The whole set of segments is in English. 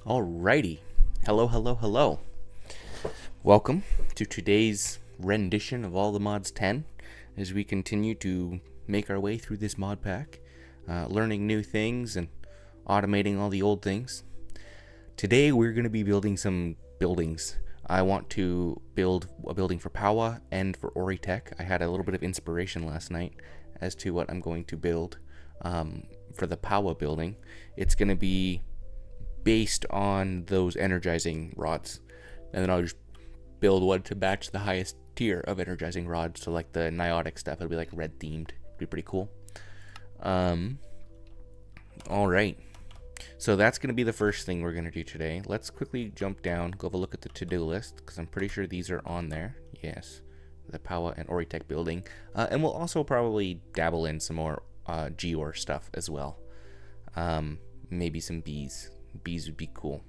Alrighty. Hello, hello, hello. Welcome to today's rendition of All the Mods 10 as we continue to make our way through this mod pack, learning new things and automating all the old things. Today we're going to be building some buildings. I want to build a building for Powah and for Oritech. I had a little bit of inspiration last night as to what I'm going to build for the Powah building. It's going to be based on those energizing rods, and then I'll just build one to match the highest tier of energizing rods. So like the Niotic stuff, it'll be like red themed. It'd be pretty cool. All right. So that's going to be the first thing we're going to do today. Let's quickly jump down, go have a look at the to-do list, because I'm pretty sure these are on there. Yes, the Powah and Oritech building. And we'll also probably dabble in some more Geor stuff as well. Maybe some bees. Bees would be cool.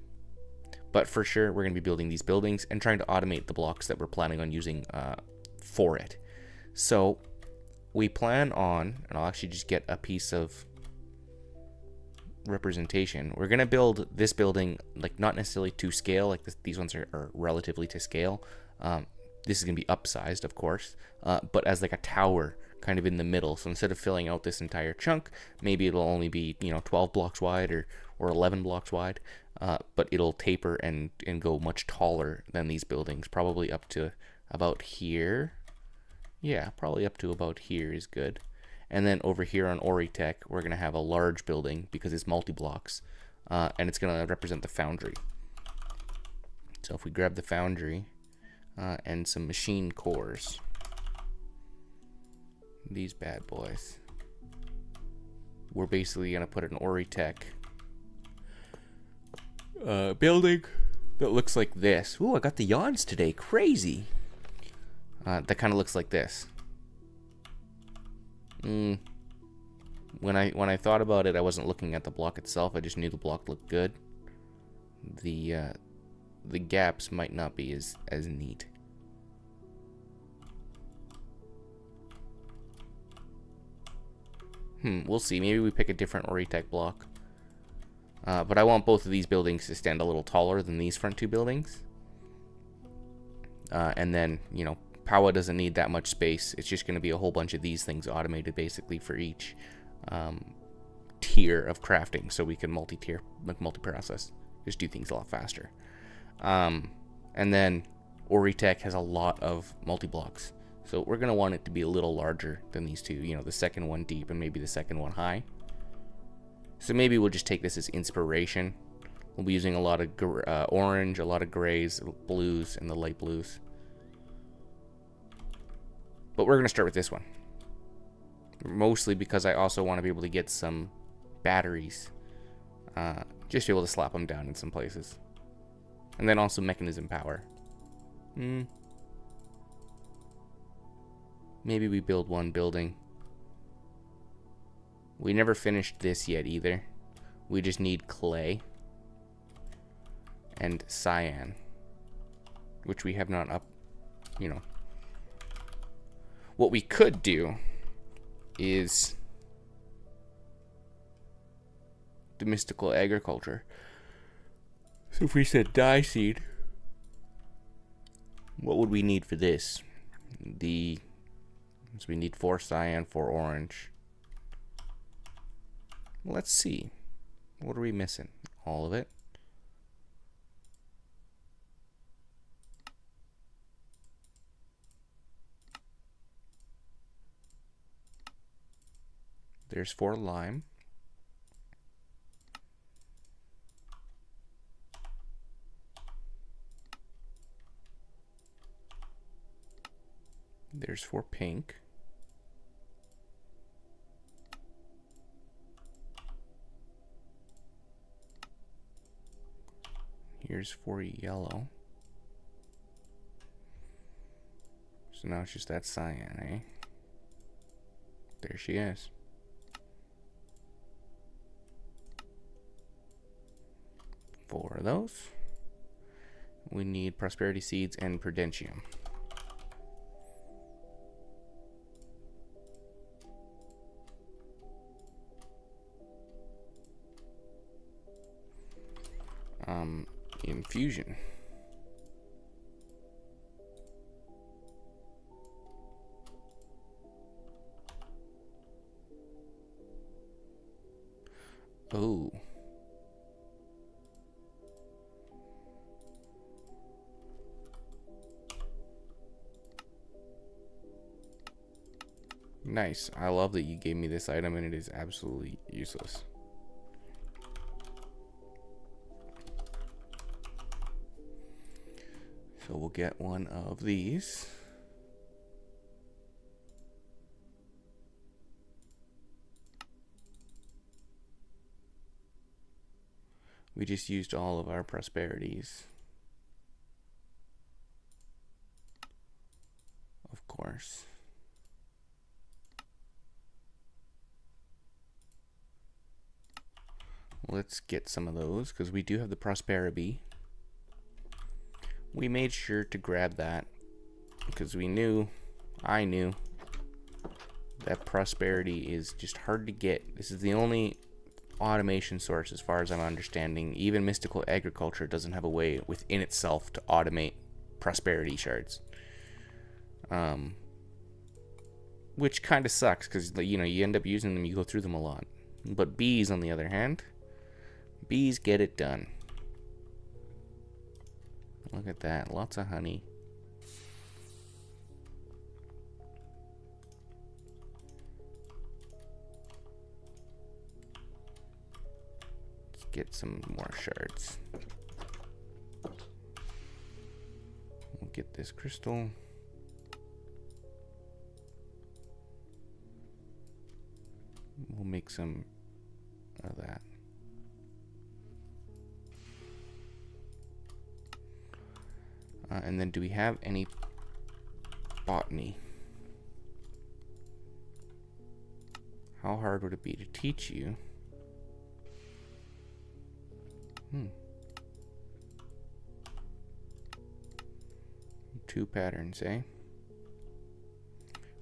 But for sure, we're going to be building these buildings and trying to automate the blocks that we're planning on using for it. So we plan on, and I'll actually just get a piece of representation. We're going to build this building, like not necessarily to scale, like these ones are relatively to scale. This is going to be upsized, of course, but as like a tower kind of in the middle. So instead of filling out this entire chunk, maybe it'll only be, 12 blocks wide or 11 blocks wide, but it'll taper and go much taller than these buildings, probably up to about here. Yeah, probably up to about here is good. And then over here on Oritech, we're going to have a large building because it's multi-blocks, and it's going to represent the foundry. So if we grab the foundry and some machine cores, these bad boys, we're basically going to put an Oritech building that looks like this. Ooh, I got the yawns today. Crazy. That kind of looks like this. When I thought about it, I wasn't looking at the block itself. I just knew the block looked good. The gaps might not be as neat. We'll see. Maybe we pick a different Oritech block. But I want both of these buildings to stand a little taller than these front two buildings. And then, Powah doesn't need that much space. It's just going to be a whole bunch of these things automated basically for each tier of crafting, so we can multi-tier, like multi-process, just do things a lot faster. And then Oritech has a lot of multi-blocks, so we're going to want it to be a little larger than these two, the second one deep and maybe the second one high. So maybe we'll just take this as inspiration. We'll be using a lot of orange, a lot of grays, blues, and the light blues. But we're going to start with this one. Mostly because I also want to be able to get some batteries. Just be able to slap them down in some places. And then also mechanism power. Maybe we build one building. We never finished this yet either. We just need clay and cyan, which we have not up, What we could do is the mystical agriculture. So if we said dye seed, what would we need for this? So we need 4 cyan, 4 orange. Let's see. What are we missing? All of it. There's 4 lime. There's 4 pink. Here's 4 yellow. So now it's just that cyan, eh? There she is. 4 of those. We need prosperity seeds and prudentium. Infusion. Oh. Nice. I love that you gave me this item and it is absolutely useless. So we'll get one of these. We just used all of our prosperities. Of course. Let's get some of those because we do have the prosperity. We made sure to grab that because I knew that prosperity is just hard to get. This is the only automation source as far as I'm understanding. Even mystical agriculture doesn't have a way within itself to automate prosperity shards. Which kind of sucks because you end up using them, you go through them a lot. But bees, on the other hand, bees get it done. Look at that, lots of honey. Let's get some more shards. We'll get this crystal. We'll make some of that. And then do we have any botany? How hard would it be to teach you? 2 patterns, eh?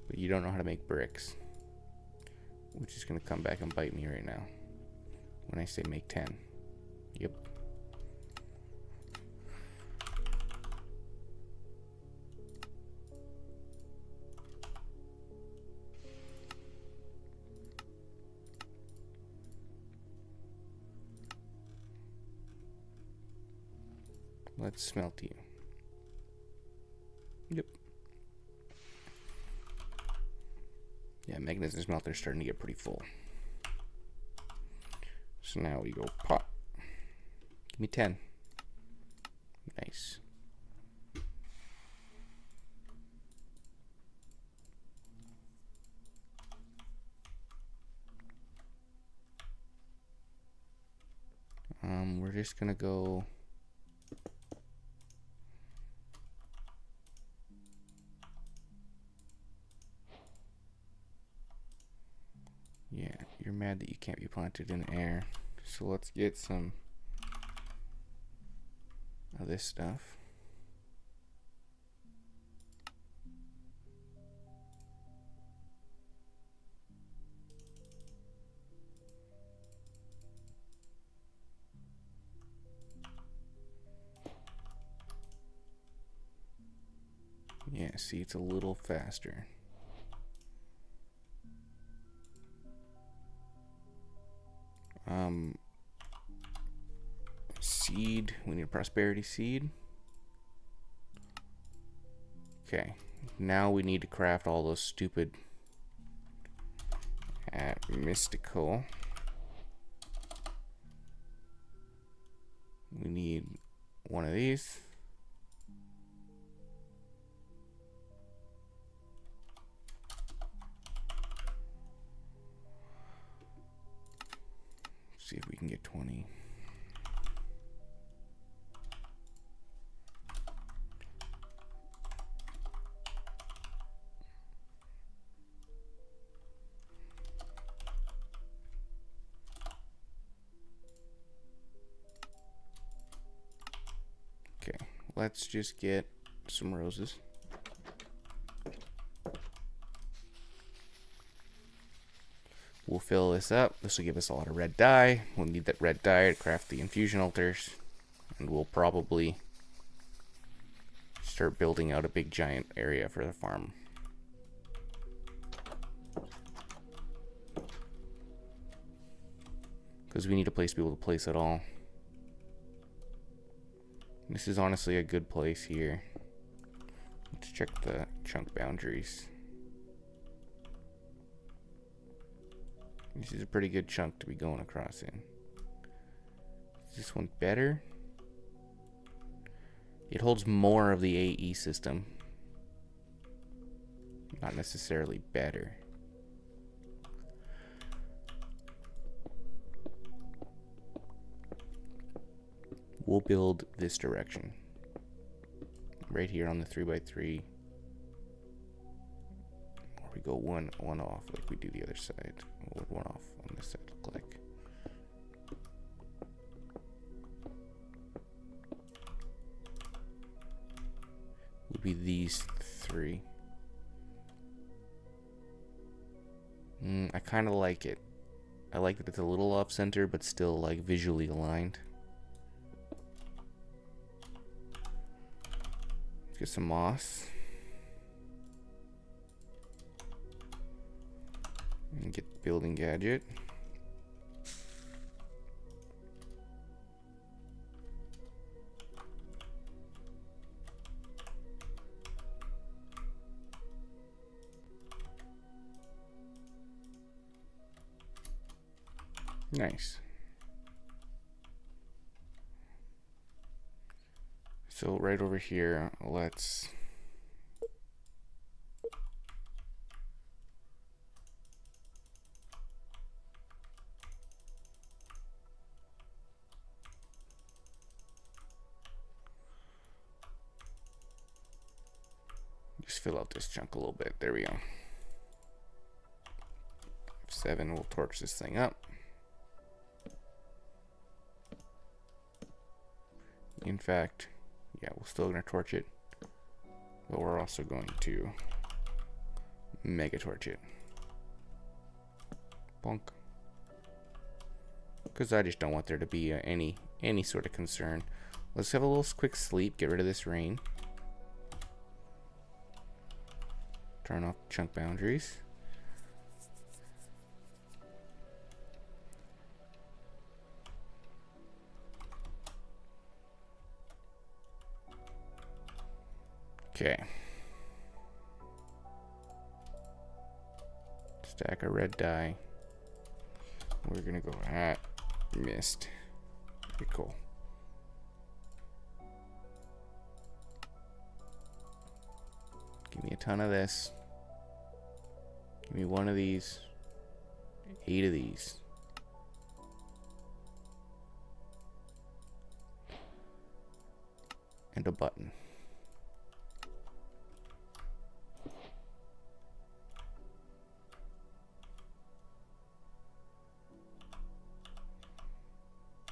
But you don't know how to make bricks. Which is going to come back and bite me right now. When I say make 10. Yep. Let's smelt you. Yep. Yeah, magnetism smelter's starting to get pretty full. So now we go pot. Give me 10. Nice. We're just gonna go. Yeah, you're mad that you can't be planted in air. So let's get some of this stuff. Yeah, see, it's a little faster. Seed. We need a prosperity seed. Okay. Now we need to craft all those stupid mystical. We need one of these. See if we can get 20. Okay, let's just get some roses. We'll fill this up. This will give us a lot of red dye. We'll need that red dye to craft the infusion altars. and we'll probably start building out a big giant area for the farm. Because we need a place to be able to place it all. This is honestly a good place here. Let's check the chunk boundaries. This is a pretty good chunk to be going across in. Is this one better? It holds more of the AE system. Not necessarily better. We'll build this direction. Right here on the 3x3. Or we go one off like we do the other side. What would one off on this side look like? Would be these three. I kind of like it. I like that it's a little off center, but still like visually aligned. Let's get some moss. And get the building gadget. Nice. So right over here, let's just fill out this chunk a little bit. There we go. 7, we'll torch this thing up. In fact, yeah, we're still going to torch it, but we're also going to mega torch it. Bonk. Because I just don't want there to be any sort of concern. Let's have a little quick sleep, get rid of this rain. Turn off chunk boundaries. Okay. Stack a red dye. We're gonna go at mist. Okay, cool. Give me a ton of this. Give me one of these. 8 of these. And a button.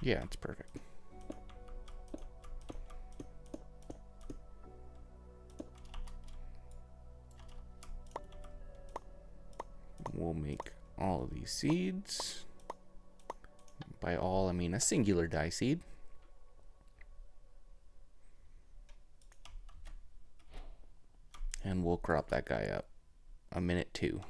Yeah, it's perfect. We'll make all of these seeds. By all, I mean a singular dye seed. And we'll crop that guy up. 1 minute 2.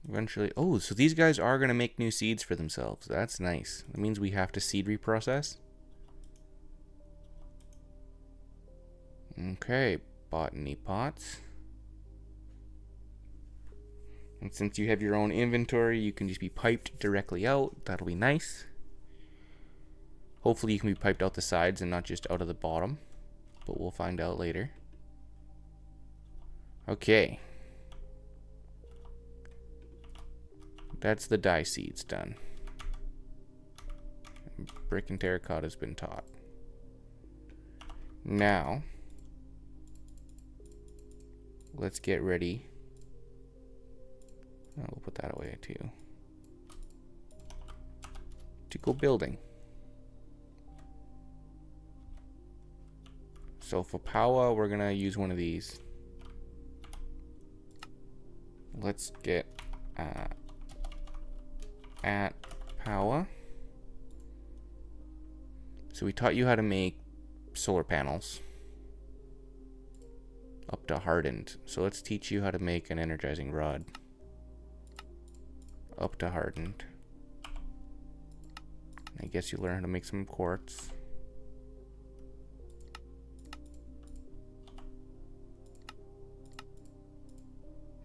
Eventually, oh, so these guys are going to make new seeds for themselves. That's nice. That means we have to seed reprocess. Okay, botany pots. And since you have your own inventory, you can just be piped directly out. That'll be nice. Hopefully you can be piped out the sides and not just out of the bottom. But we'll find out later. Okay. That's the dye seeds done. Brick and terracotta has been taught. Now, let's get ready. Oh, we'll put that away too. To go building. So for Powah, we're gonna use one of these. let's get at Powah. So we taught you how to make solar panels up to hardened. So let's teach you how to make an energizing rod up to hardened. I guess you learn how to make some quartz.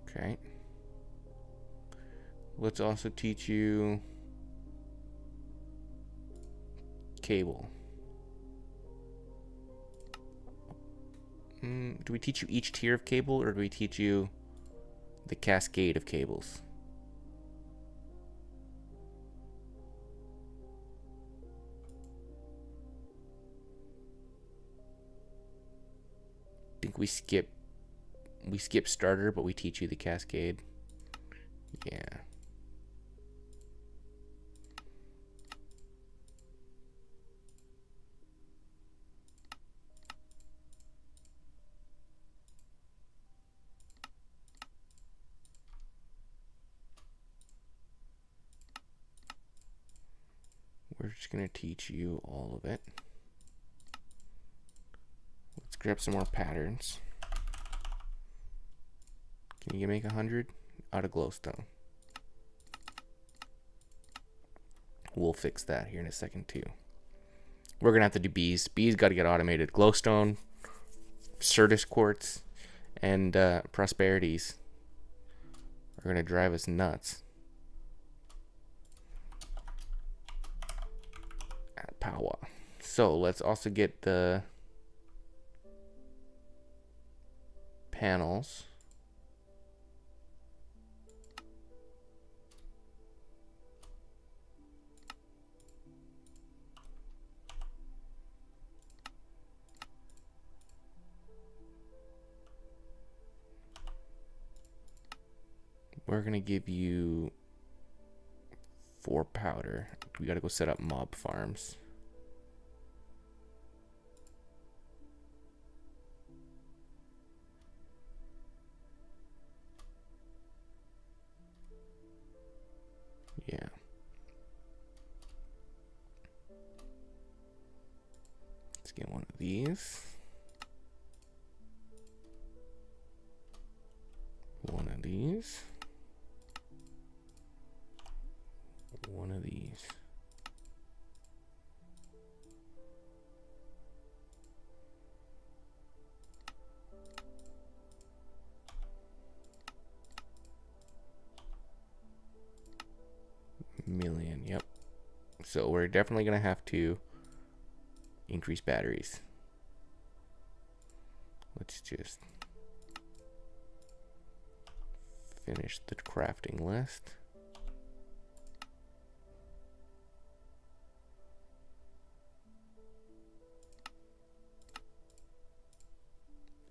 Okay. Let's also teach you cable. Do we teach you each tier of cable, or do we teach you the cascade of cables? I think we skip starter, but we teach you the cascade. Yeah. We're just going to teach you all of it. Let's grab some more patterns. Can you make 100 out of glowstone? We'll fix that here in a second too. We're going to have to do bees. Bees got to get automated. Glowstone, Certus quartz, and prosperities are going to drive us nuts. Powah. So let's also get the panels. We're gonna give you 4 powder. We gotta go set up mob farms. Yeah. Let's get one of these. One of these. One of these. Million, yep. So we're definitely gonna have to increase batteries. Let's just finish the crafting list.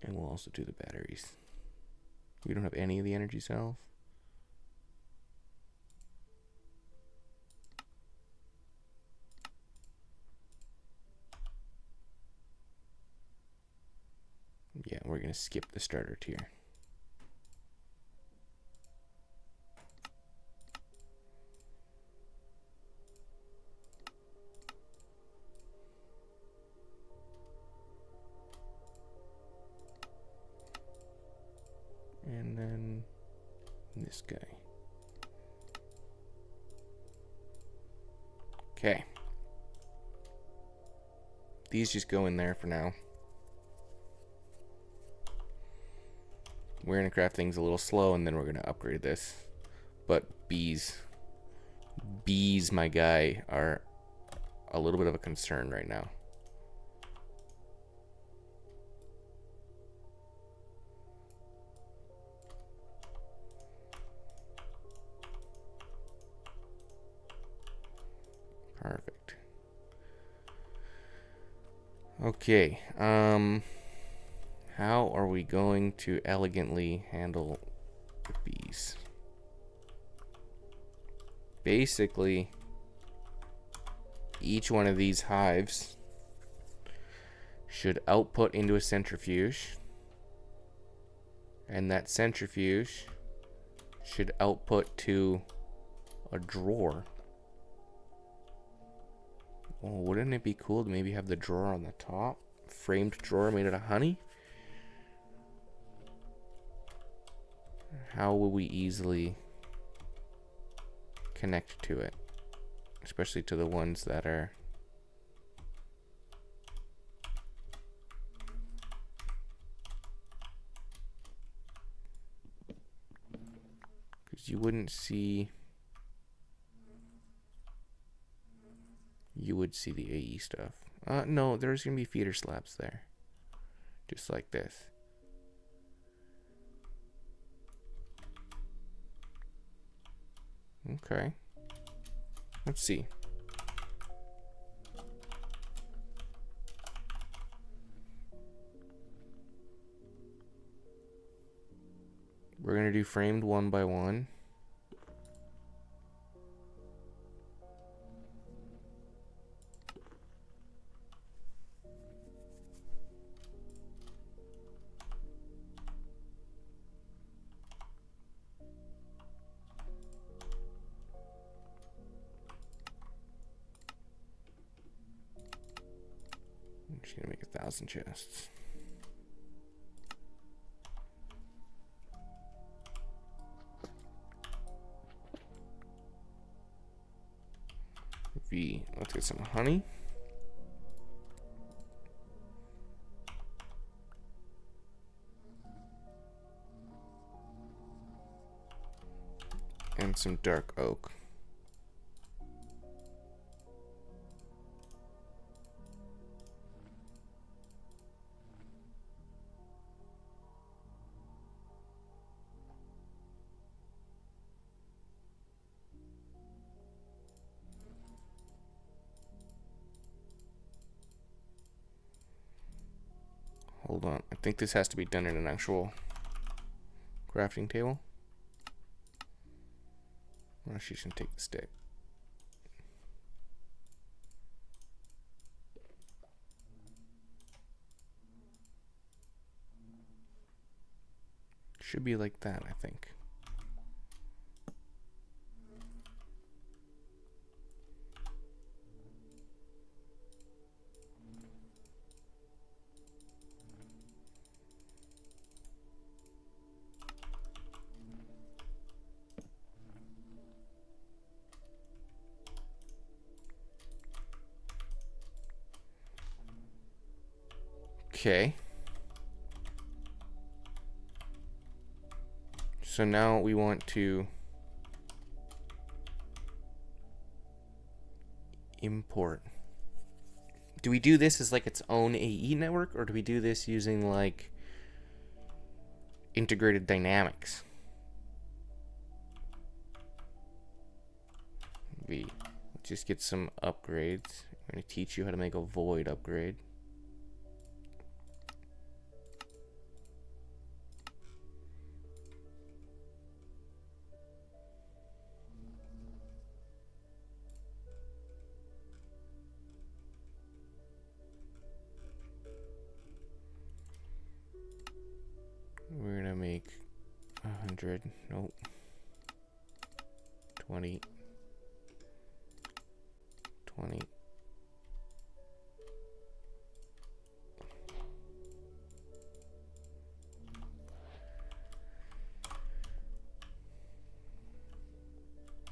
And we'll also do the batteries. We don't have any of the energy cells. Yeah, we're going to skip the starter tier. And then this guy. Okay. These just go in there for now. We're going to craft things a little slow, and then we're going to upgrade this. But bees, my guy, are a little bit of a concern right now. Perfect. Okay, how are we going to elegantly handle the bees? Basically, each one of these hives should output into a centrifuge, and that centrifuge should output to a drawer. Oh, wouldn't it be cool to maybe have the drawer on the top? Framed drawer made out of honey? How will we easily connect to it? Especially to the ones that are... Because you wouldn't see... You would see the AE stuff. No, there's going to be feeder slabs there. Just like this. Okay. Let's see. We're going to do framed one by one. I'm just going to make 1,000 chests. Let's get some honey. And some dark oak. Hold on, I think this has to be done in an actual crafting table. Well, she should take the stick. Should be like that, I think. Okay. So now we want to import. Do we do this as like its own AE network, or do we do this using like integrated dynamics? Let's just get some upgrades. I'm going to teach you how to make a void upgrade. We're gonna make 100, nope, 20, 20.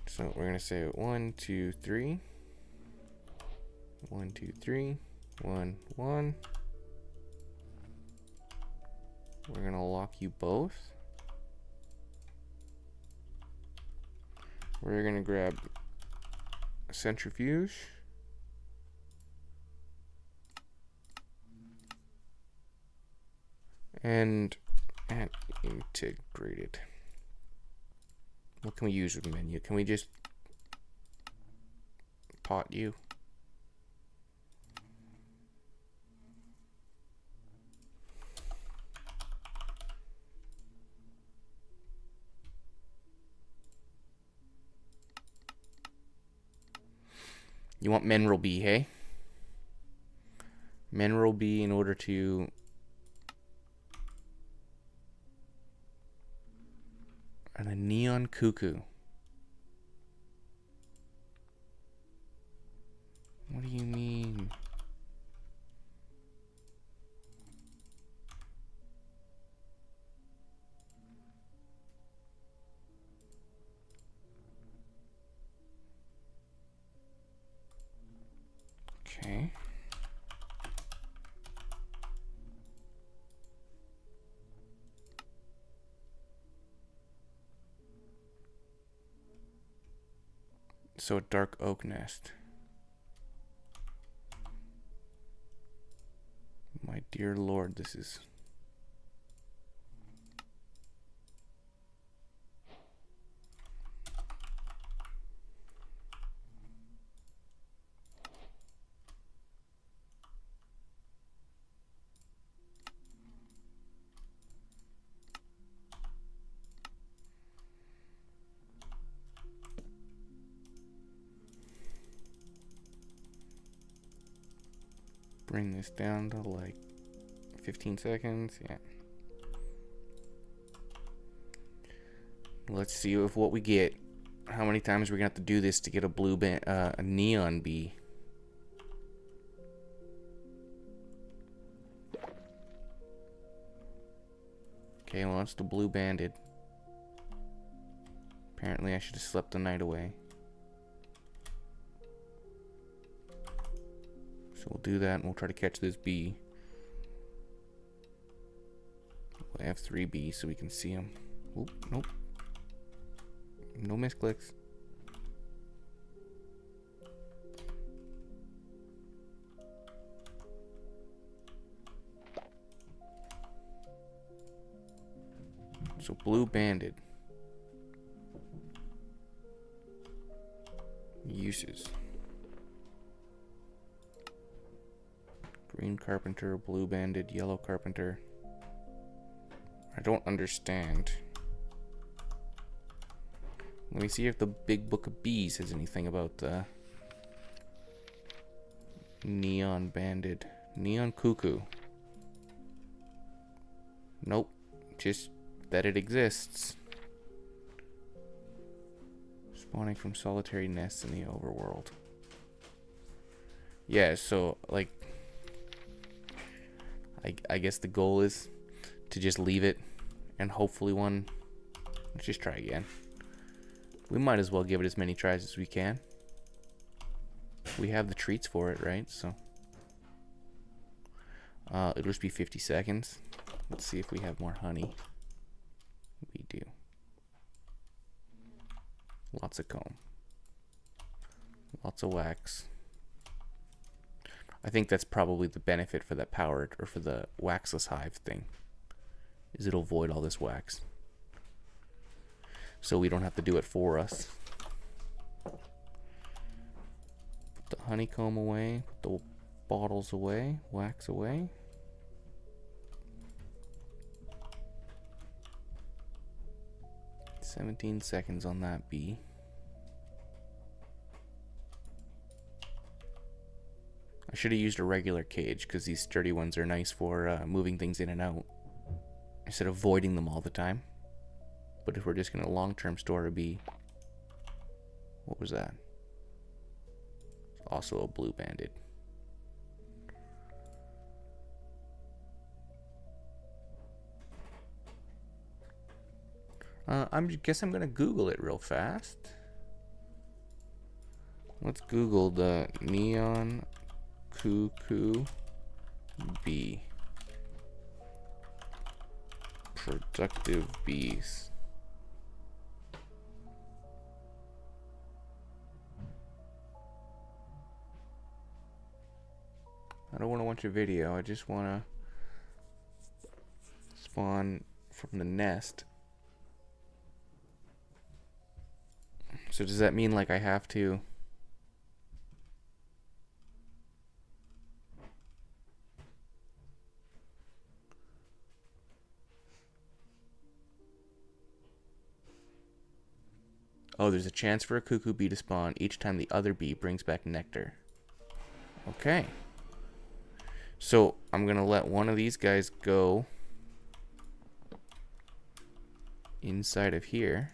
So we're gonna say 1, 2, 3, 1, 2, 3, 1, 1. We're gonna lock you both. We're gonna grab a centrifuge. And integrated. What can we use with the menu? Can we just pot you? You want mineral B, hey? Mineral B in order to... And a neon cuckoo. What do you mean? Okay. So a dark oak nest. My dear Lord, this is... Bring this down to like 15 seconds. Yeah. Let's see if what we get. How many times we're gonna have to do this to get a blue band, a neon bee. Okay, well it's the blue banded. Apparently I should have slept the night away. So we'll do that and we'll try to catch this bee. We'll have 3 bees so we can see them. Oop, nope. No misclicks. So blue banded. Uses. Green carpenter, blue banded, yellow carpenter. I don't understand. Let me see if the big book of bees has anything about the neon banded. Neon cuckoo. Nope. Just that it exists. Spawning from solitary nests in the overworld. Yeah, so like I guess the goal is to just leave it and hopefully one. Let's just try again. We might as well give it as many tries as we can. We have the treats for it, right? So it'll just be 50 seconds. Let's see if we have more honey. We do. Lots of comb. Lots of wax. I think that's probably the benefit for that powered or for the waxless hive thing. Is it'll void all this wax. So we don't have to do it for us. Put the honeycomb away, put the bottles away, wax away. "17 seconds on that bee. I should have used a regular cage because these sturdy ones are nice for moving things in and out instead of voiding them all the time. But if we're just going to long-term store a bee, what was that? Also a blue banded. Guess I'm going to Google it real fast. Let's Google the neon cuckoo bee. Productive bees. I don't want to watch a video, I just want to spawn from the nest. So does that mean like I have to... Oh, there's a chance for a cuckoo bee to spawn each time the other bee brings back nectar. Okay. So I'm going to let one of these guys go. inside of here,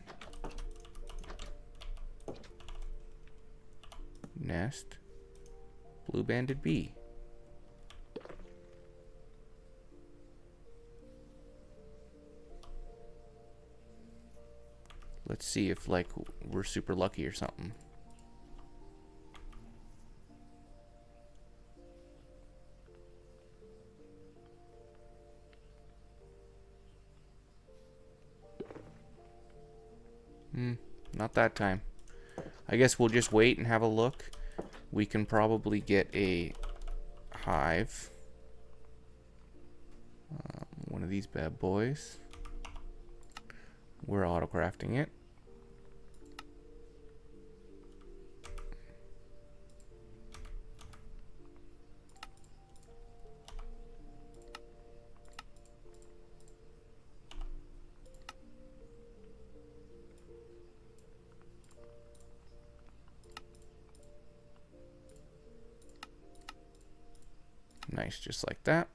nest, blue-banded bee. Let's see if, like, we're super lucky or something. Not that time. I guess we'll just wait and have a look. We can probably get a hive. One of these bad boys. We're auto-crafting it. Nice, just like that.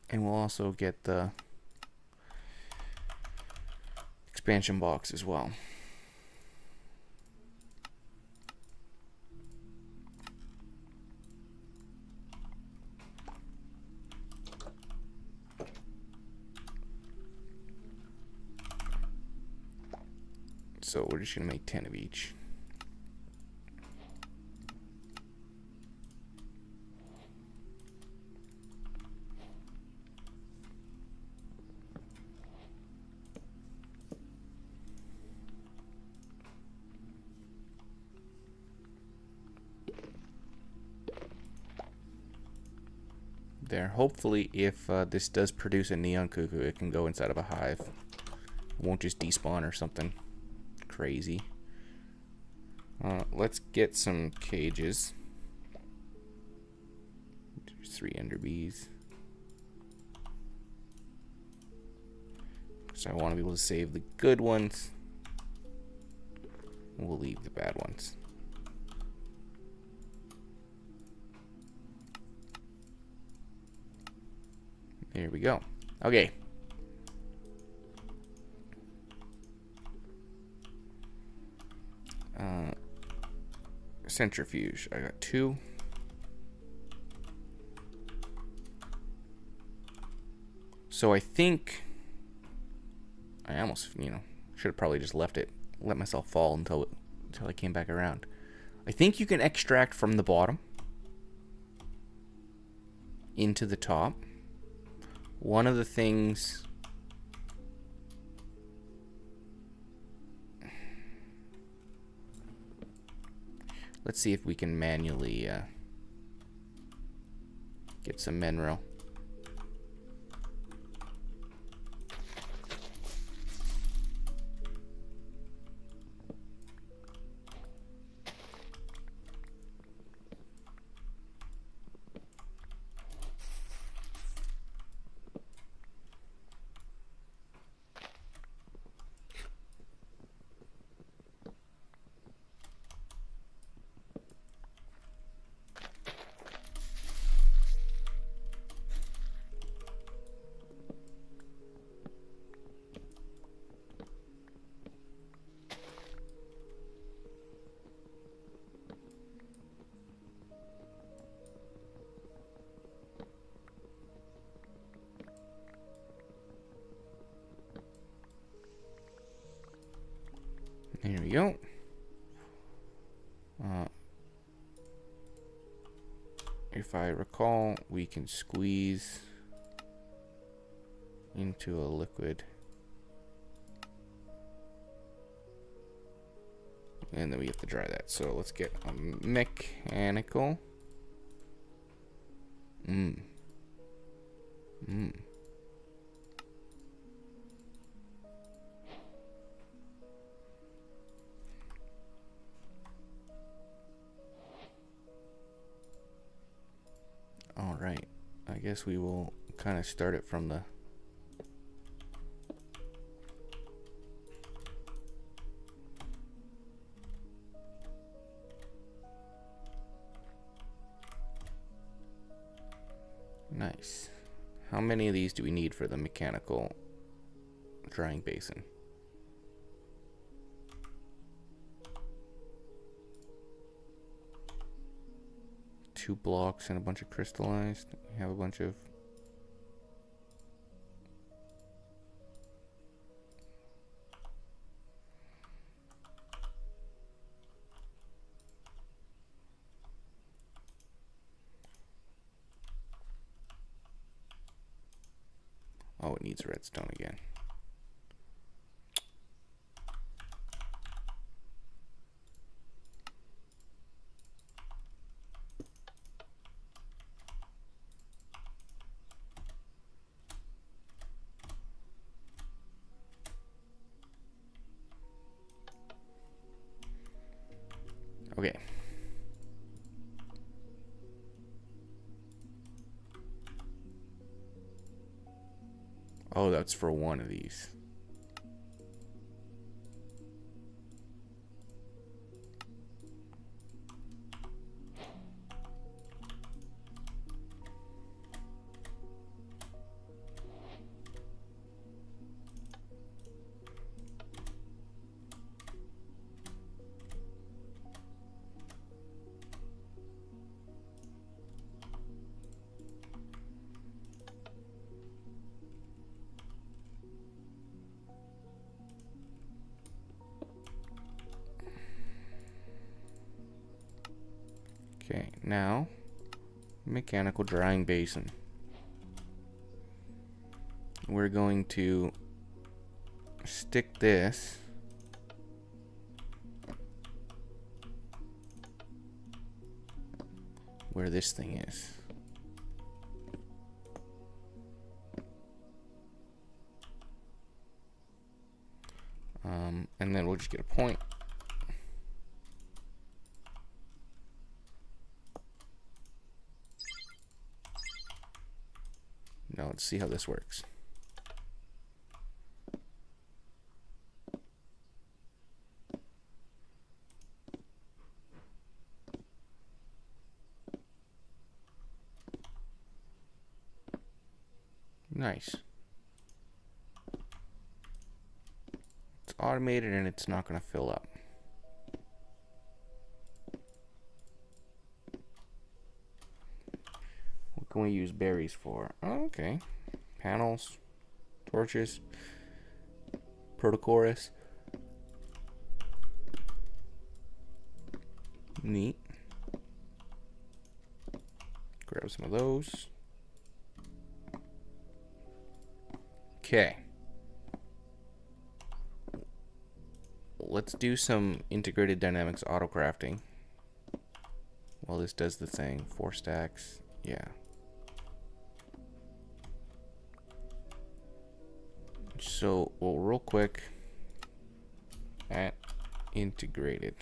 And we'll also get the expansion box as well. So we're just gonna make 10 of each. There. Hopefully, if this does produce a neon cuckoo, it can go inside of a hive. It won't just despawn or something crazy. Let's get some cages. There's 3 ender bees. So I want to be able to save the good ones. We'll leave the bad ones. There we go. Okay. Centrifuge. I got 2. So I think I almost, should have probably just let myself fall until I came back around. I think you can extract from the bottom into the top. One of the things let's see if we can manually get some mineral. There we go. If I recall, we can squeeze into a liquid. And then we have to dry that. So let's get a mechanical. All right. I guess we will kind of start it from the nice. How many of these do we need for the mechanical drying basin? Two blocks and a bunch of crystallized. We have a bunch of... Oh, it needs redstone again. Okay. Oh, that's for one of these. Okay, now mechanical drying basin. We're going to stick this where this thing is. And then we'll just get a point. Now let's see how this works. Nice. It's automated and it's not going to fill up. What can we use berries for? Oh, okay. Panels, torches, protochorus. Neat. Grab some of those. Okay. Let's do some integrated dynamics auto crafting. Well, this does the thing. 4 stacks. Yeah. So, well, real quick, at integrated.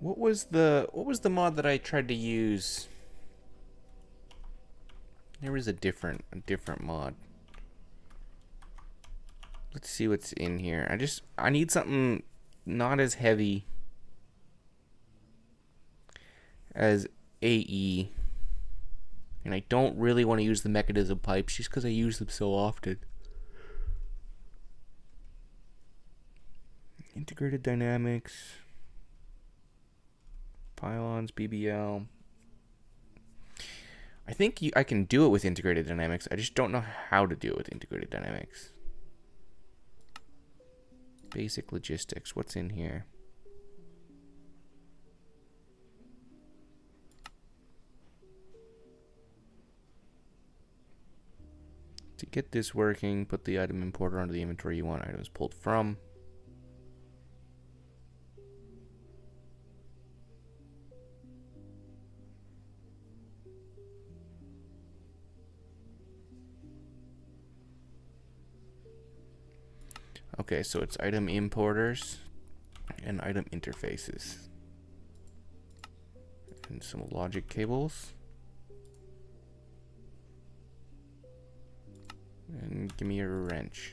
What was the mod that I tried to use? There was a different mod. Let's see what's in here. I need something not as heavy as AE. And I don't really want to use the mechanism pipes just because I use them so often. Integrated dynamics. Pylons, BBL. I think I can do it with integrated dynamics. I just don't know how to do it with integrated dynamics. Basic logistics. What's in here? To get this working, put the item importer onto the inventory you want items pulled from. Okay, so it's item importers and item interfaces. And some logic cables. And give me a wrench.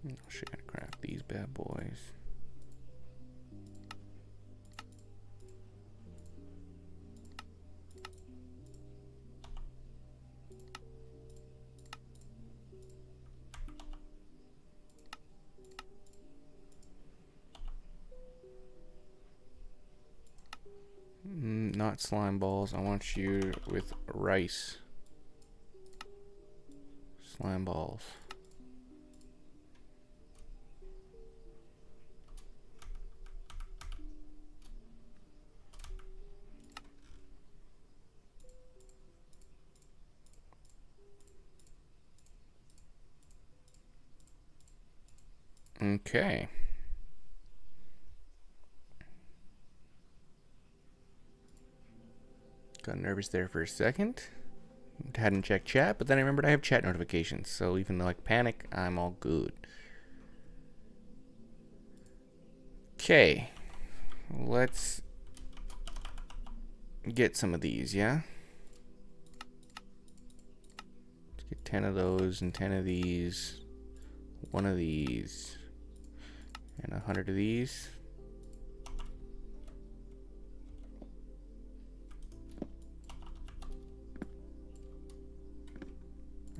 Oh shit, gotta craft these bad boys. Not slime balls. I want you with rice. Slime balls. Okay. Got nervous there for a second. Hadn't checked chat, but then I remembered I have chat notifications. So even though I panic, I'm all good. Okay. Let's get some of these, yeah? Let's get 10 of those and 10 of these. One of these. And 100 of these.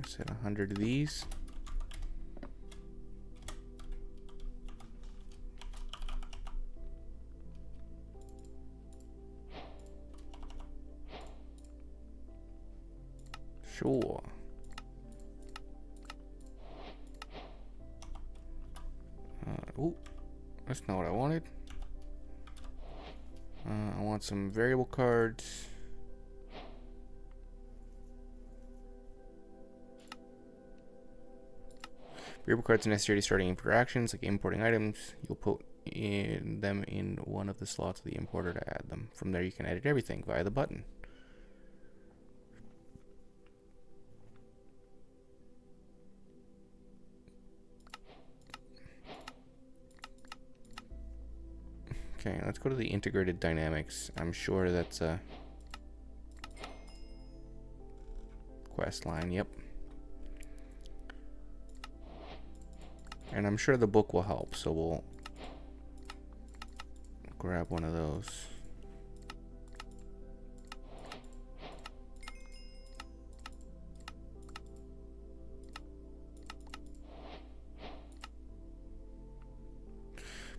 I said 100 of these. Sure. Oh, that's not what I wanted. I want some variable cards. Variable cards are necessary to starting interactions, like importing items. You'll put them in one of the slots of the importer to add them. From there, you can edit everything via the button. Okay, let's go to the integrated dynamics. I'm sure that's a quest line. Yep. And I'm sure the book will help, so we'll grab one of those.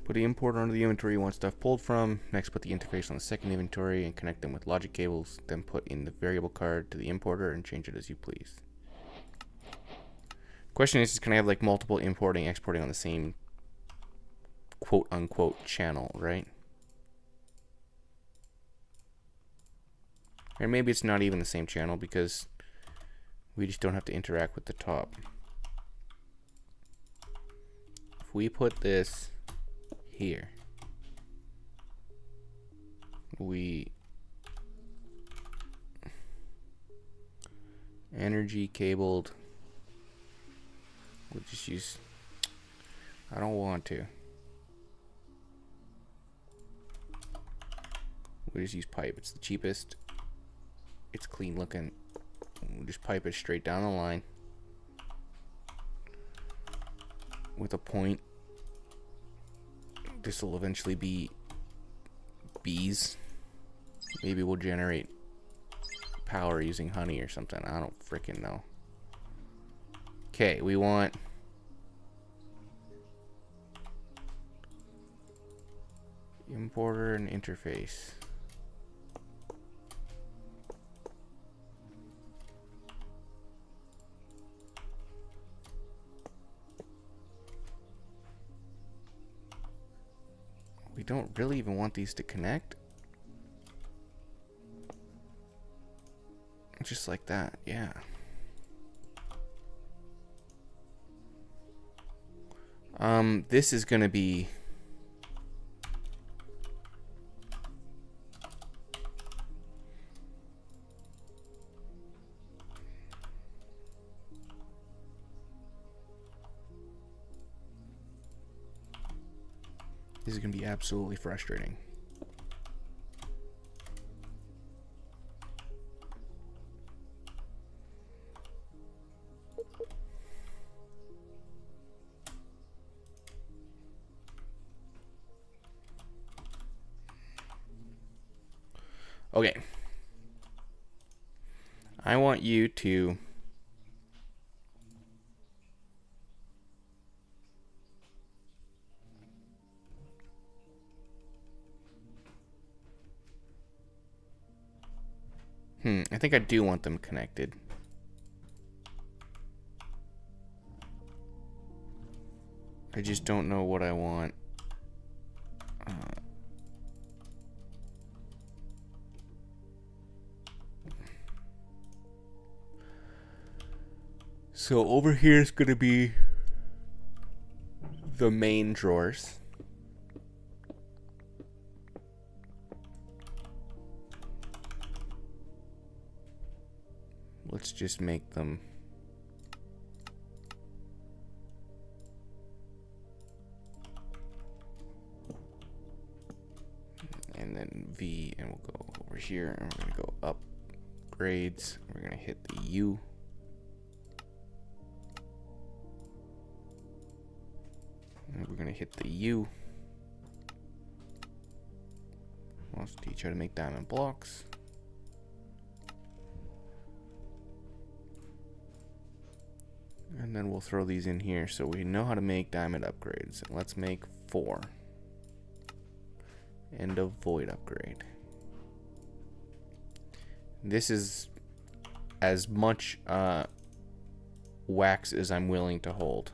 Put the importer onto the inventory you want stuff pulled from. Next, put the interface on the second inventory and connect them with logic cables. Then put in the variable card to the importer and change it as you please. Question is, can I have like multiple importing, exporting on the same quote unquote channel, right? Or maybe it's not even the same channel because we just don't have to interact with the top. If we put this here, we energy cabled. We'll just use, I don't want to. We'll just use pipe. It's the cheapest. It's clean looking. We'll just pipe it straight down the line with a point. This will eventually be bees. Maybe we'll generate power using honey or something. I don't freaking know. Okay, we want importer and interface. We don't really even want these to connect. Just like that, yeah. This is gonna be... This is gonna be absolutely frustrating. Okay. I want you to I think I do want them connected. I just don't know what I want. So over here is going to be the main drawers. Let's just make them and then V, and we'll go over here and we're going to go up grades. We're going to hit the U. And we're going to hit the U. We'll teach how to make diamond blocks. And then we'll throw these in here so we know how to make diamond upgrades. And let's make 4. And a void upgrade. This is as much wax as I'm willing to hold.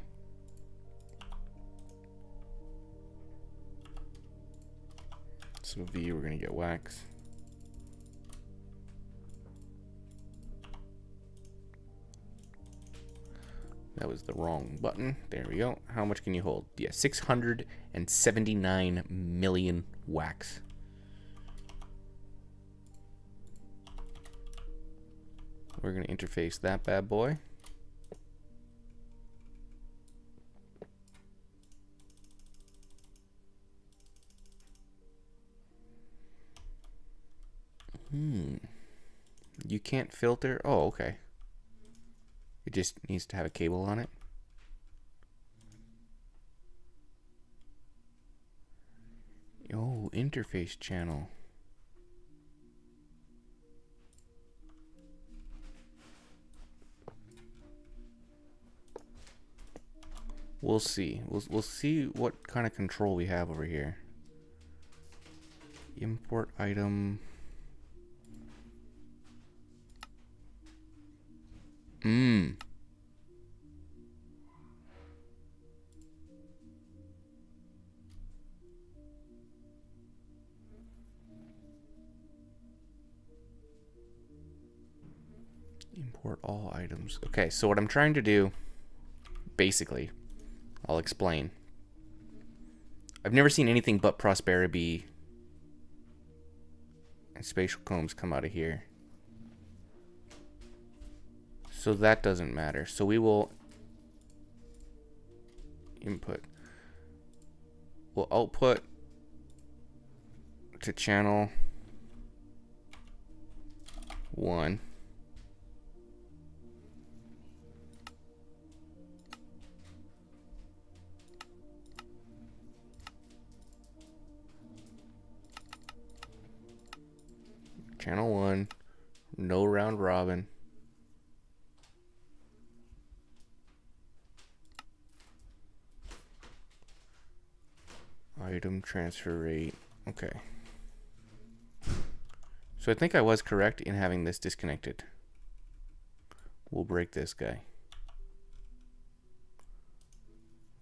So V, we're going to get wax. That was the wrong button. There we go. How much can you hold? Yeah, 679 million wax. We're going to interface that bad boy. You can't filter? Oh, okay. It just needs to have a cable on it. Oh, interface channel. We'll see. We'll see what kind of control we have over here. Import item. Import all items. Okay, so what I'm trying to do, basically, I'll explain. I've never seen anything but Prosperity and spatial combs come out of here. So that doesn't matter. So we will input. We'll output to channel 1. Channel 1, no round robin. Item transfer rate. Okay. So I think I was correct in having this disconnected. We'll break this guy.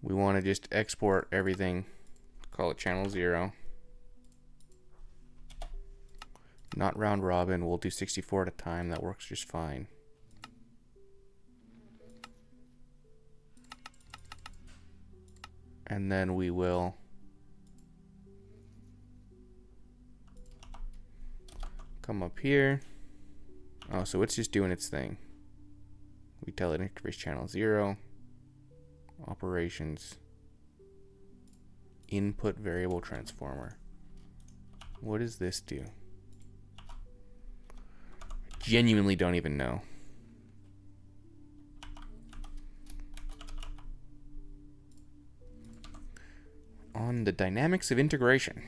We want to just export everything. Call it channel 0. Not round robin. We'll do 64 at a time. That works just fine. And then we will come up here. Oh, so it's just doing its thing. We tell it interface channel 0, operations, input variable transformer. What does this do? I genuinely don't even know. On the dynamics of integration.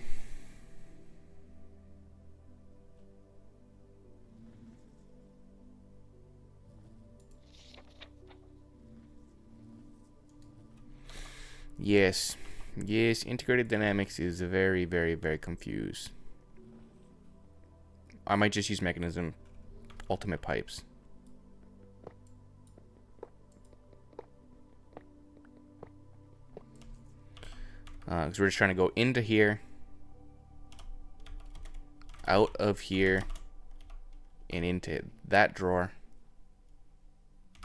Yes, integrated dynamics is very, very, very confused. I might just use mechanism ultimate pipes. Because we're just trying to go into here, out of here, and into that drawer.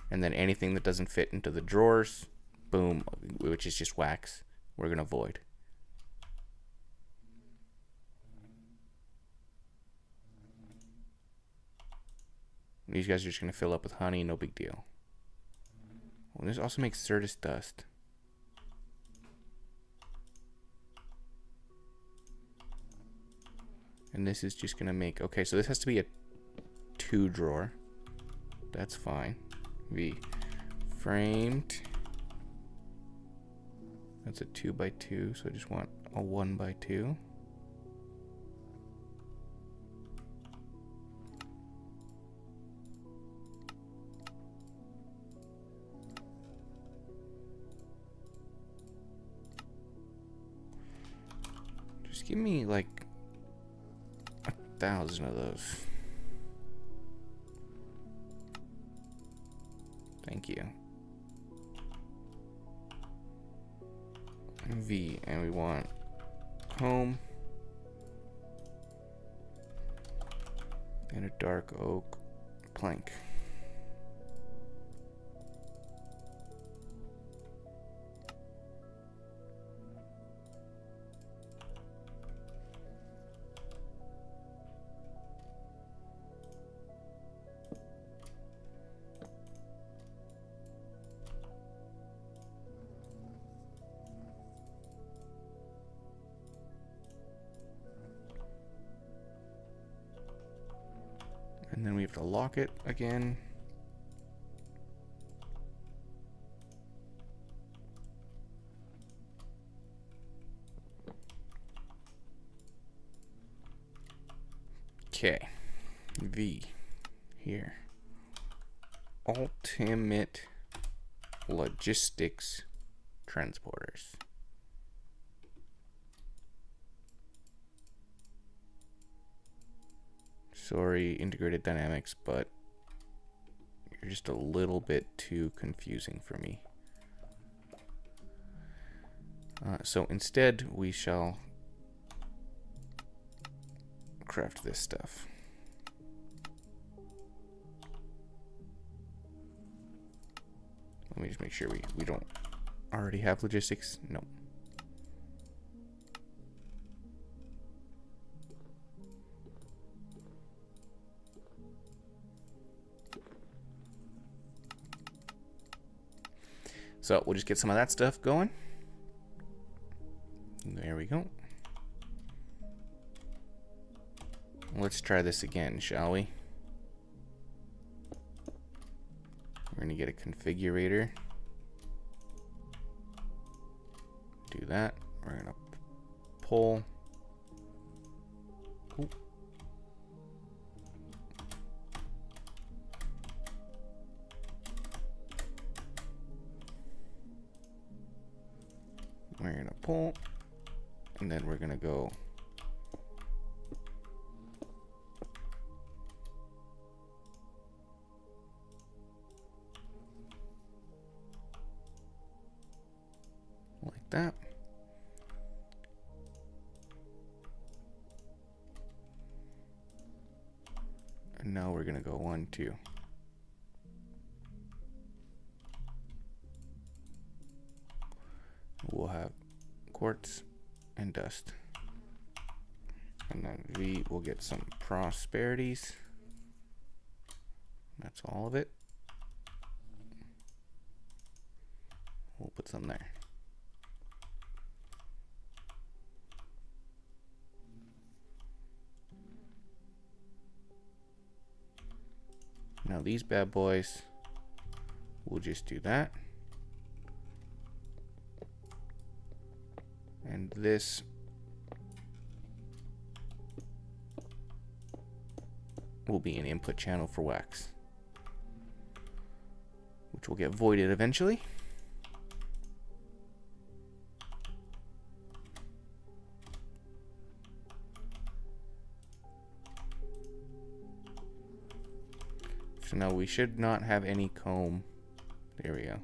And then anything that doesn't fit into the drawers, boom, which is just wax, we're going to void. These guys are just going to fill up with honey, no big deal. Well, this also makes Certus dust. And this is just going to make... Okay, so this has to be a 2 drawer. That's fine. V. Framed. That's a 2x2, so I just want a 1x2. Just give me like 1,000 of those. Thank you. V, and we want home and a dark oak plank. And then we have to lock it again. Okay. V here. Ultimate logistics transporters. Sorry, integrated dynamics, but you're just a little bit too confusing for me. So instead, we shall craft this stuff. Let me just make sure we don't already have logistics. Nope. So we'll just get some of that stuff going. There we go. Let's try this again, shall we? We're going to get a configurator. Do that. We're going to pull. Ooh. We're going to pull. And then we're going to go like that. And now we're going to go 1, 2. We'll have quartz and dust. And then V will get some prosperities. That's all of it. We'll put some there. Now these bad boys, we'll just do that. And this will be an input channel for wax, which will get voided eventually. So now we should not have any comb. There we go.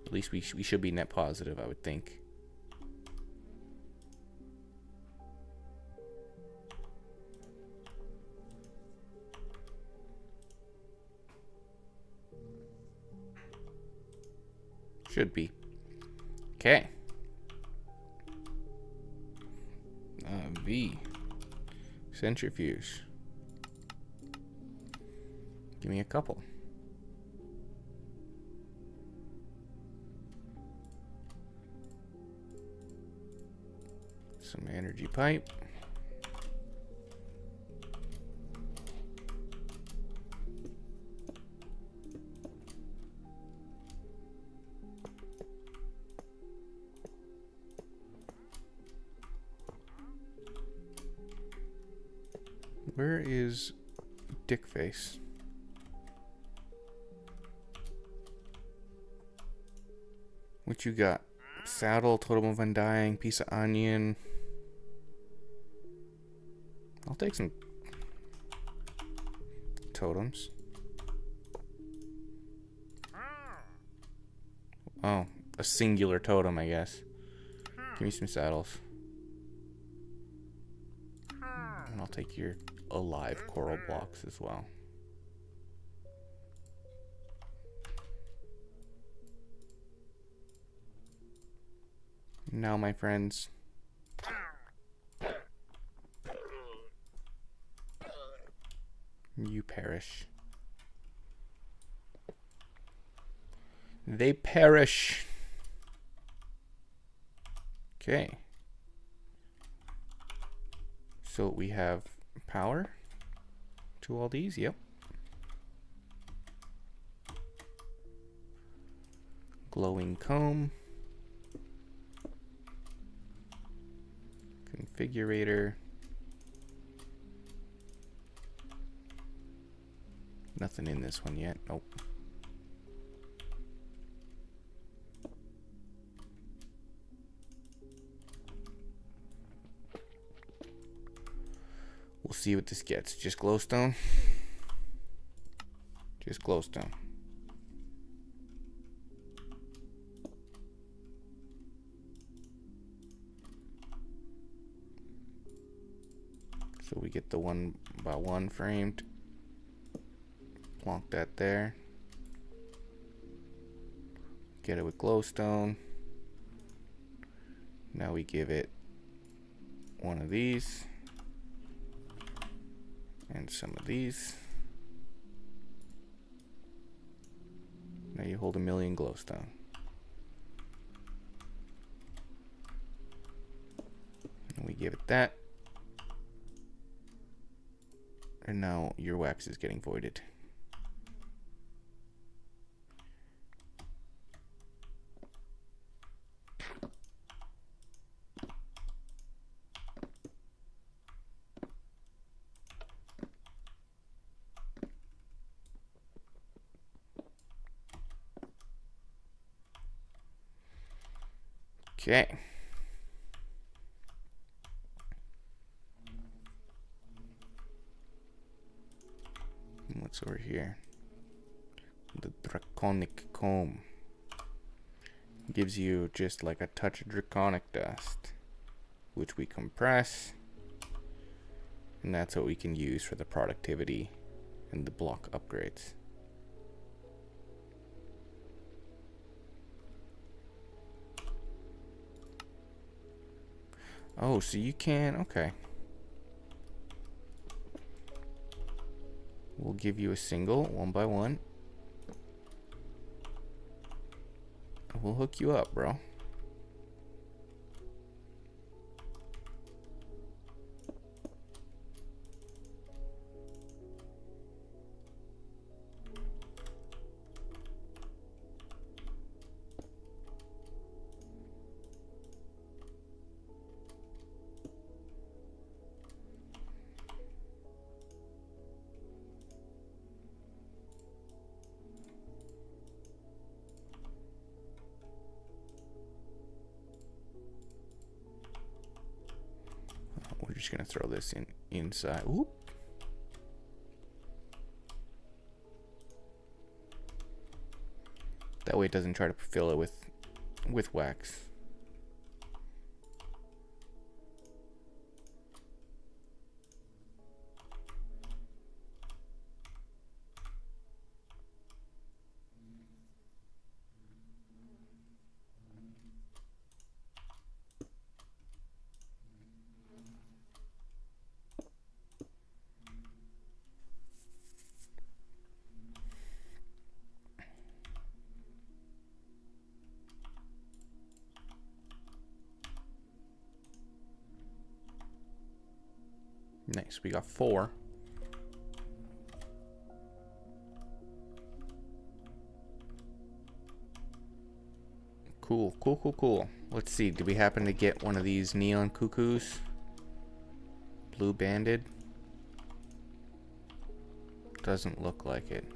At least we should be net positive, I would think. Should be. Okay. V. Centrifuge. Give me a couple. Some energy pipe. Where is Dickface? What you got? Saddle, totem of undying, piece of onion. I'll take some totems. Oh, a singular totem, I guess. Give me some saddles. And I'll take your alive coral blocks as well. Now, my friends, you perish. They perish. Okay. So we have power to all these. Yep. Glowing comb. Configurator. Nothing in this one yet. Nope. We'll see what this gets. Just glowstone. Just glowstone. So we get the 1x1 framed. Plonk that there. Get it with glowstone. Now we give it one of these. And some of these. Now you hold 1,000,000 glowstone. And we give it that. And now your wax is getting voided. Okay. What's over here? The draconic comb. Gives you just like a touch of draconic dust, which we compress. And that's what we can use for the productivity and the block upgrades. Oh, so you can, okay. We'll give you a single, 1 by 1. We'll hook you up, bro. We're just gonna throw this inside. Oop. That way it doesn't try to fill it with wax. Nice, we got 4. Cool, cool, cool, cool. Let's see, did we happen to get one of these neon cuckoos? Blue banded? Doesn't look like it.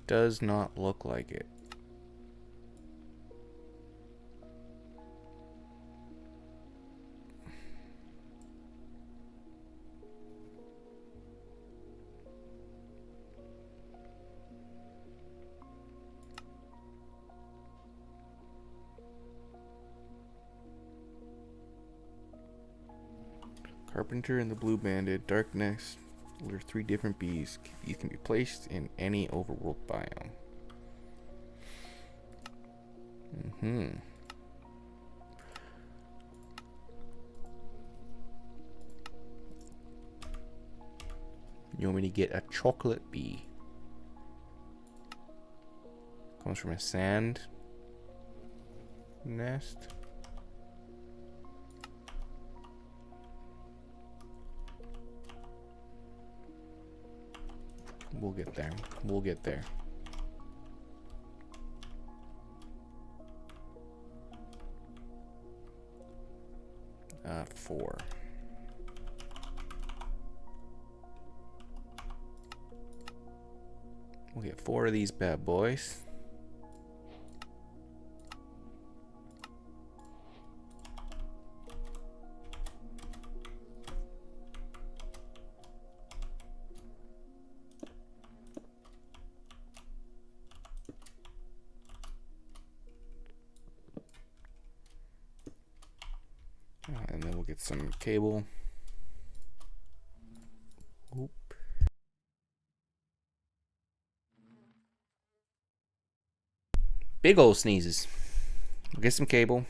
Does not look like it. Carpenter and the blue banded, dark nest. There are 3 different bees. These can be placed in any overworld biome. You want me to get a chocolate bee? Comes from a sand nest. We'll get there. We'll get there. Four. We'll get 4 of these bad boys. And then we'll get some cable. Oop. Big old sneezes. We'll get some cable.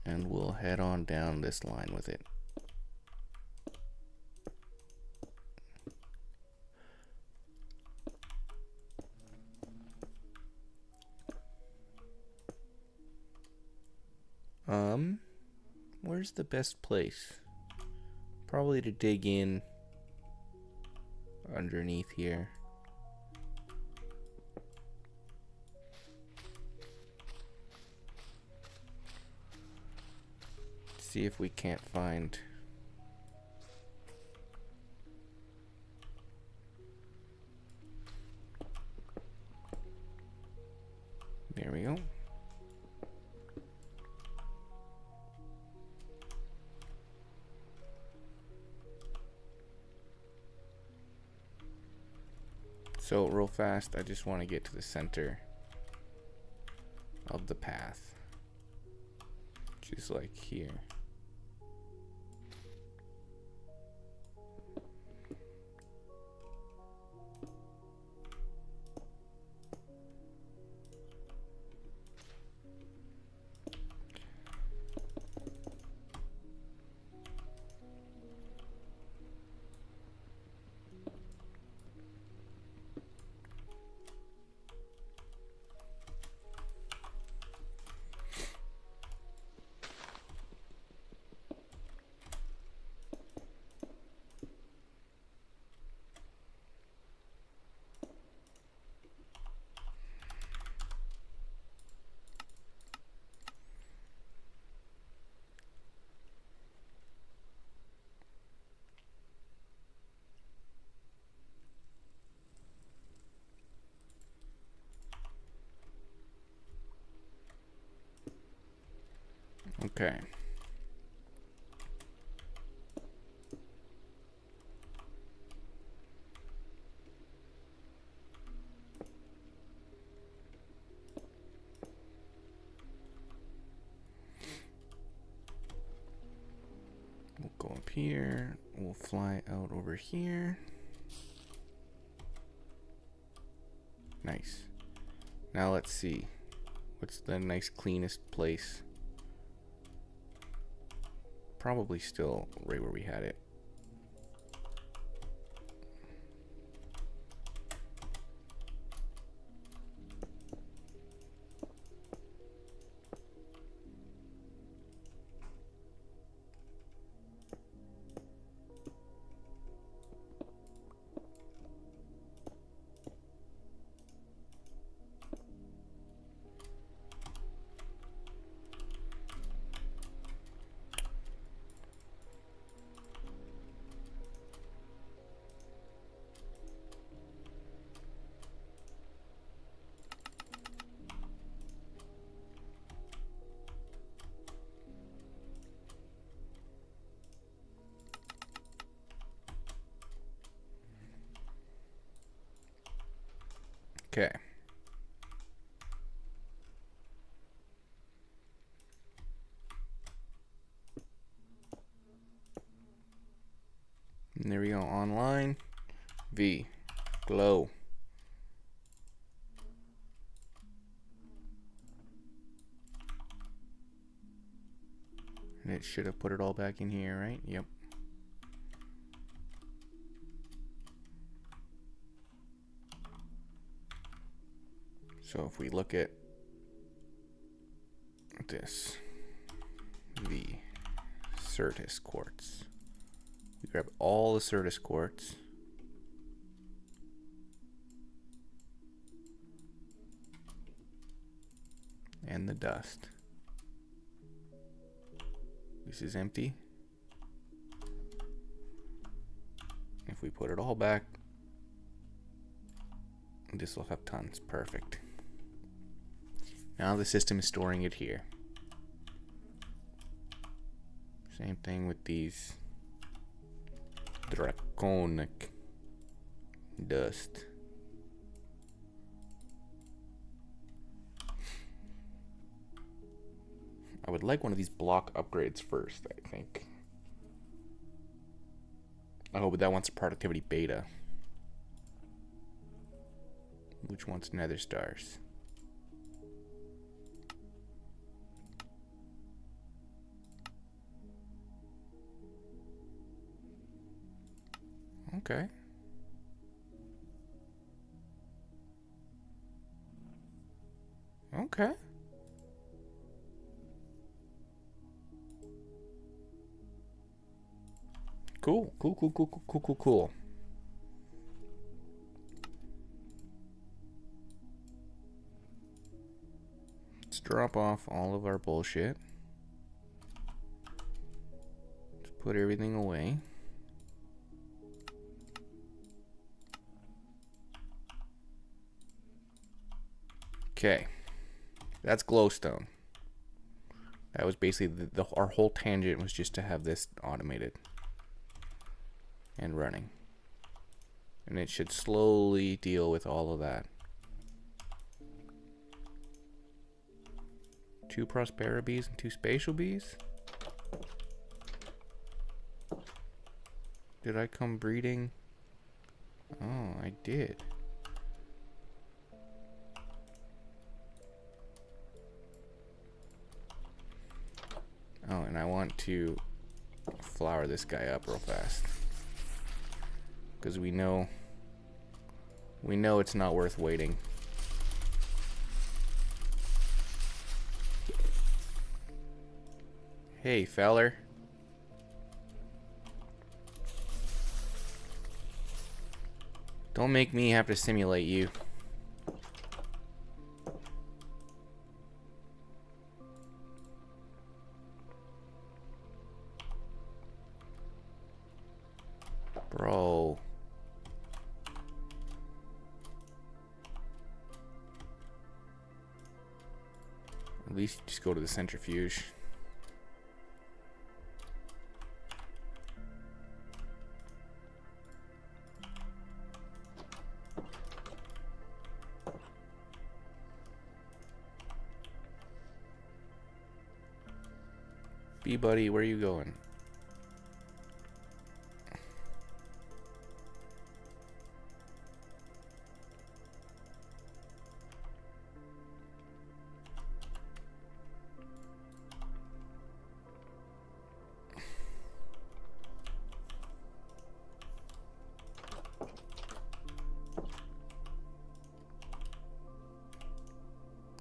And we'll head on down this line with it. Where's the best place? Probably to dig in underneath here. See if we can't find there we go. So real fast, I just want to get to the center of the path, which is like here. Okay. We'll go up here. We'll fly out over here. Nice. Now let's see. What's the nice cleanest place? Probably still right where we had it. Okay. And there we go. Online. V. Glow. And it should have put it all back in here, right? Yep. So if we look at this, the Certus quartz, we grab all the Certus quartz, and the dust. This is empty. If we put it all back, this will have tons. Perfect. Now the system is storing it here. Same thing with these draconic dust. I would like one of these block upgrades first, I think. Oh, but that wants a productivity beta, which wants nether stars. Okay. Okay. Cool. Cool. Let's drop off all of our bullshit. Let's put everything away. Okay, that's glowstone. That was basically our whole tangent was just to have this automated and running, and it should slowly deal with all of that. 2 Prospera bees and 2 spatial bees. Did I come breeding? Oh, I did. Oh, and I want to flower this guy up real fast, because we know it's not worth waiting. Hey, feller. Don't make me have to simulate you. Bro. At least just go to the centrifuge. B buddy, where are you going?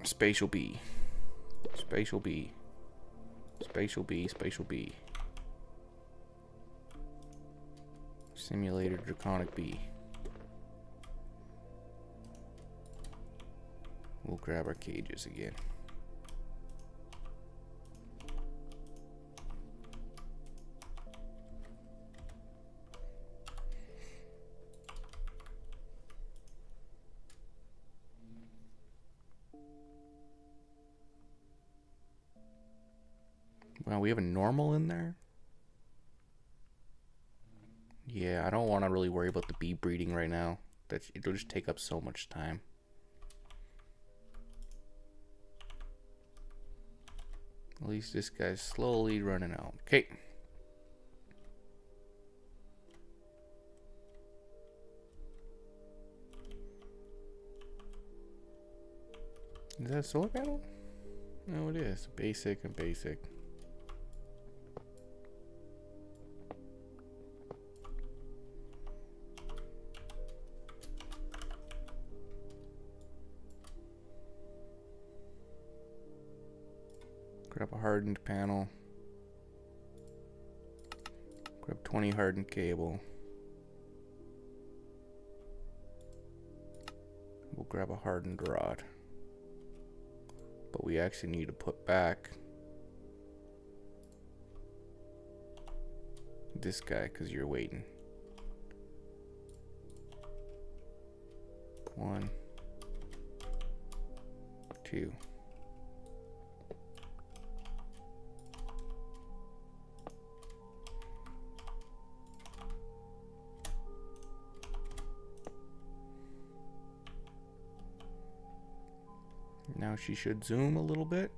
Spatial B. Spatial B. Spatial B. Spatial B. Simulator Draconic B. We'll grab our cages again. Wow, we have a normal in there? Yeah, I don't want to really worry about the bee breeding right now. It'll just take up so much time. At least this guy's slowly running out. Okay. Is that a solar panel? No, it is. Basic and basic. Grab a hardened panel. Grab 20 hardened cable. We'll grab a hardened rod. But we actually need to put back this guy because you're waiting. 1, 2. Now she should zoom a little bit.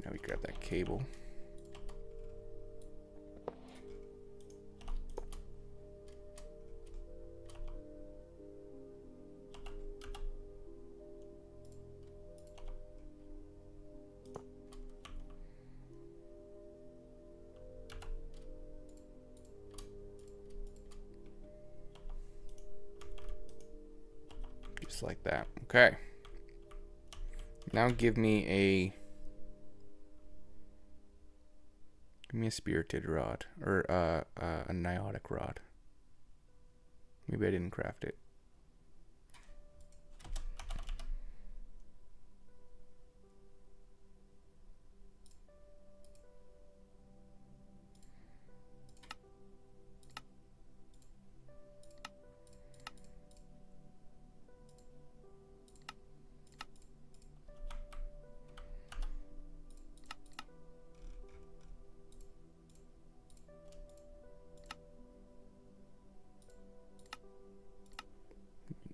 Now we grab that cable. Just like that. Okay. Now give me a spirited rod or a niotic rod. Maybe I didn't craft it.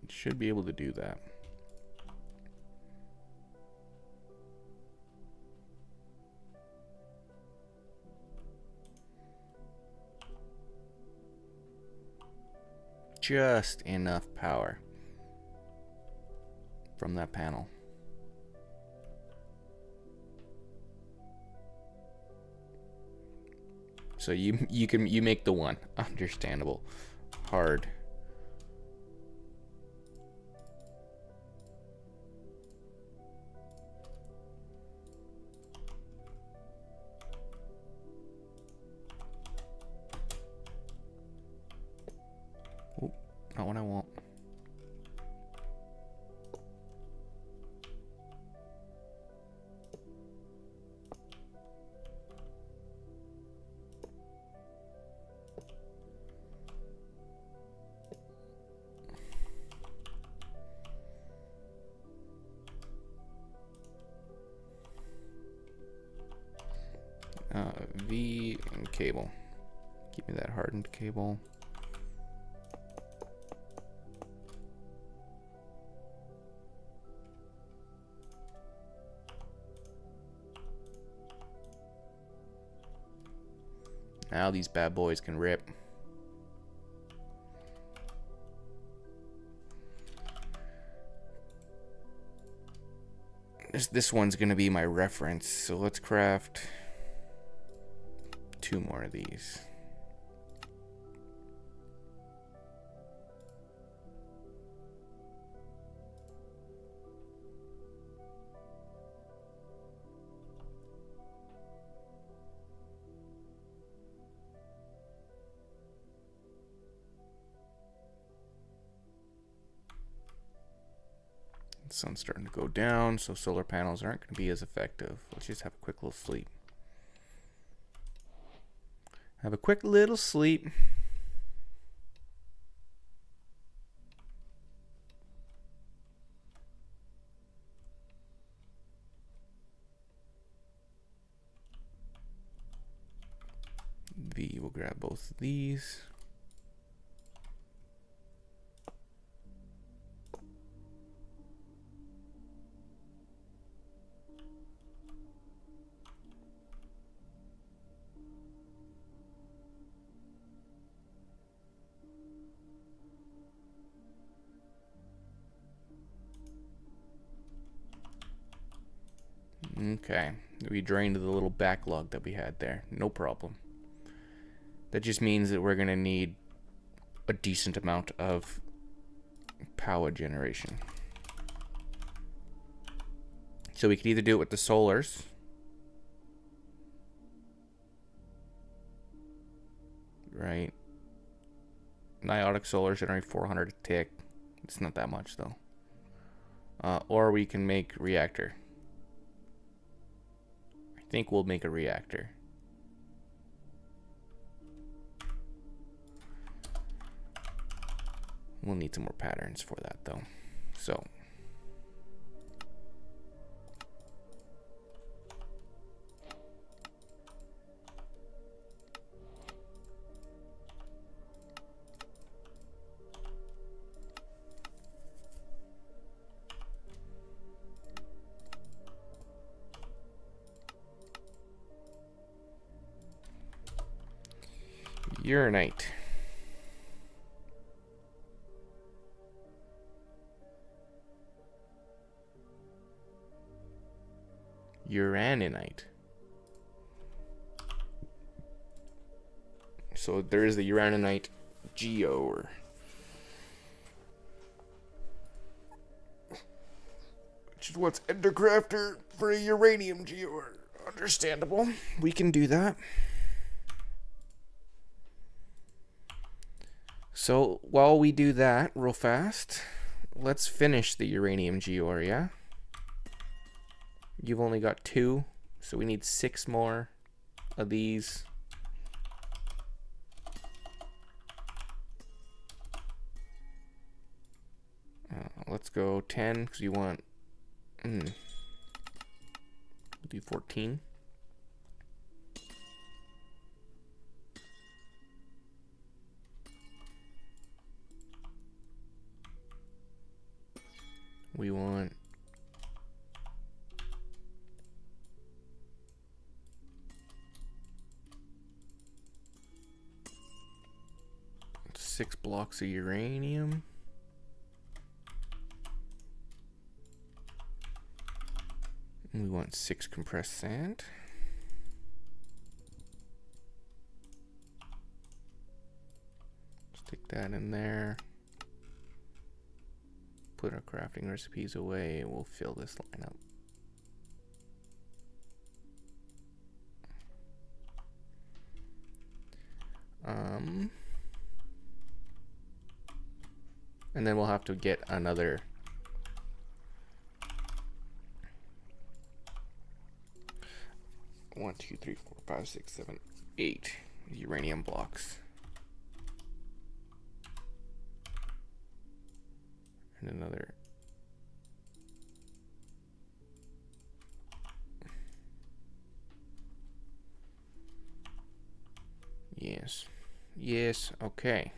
Should be able to do that. Just enough power from that panel. So you make the one. Understandable. Hard. Oh, not what I want. V and cable. Give me that hardened cable. Now these bad boys can rip. This one's gonna be my reference, so let's craft 2 more of these. The sun's starting to go down, so solar panels aren't going to be as effective. Let's just have a quick little sleep. Have a quick little sleep. V will grab both of these. Okay, we drained the little backlog that we had there. No problem. That just means that we're going to need a decent amount of power generation. So we could either do it with the solars. Right. Niotic solars generate 400 a tick. It's not that much though. Or we can make reactor. I think we'll make a reactor. We'll need some more patterns for that though. So uranite. Uraninite. So there is the uraninite geo, which is what's Endercrafter for a uranium geo. Understandable. We can do that. So while we do that real fast, let's finish the uranium geode, yeah? You've only got 2, so we need 6 more of these. Let's go 10 because you want. We'll do 14. We want 6 blocks of uranium. And we want 6 compressed sand. Stick that in there. Put our crafting recipes away and we'll fill this line up. And then we'll have to get another 1, 2, 3, 4, 5, 6, 7, 8 uranium blocks. And another. Yes. Yes. Okay.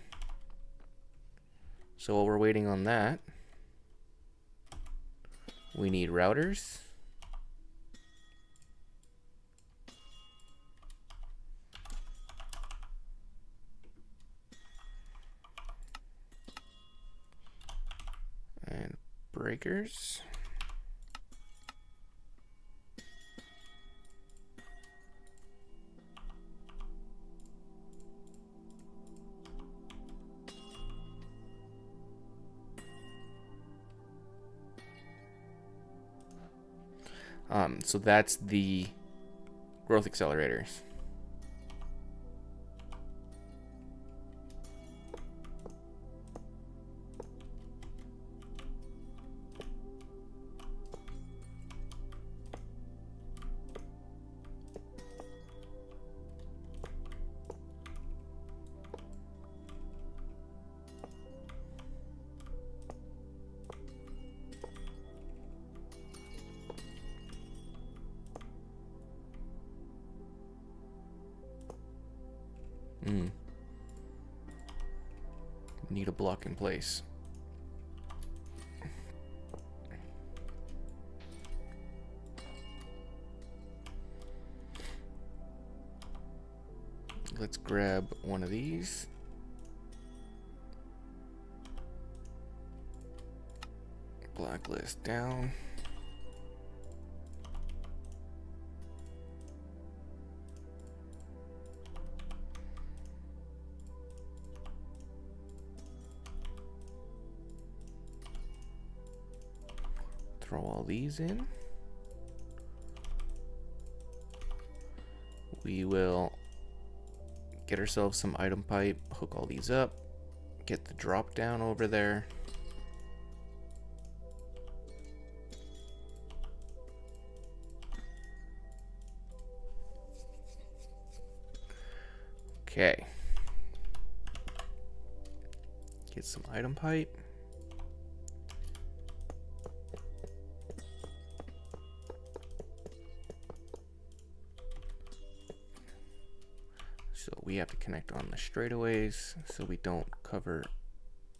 So while we're waiting on that, we need routers. And breakers. So that's the growth accelerators. Need a block in place. Let's grab one of these. Blacklist down. Throw all these in. We will get ourselves some item pipe, hook all these up, get the drop down over there. Okay. Get some item pipe. So we have to connect on the straightaways so we don't cover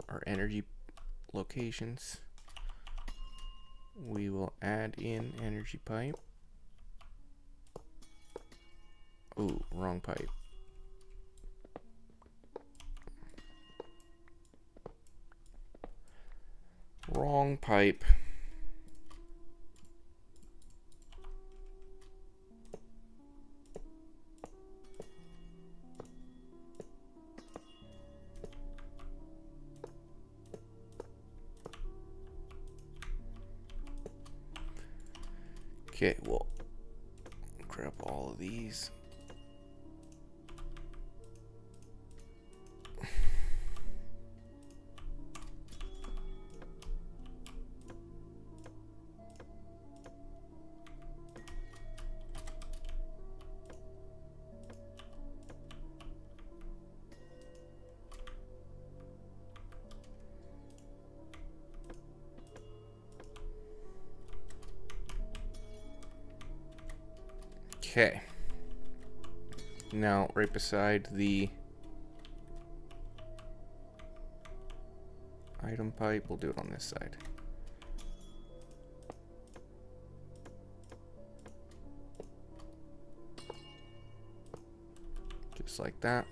our energy locations. We will add in energy pipe. Ooh, wrong pipe. Wrong pipe. Okay, well, grab all of these. Okay. Now, right beside the item pipe, we'll do it on this side. Just like that.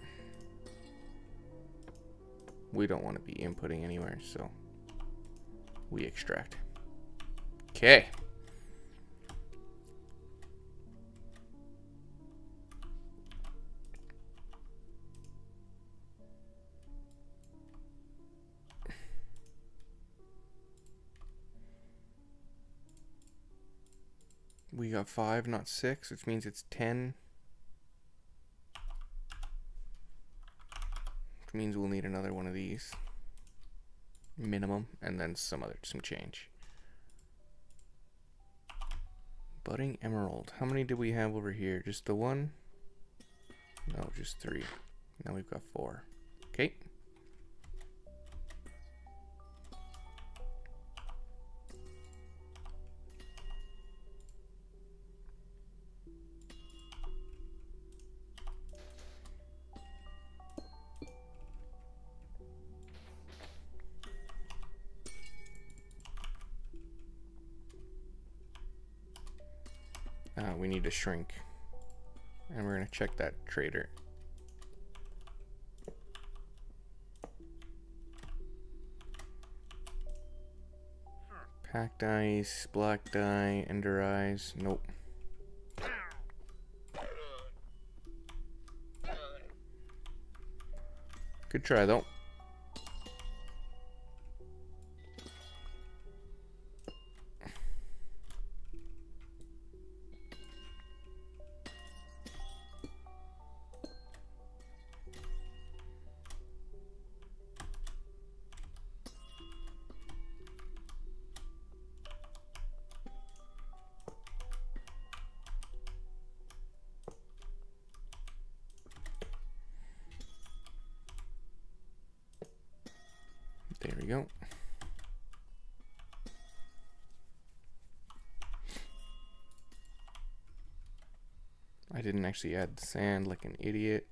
We don't want to be inputting anywhere, so we extract. Okay. We got 5, not 6, which means it's 10. Which means we'll need another one of these. Minimum, and then some change. Budding emerald. How many do we have over here? Just the one? No, just 3. Now we've got 4. Okay. we need to shrink. And we're going to check that trader. Packed ice, black dye, ender eyes. Nope. Good try though. There we go. I didn't actually add the sand like an idiot.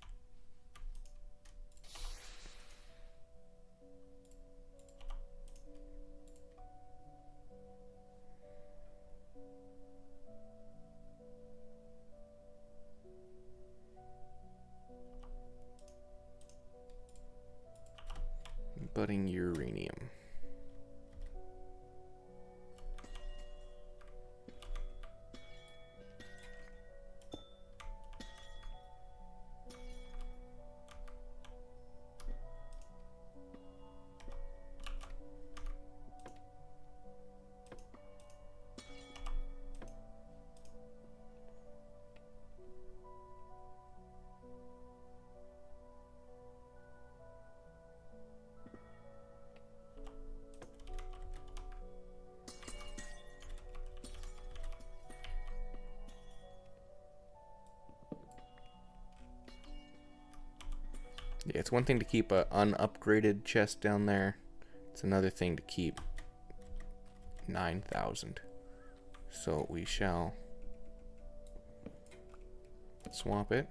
Budding uranium. Yeah, it's one thing to keep an unupgraded chest down there. It's another thing to keep 9,000. So we shall swap it.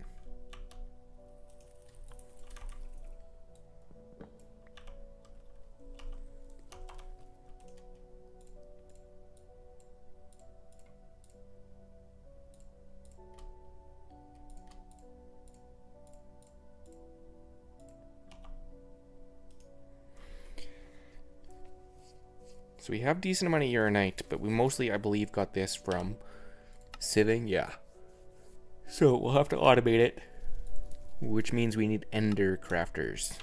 So we have a decent amount of uranite, but we mostly, I believe, got this from sieving. Yeah. So we'll have to automate it, which means we need ender crafters.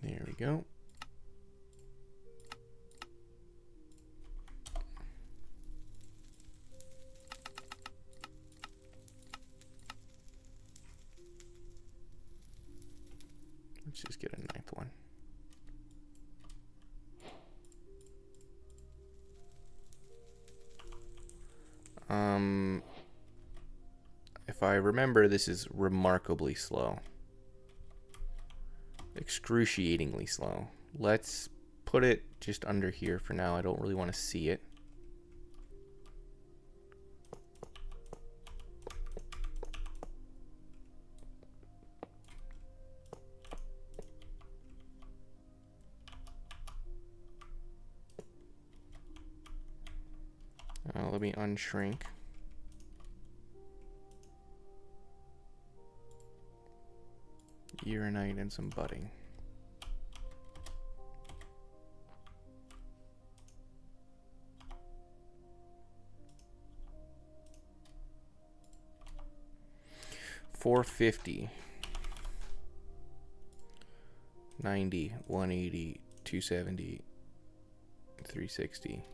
There we go. Let's just get a ninth one. If I remember, this is remarkably slow. Excruciatingly slow. Let's put it just under here for now. I don't really want to see it. Let me unshrink. Uranite and some budding. $450, 90, 180, 270, 360.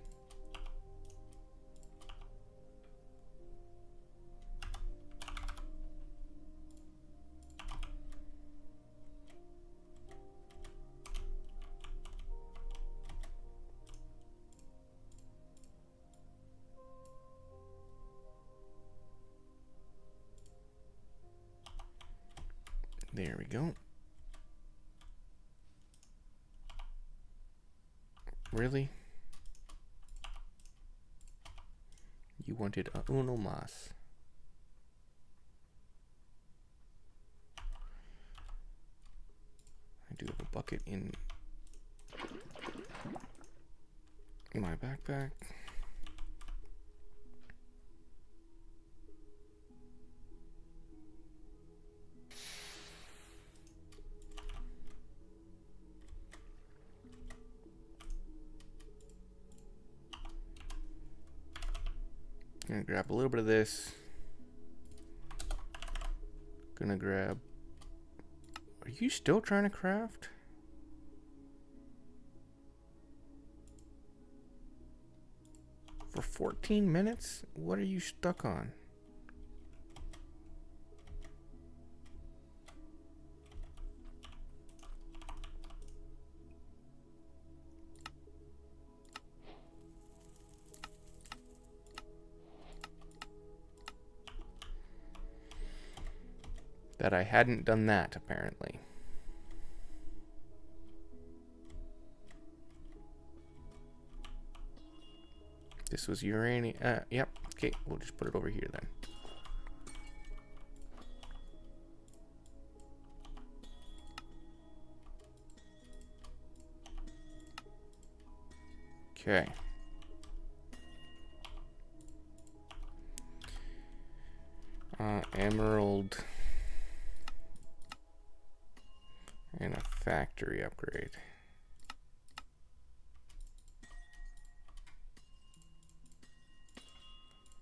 There we go. Really? You wanted a uno mas. I do have a bucket in my backpack. Gonna grab a little bit of this. Gonna grab... Are you still trying to craft? For 14 minutes? What are you stuck on? That I hadn't done that, apparently. This was uranium. Yep. Okay, we'll just put it over here then. Okay. Emerald. And a factory upgrade.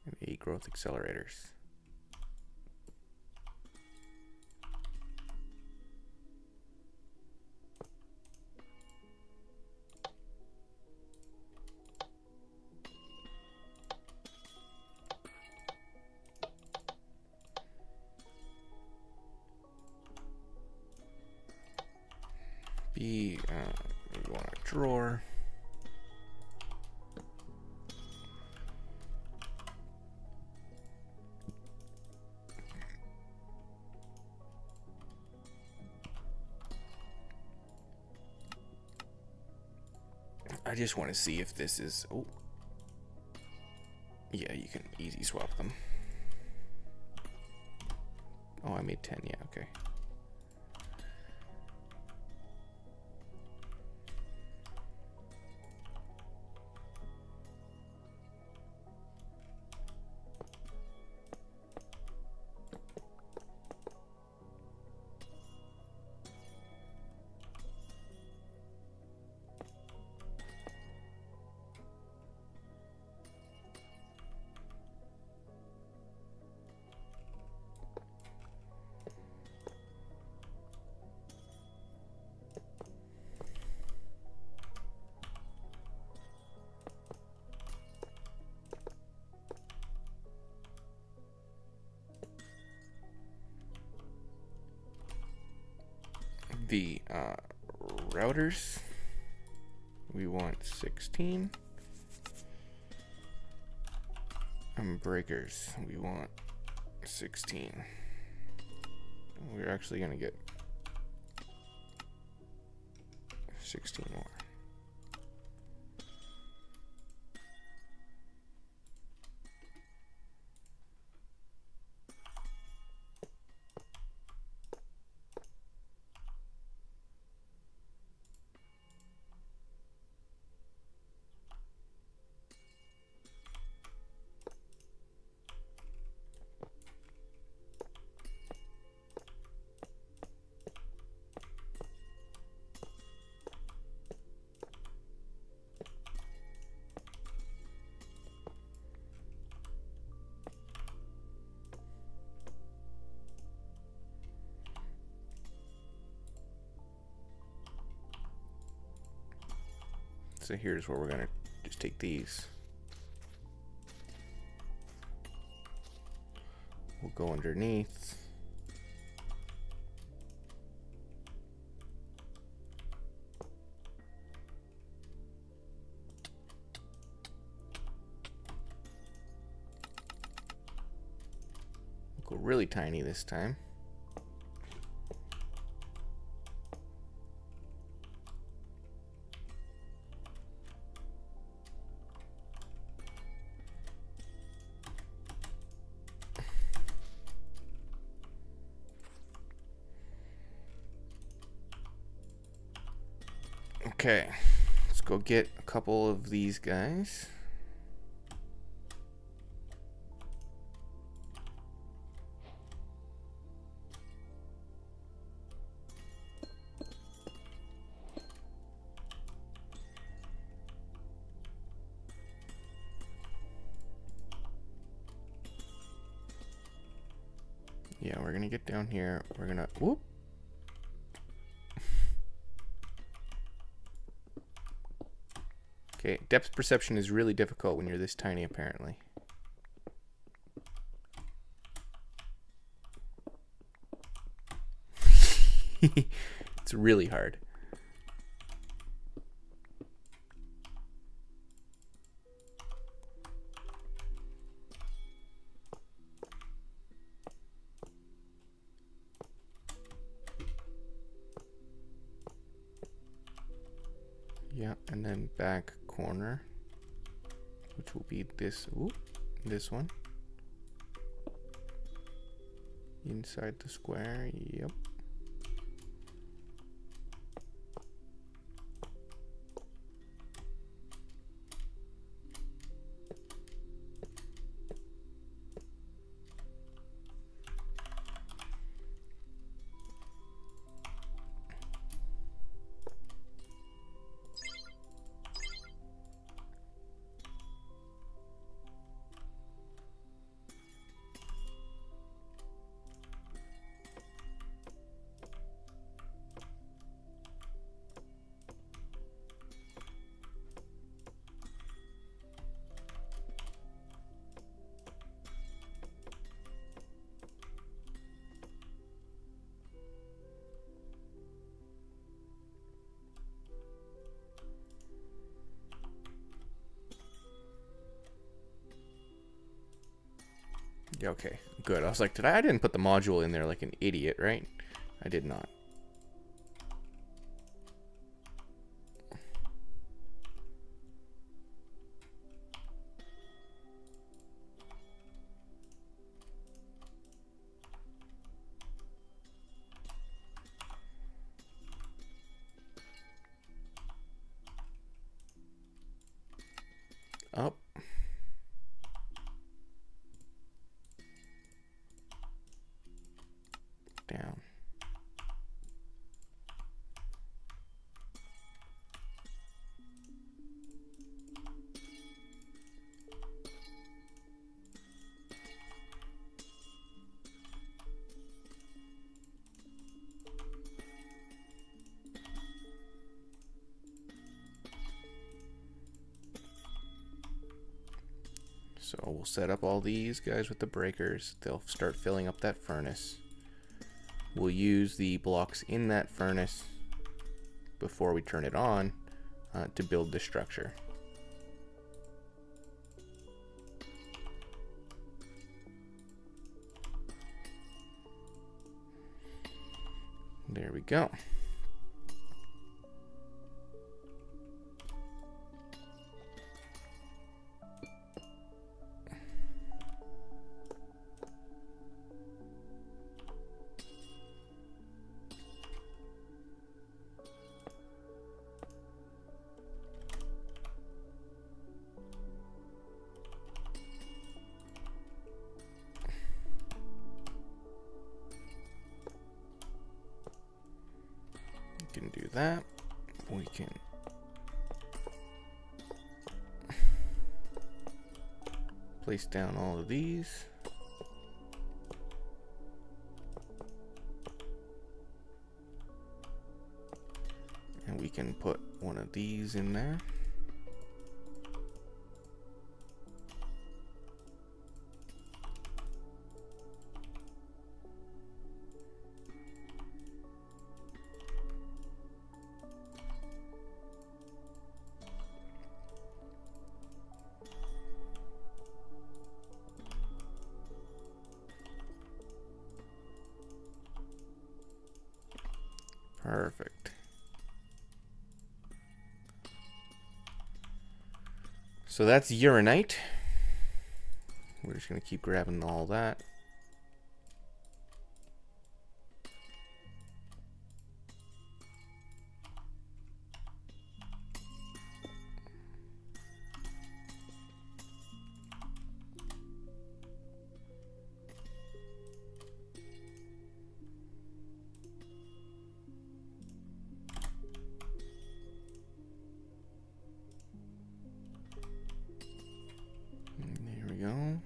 And 8 growth accelerators. We want a drawer. I just want to see if this is... Oh. Yeah, you can easy swap them. Oh, I made 10. Yeah, okay. The routers, we want 16. And breakers, we want 16. We're actually going to get 16 more. So here's where we're gonna just take these. We'll go underneath. We'll go really tiny this time. Okay, let's go get a couple of these guys. Yeah, we're gonna get down here. We're gonna whoop. Okay, depth perception is really difficult when you're this tiny, apparently. It's really hard. Yeah, and then back corner, which will be this, this one. Inside the square, yep. Yeah, okay, good. I was like, I didn't put the module in there like an idiot, right? I did not. Up. Down. So we'll set up all these guys with the breakers. They'll start filling up that furnace. We'll use the blocks in that furnace before we turn it on to build the structure. There we go. Can do that. We can place down all of these. And we can put one of these in there. Perfect. So that's uranite. We're just going to keep grabbing all that. we go.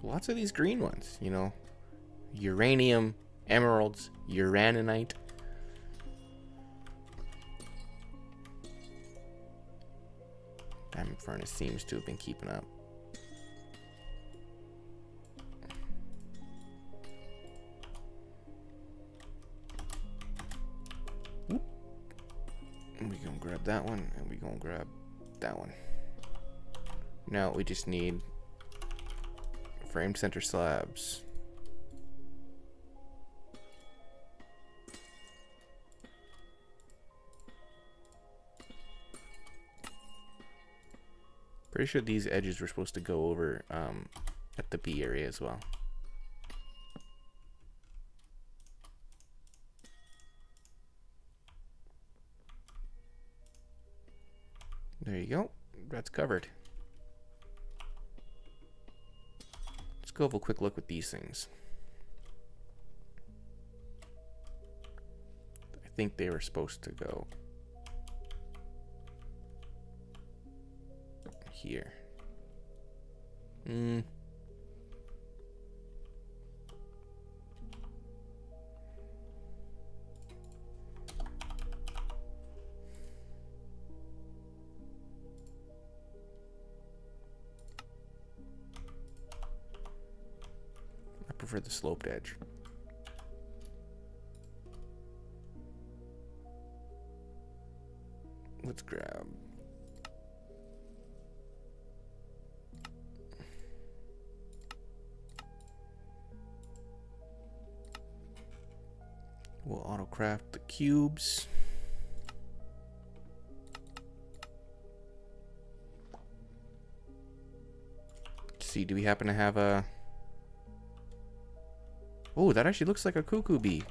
Lots of these green ones, you know. Uranium, emeralds, uraninite. Diamond furnace seems to have been keeping up. Whoop. And we gonna grab that one, and we gonna grab that one. Now we just need frame center slabs. Pretty sure these edges were supposed to go over at the B area as well. There you go. That's covered. Let's go have a quick look with these things. I think they were supposed to go here. I prefer the sloped edge. Let's grab we'll auto craft the cubes. Let's see, do we happen to have a... Oh, that actually looks like a cuckoo bee.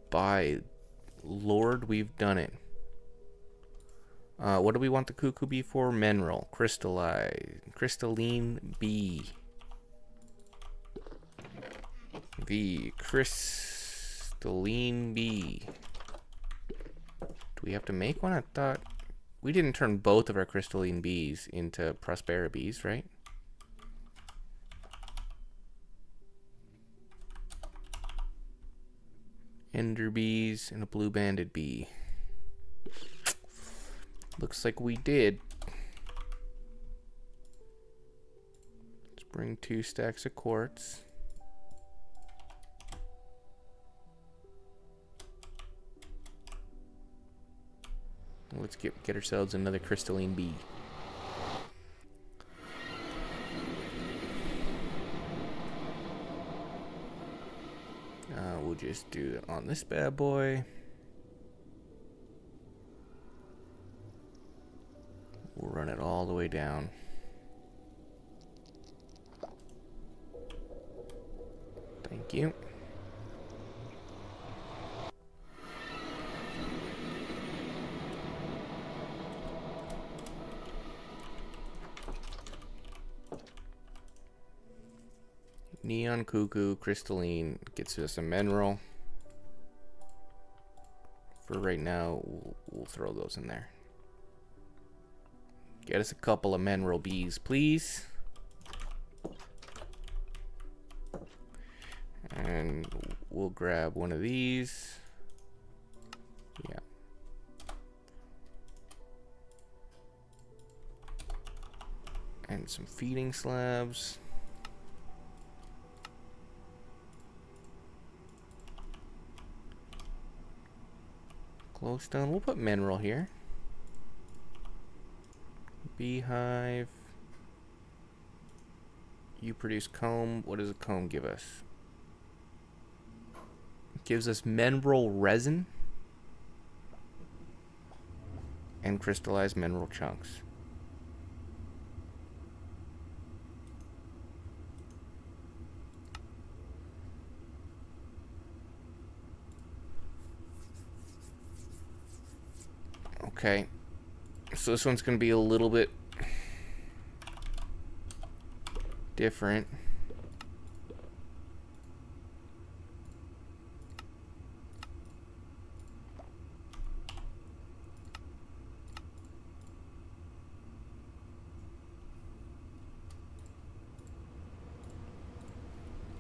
By Lord, we've done it. What do we want the cuckoo bee for? Mineral. Crystalline bee. The crystalline bee. Do we have to make one? I thought we didn't turn both of our crystalline bees into Prospera bees, right? Ender bees and a blue banded bee. Looks like we did. Let's bring 2 stacks of quartz. Let's get ourselves another crystalline bee. We'll just do it on this bad boy. We'll run it all the way down. Thank you. Neon Cuckoo Crystalline gets us a mineral. For right now, we'll throw those in there. Get us a couple of mineral bees, please. And we'll grab one of these. Yeah. And some feeding slabs. Glowstone. We'll put mineral here. Beehive. You produce comb. What does a comb give us? It gives us mineral resin and crystallized mineral chunks. Okay, so this one's going to be a little bit different.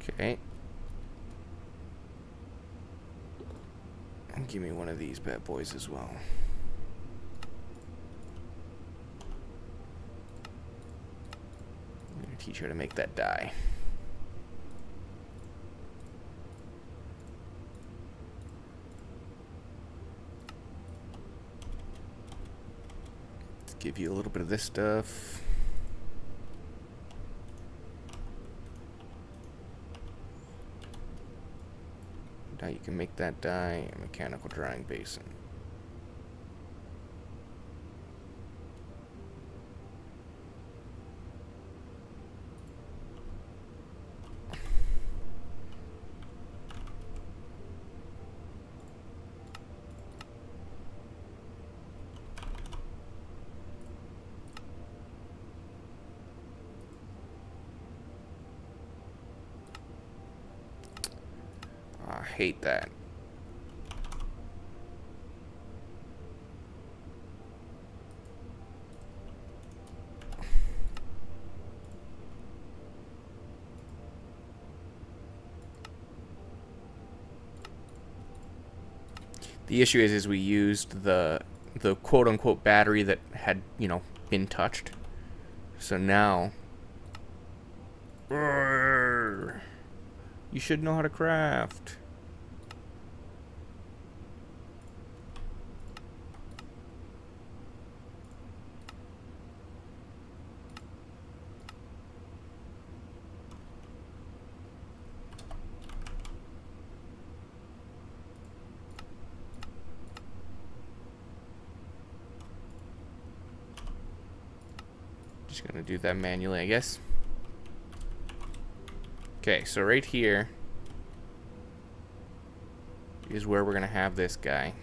Okay. And give me one of these bad boys as well. I'm gonna teach her to make that die. Let's give you a little bit of this stuff. Now you can make that die a mechanical drying basin. I hate that. The issue is we used the quote-unquote battery that had, you know, been touched. So now... You should know how to craft. Just gonna do that manually, I guess. Okay, so right here is where we're gonna have this guy.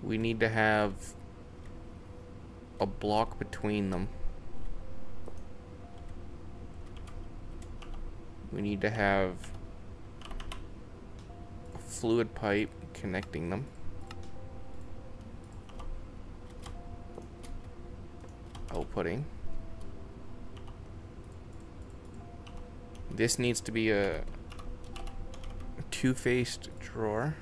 We need to have a block between them. We need to have a fluid pipe connecting them. Outputting. This needs to be a two-faced drawer.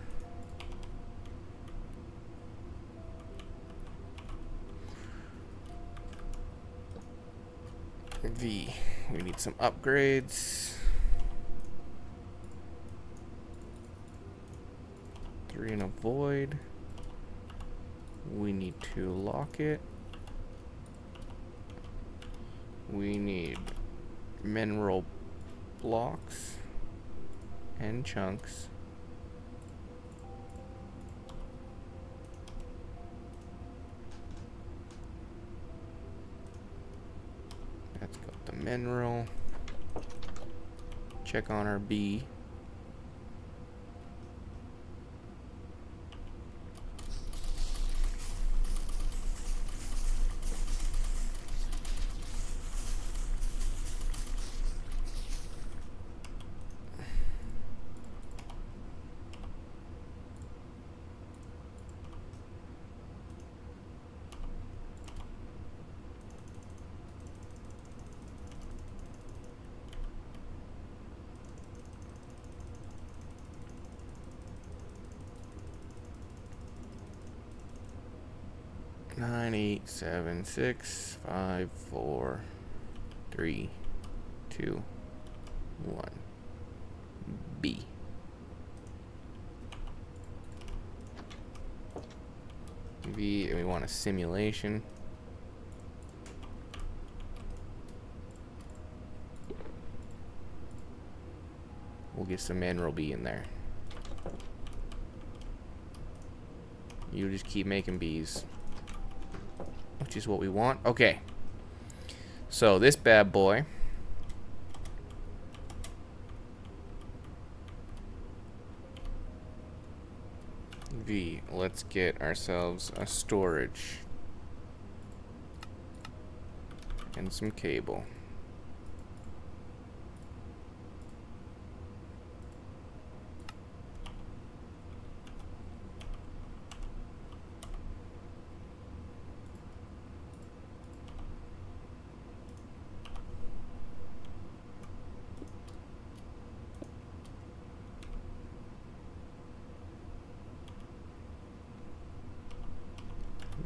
V. We need some upgrades. 3 in a void. We need to lock it. We need mineral blocks and chunks. That's got the mineral. Check on our B. Nine, 8, 7, 6, 5, 4, 3, 2, 1. B. V, and we want a simulation. We'll get some mineral B in there. You just keep making B's, which is what we want. Okay. So this bad boy V, let's get ourselves a storage and some cable.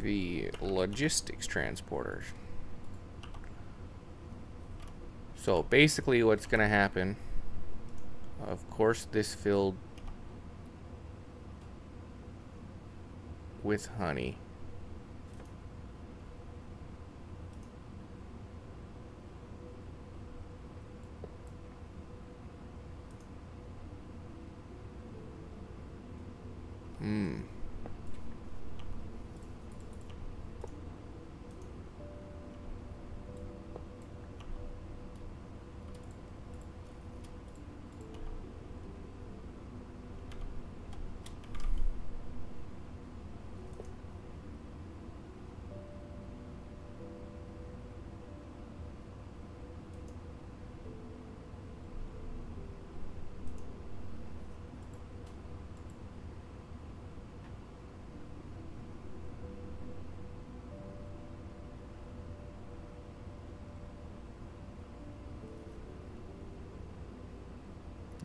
the logistics transporter. So basically what's going to happen, of course this filled with honey.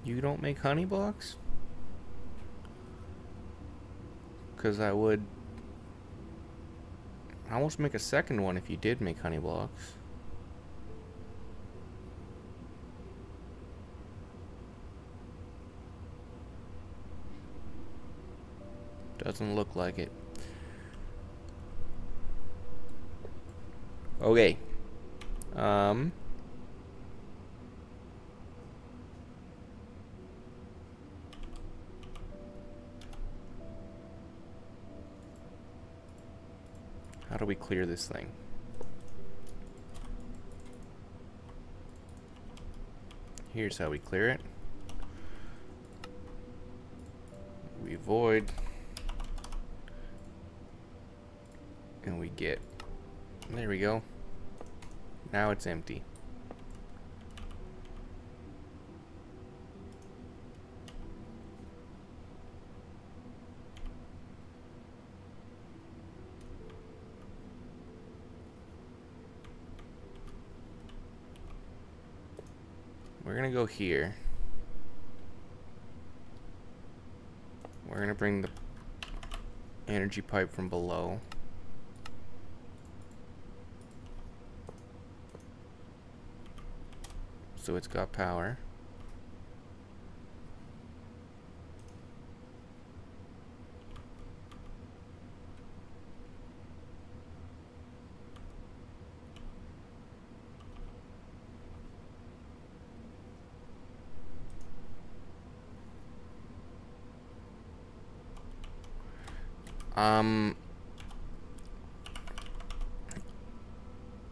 You don't make honey blocks? Because I would almost make a second one if you did make honey blocks. Doesn't look like it. Okay. How do we clear this thing? Here's how we clear it. We void. And we get. There we go. Now it's empty. We're gonna go here. We're gonna bring the energy pipe from below. So it's got power.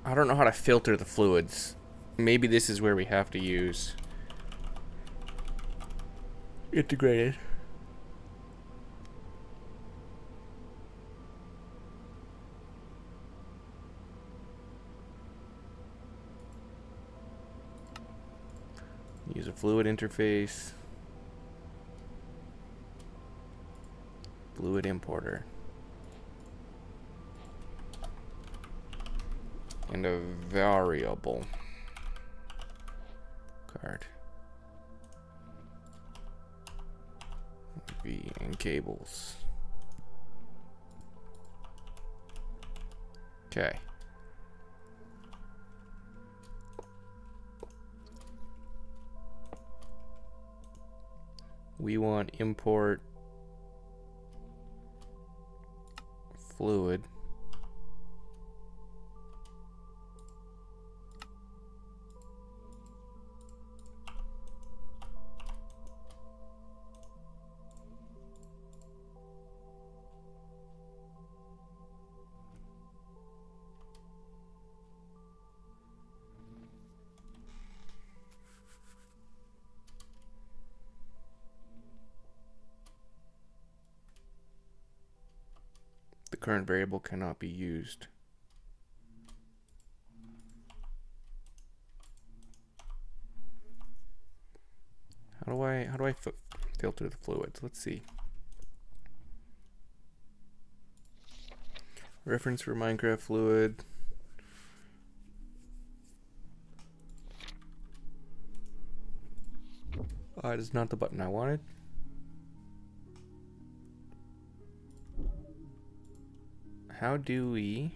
I don't know how to filter the fluids. Maybe this is where we have to use integrated. Use a fluid interface. Fluid importer. And a variable card. V and cables. Okay. We want import fluid. The current variable cannot be used. How do I filter the fluids? Let's see. Reference for Minecraft fluid. That is not the button I wanted. how do we...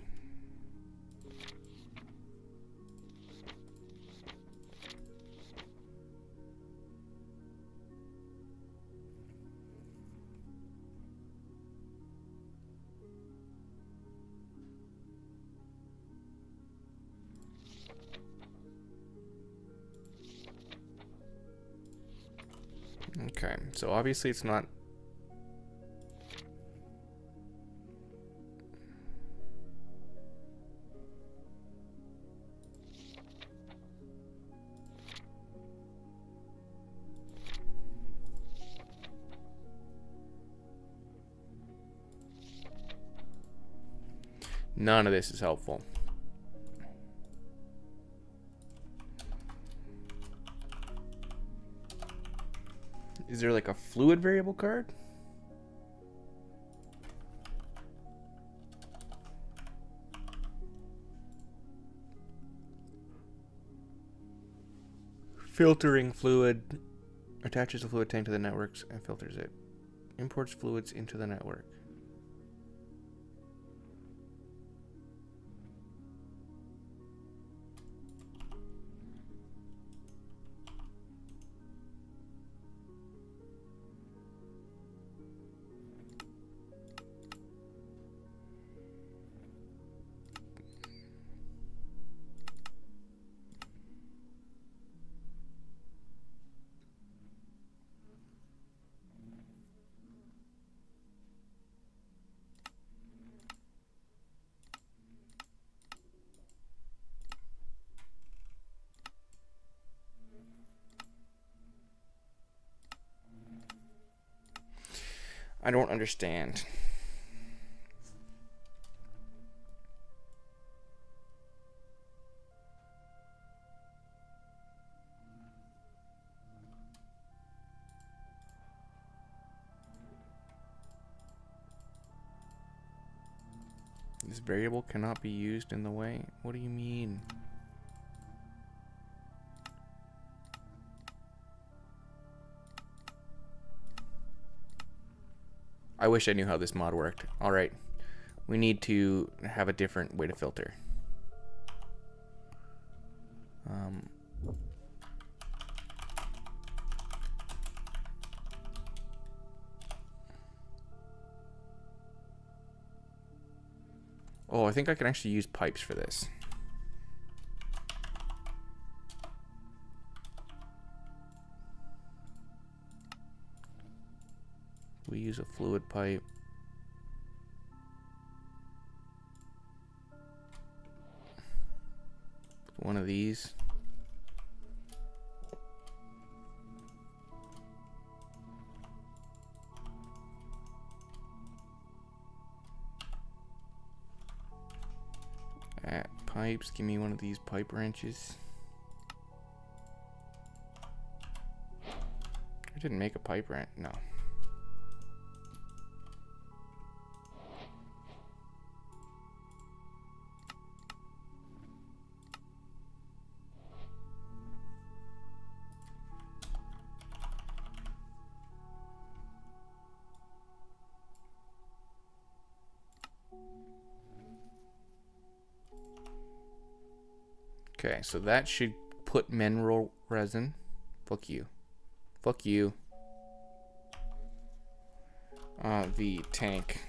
Okay, so obviously it's not... None of this is helpful. Is there like a fluid variable card? Filtering fluid. Attaches a fluid tank to the networks and filters it. Imports fluids into the network. I don't understand. This variable cannot be used in the way. What do you mean? I wish I knew how this mod worked. Alright. We need to have a different way to filter. Oh, I think I can actually use pipes for this. We use a fluid pipe. One of these. Pipes, give me one of these pipe wrenches. I didn't make a pipe wrench, no. Okay, so that should put mineral resin. Fuck you. Fuck you. The tank.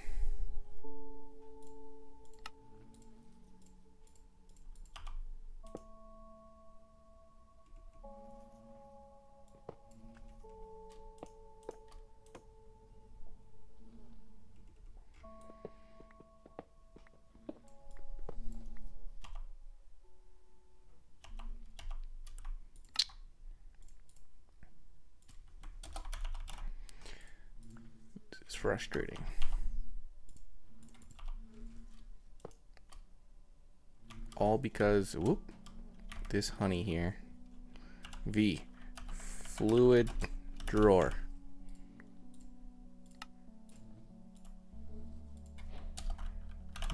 It's frustrating. All because, whoop, this honey here. V, fluid drawer.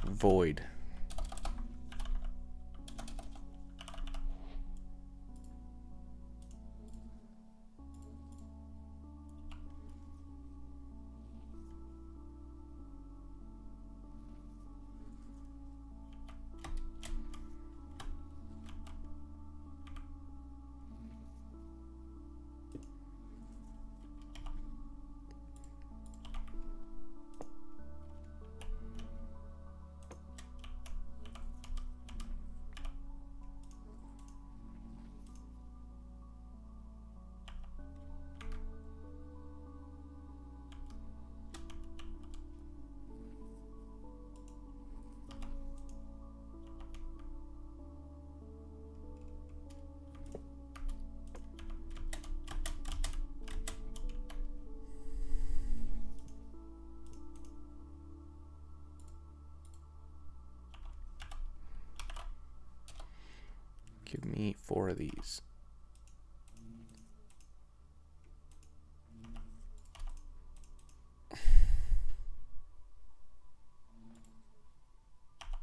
Void. Give me 4 of these.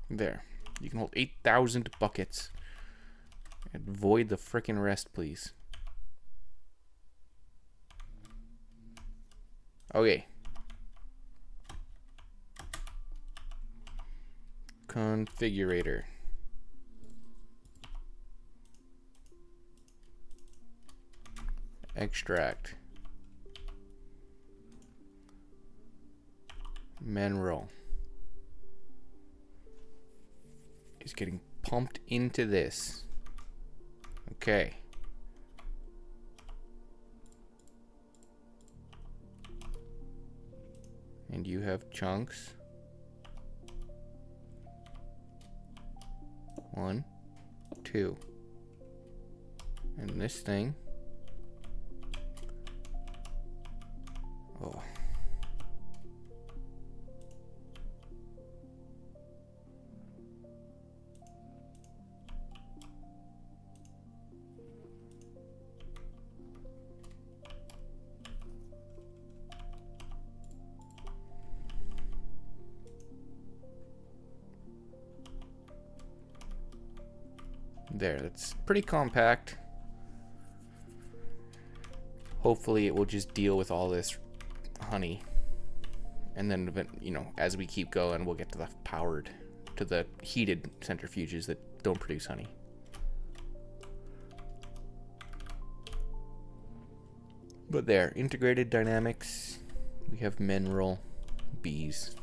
There. You can hold 8,000 buckets. And void the frickin' rest, please. Okay. Configurator. Extract. Mineral. Is getting pumped into this. Okay. And you have chunks. 1, 2. And this thing. Oh. There, that's pretty compact. Hopefully it will just deal with all this honey. And then, you know, as we keep going, we'll get to the heated centrifuges that don't produce honey. But there, integrated dynamics. We have mineral, bees.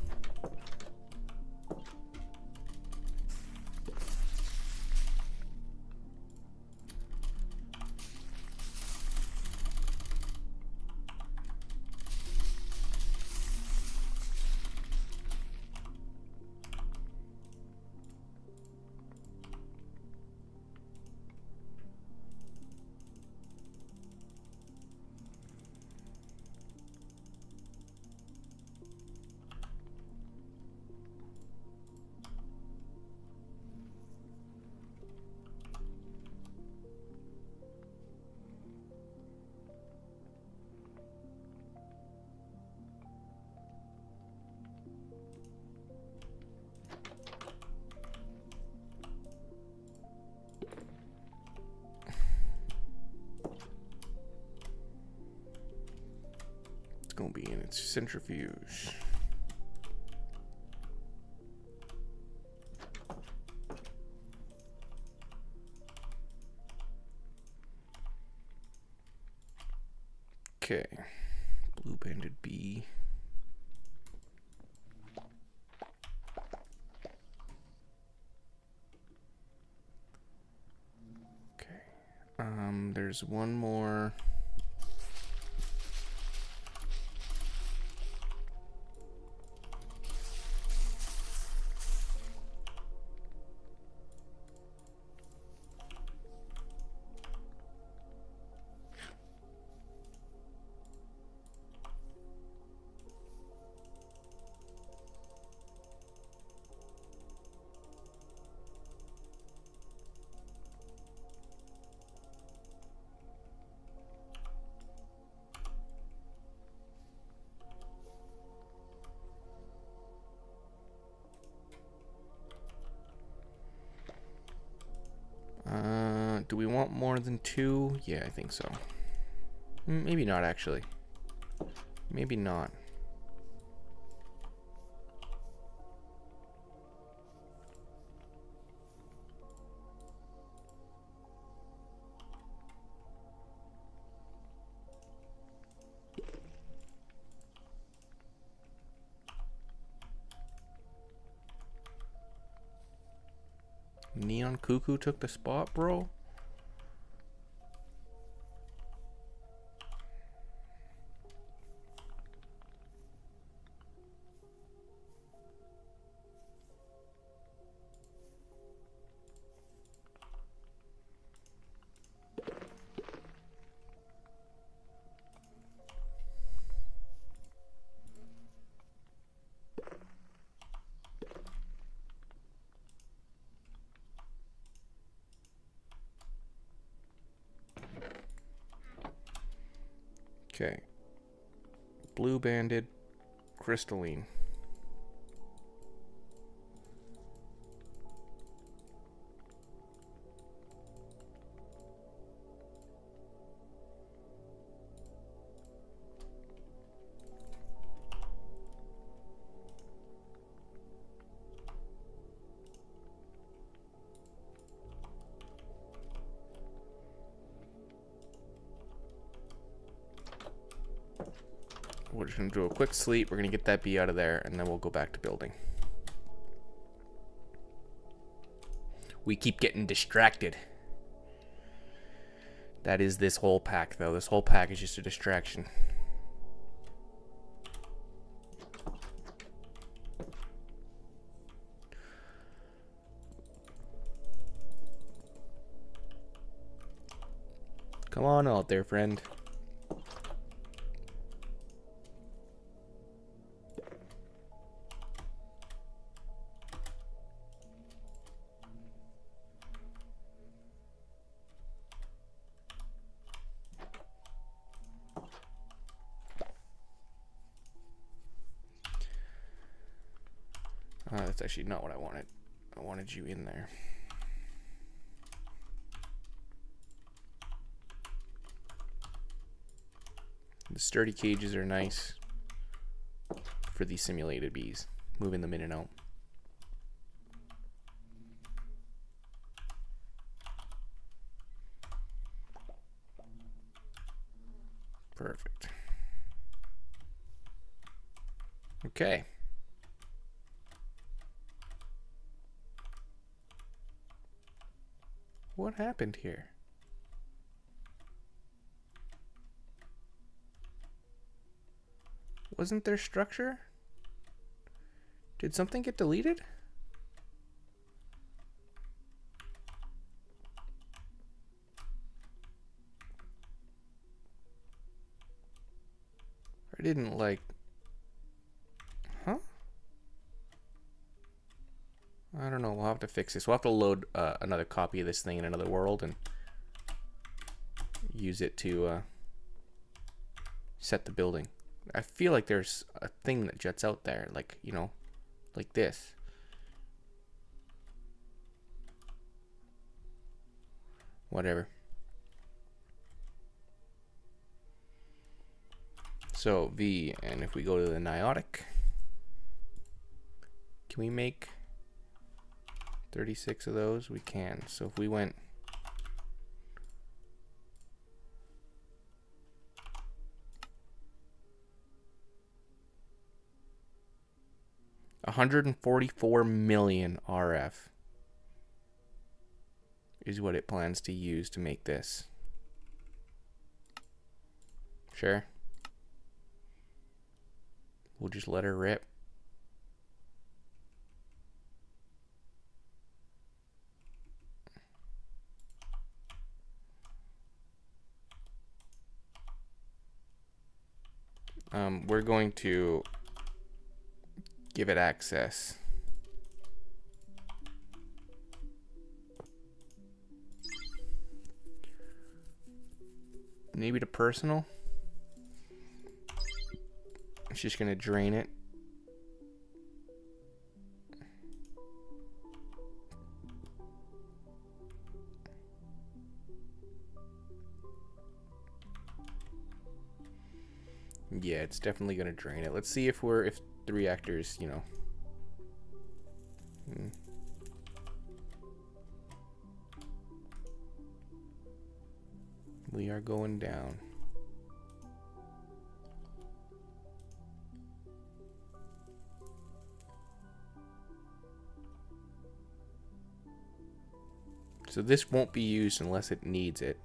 Gonna be in its centrifuge. Okay, blue banded bee. Okay, there's one more. Do we want more than 2? Yeah, I think so. Maybe not, actually. Maybe not. Neon Cuckoo took the spot, bro? Okay. Blue banded crystalline. We're just going to do a quick sleep. We're going to get that bee out of there, and then we'll go back to building. We keep getting distracted. That is this whole pack, though. This whole pack is just a distraction. Come on out there, friend. That's actually not what I wanted. I wanted you in there. The sturdy cages are nice for these simulated bees, moving them in and out. Perfect. Okay. What happened here? Wasn't there structure? Did something get deleted? I didn't like... Huh? I don't know. We'll have to fix this. We'll have to load another copy of this thing in another world and use it to set the building. I feel like there's a thing that juts out there, like, you know, like this. Whatever. So V, and if we go to the Niotic, can we make 36 of those? We can. So if we went $144 million RF is what it plans to use to make this. Sure. We'll just let her rip. We're going to give it access. Maybe to personal. It's just going to drain it. Yeah, it's definitely going to drain it. Let's see if the reactors, you know. We are going down. So this won't be used unless it needs it.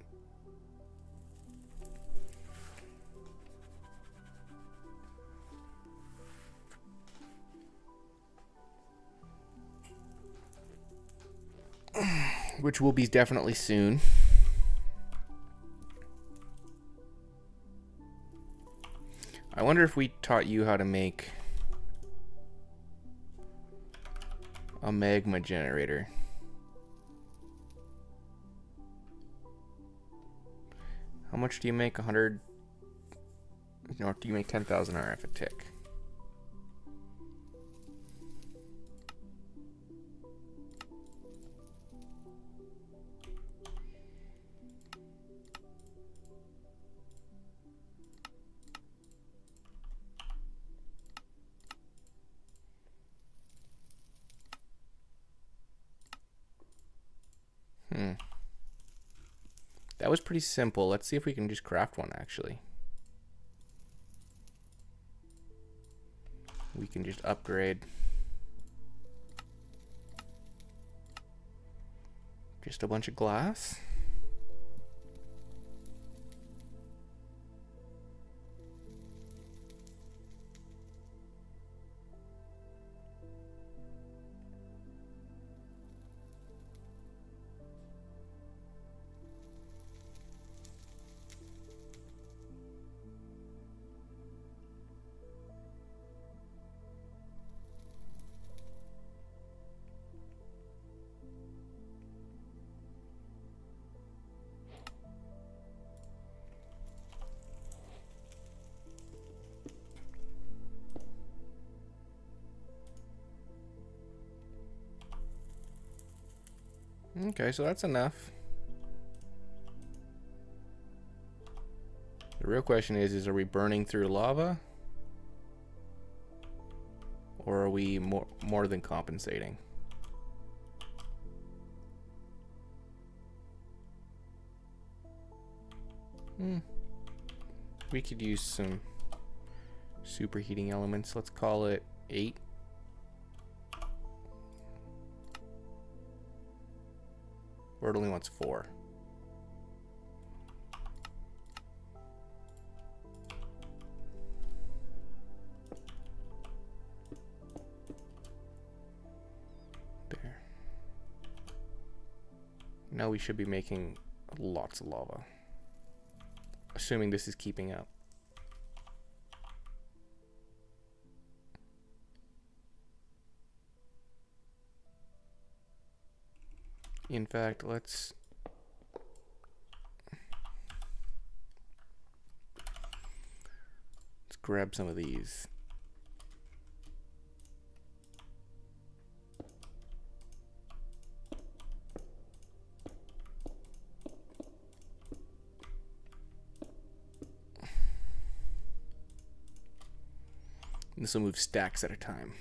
Which will be definitely soon. I wonder if we taught you how to make a magma generator. How much do you make? 100 Or do you make 10,000 RF a tick? That was pretty simple. Let's see if we can just craft one, actually. We can just upgrade. Just a bunch of glass. Okay, so that's enough. The real question is are we burning through lava? Or are we more than compensating? We could use some superheating elements. Let's call it 8. Or it only wants 4. There. Now we should be making lots of lava. Assuming this is keeping up. In fact, let's grab some of these. This will move stacks at a time.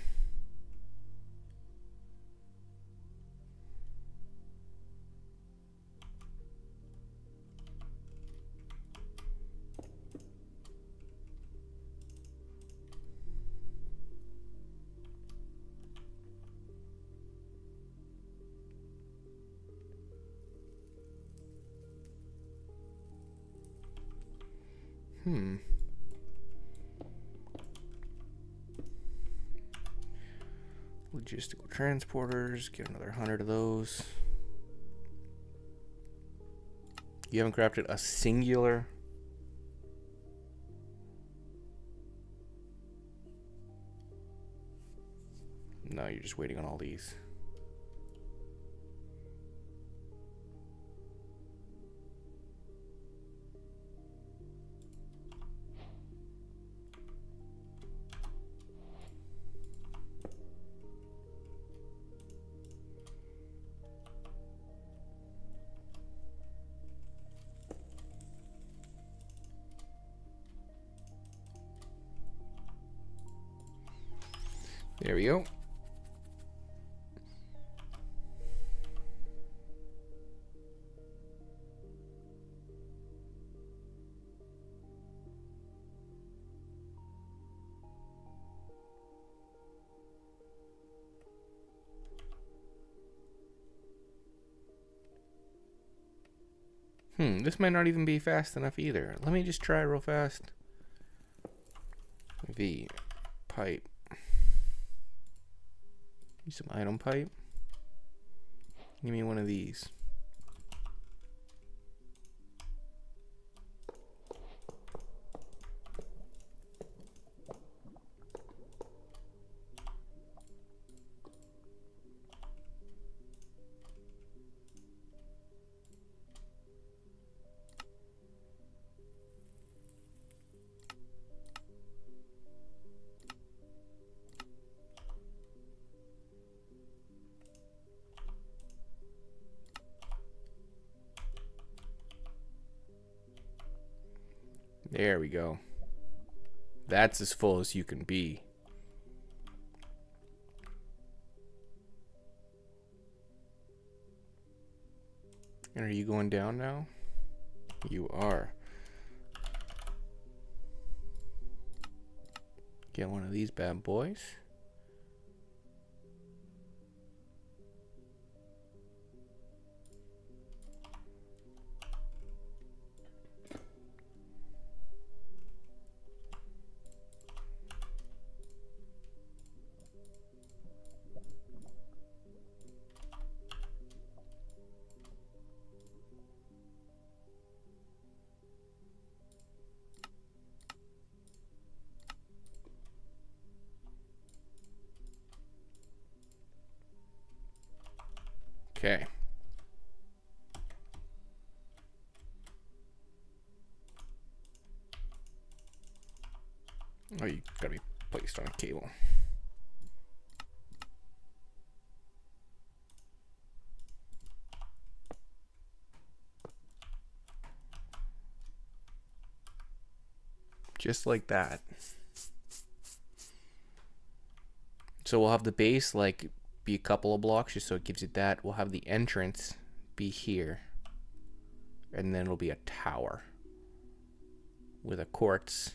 Logistical transporters, get another 100 of those. You haven't crafted a singular. No, you're just waiting on all these. There we go. This might not even be fast enough either. Let me just try real fast. V pipe. Use some item pipe. Give me one of these. There we go. That's as full as you can be. And are you going down now? You are. Get one of these bad boys. Okay. Oh, you gotta be placed on a cable. Just like that. So we'll have the base like be a couple of blocks just so it gives it that. We'll have the entrance be here. And then it'll be a tower with a quartz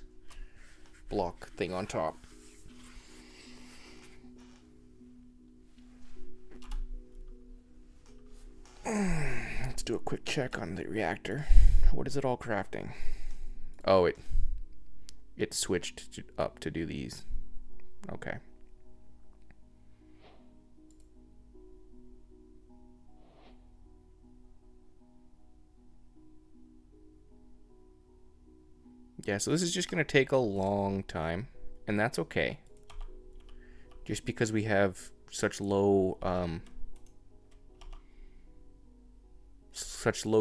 block thing on top. Let's do a quick check on the reactor. What is it all crafting? Oh, it switched up to do these. Okay. Yeah, so this is just going to take a long time, and that's okay. Just because we have such low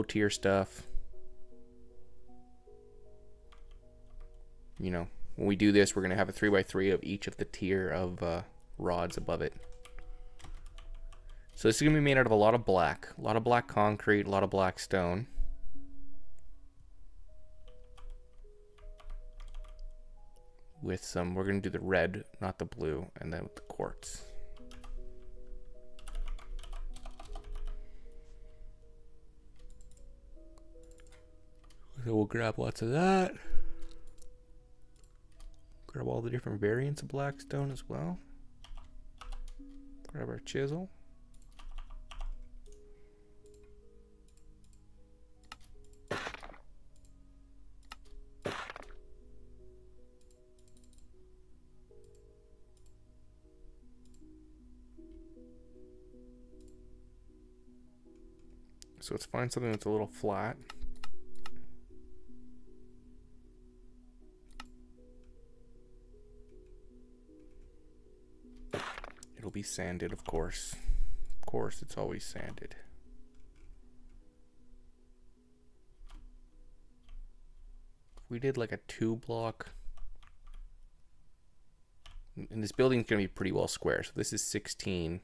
tier stuff. You know, when we do this, we're going to have a 3x3 of each of the tier of rods above it. So this is going to be made out of a lot of black concrete, a lot of black stone. With some, we're going to do the red, not the blue, and then with the quartz. So we'll grab lots of that. Grab all the different variants of black stone as well. Grab our chisel. So let's find something that's a little flat. It'll be sanded, of course. Of course, it's always sanded. If we did like a 2-block, and this building's gonna be pretty well square. So this is 16.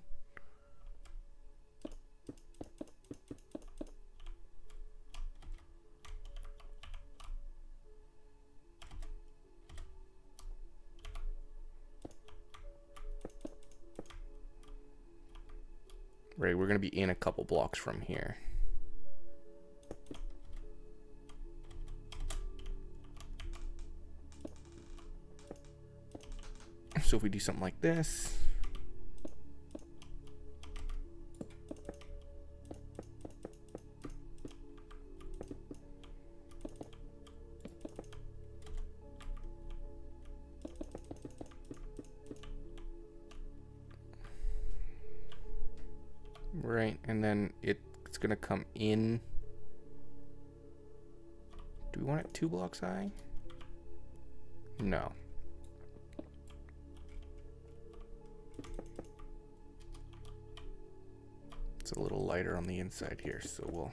Right, we're going to be in a couple blocks from here. So if we do something like this. Right, and then it's gonna come in. Do we want it 2 blocks high? No. It's a little lighter on the inside here, so we'll...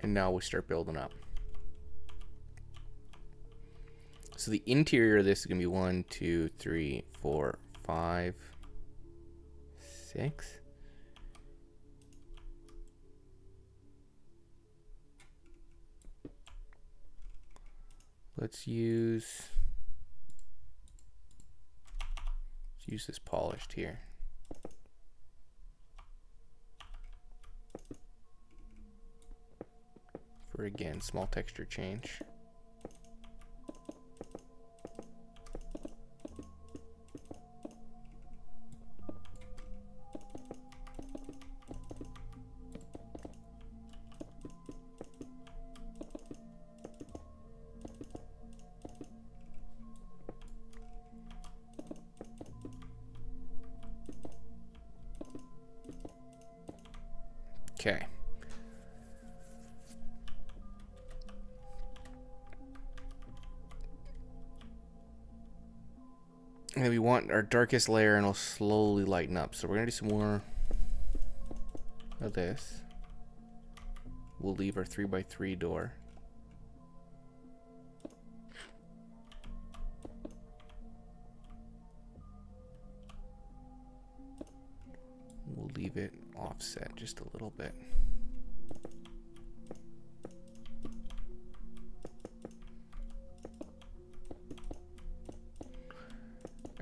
And now we start building up. So the interior of this is going to be 1, 2, 3, 4, 5, 6. Let's use this polished here. For again, small texture change. Okay. And we want our darkest layer, and it'll slowly lighten up. So we're gonna do some more of this. We'll leave our 3x3 door. We'll leave it offset just a little bit.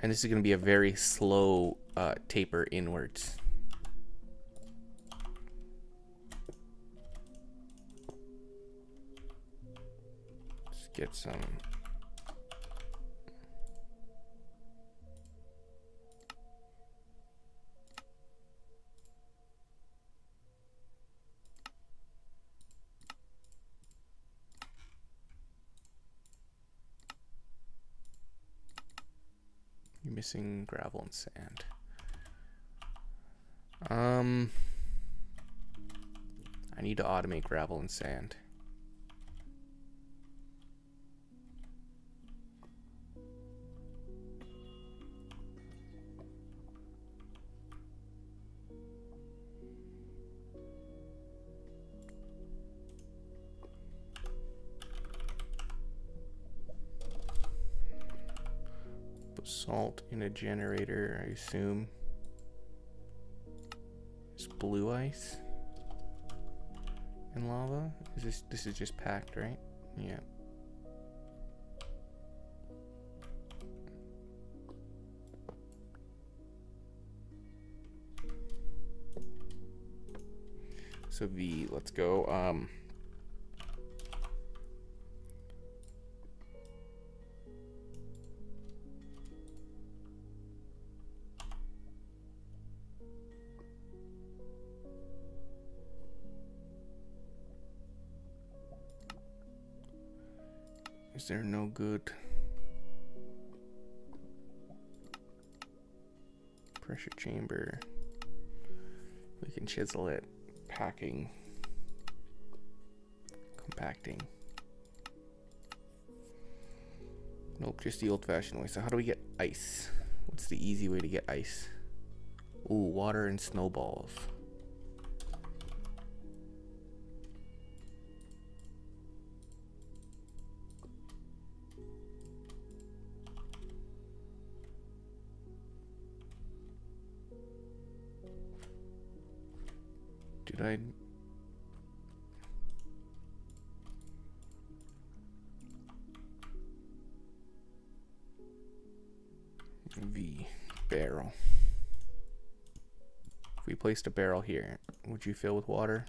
And this is going to be a very slow taper inwards. Let's get some. You're missing gravel and sand. I need to automate gravel and sand. Salt in a generator, I assume. It's blue ice and lava. This is just packed, right? Yeah. So V, let's go. Is there no good pressure chamber? We can chisel it, packing, compacting. Nope, just the old-fashioned way. So how do we get ice? What's the easy way to get ice? Ooh, water and snowballs. Did I? V barrel. If we placed a barrel here, would you fill with water?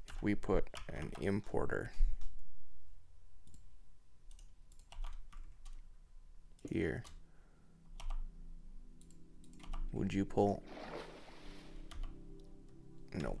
If we put an importer here, would you pull? No.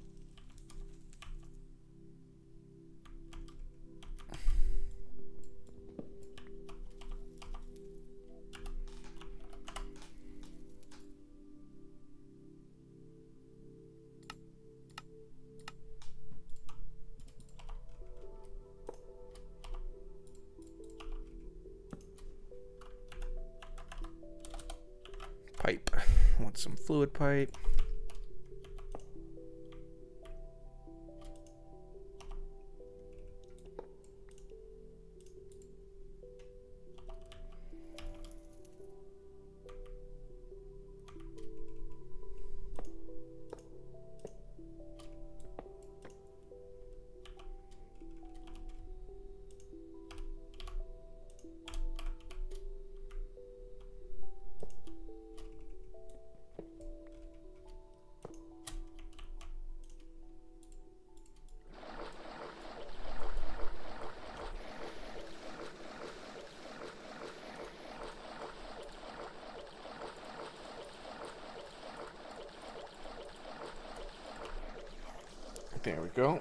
Pipe. I want some fluid pipe. There we go.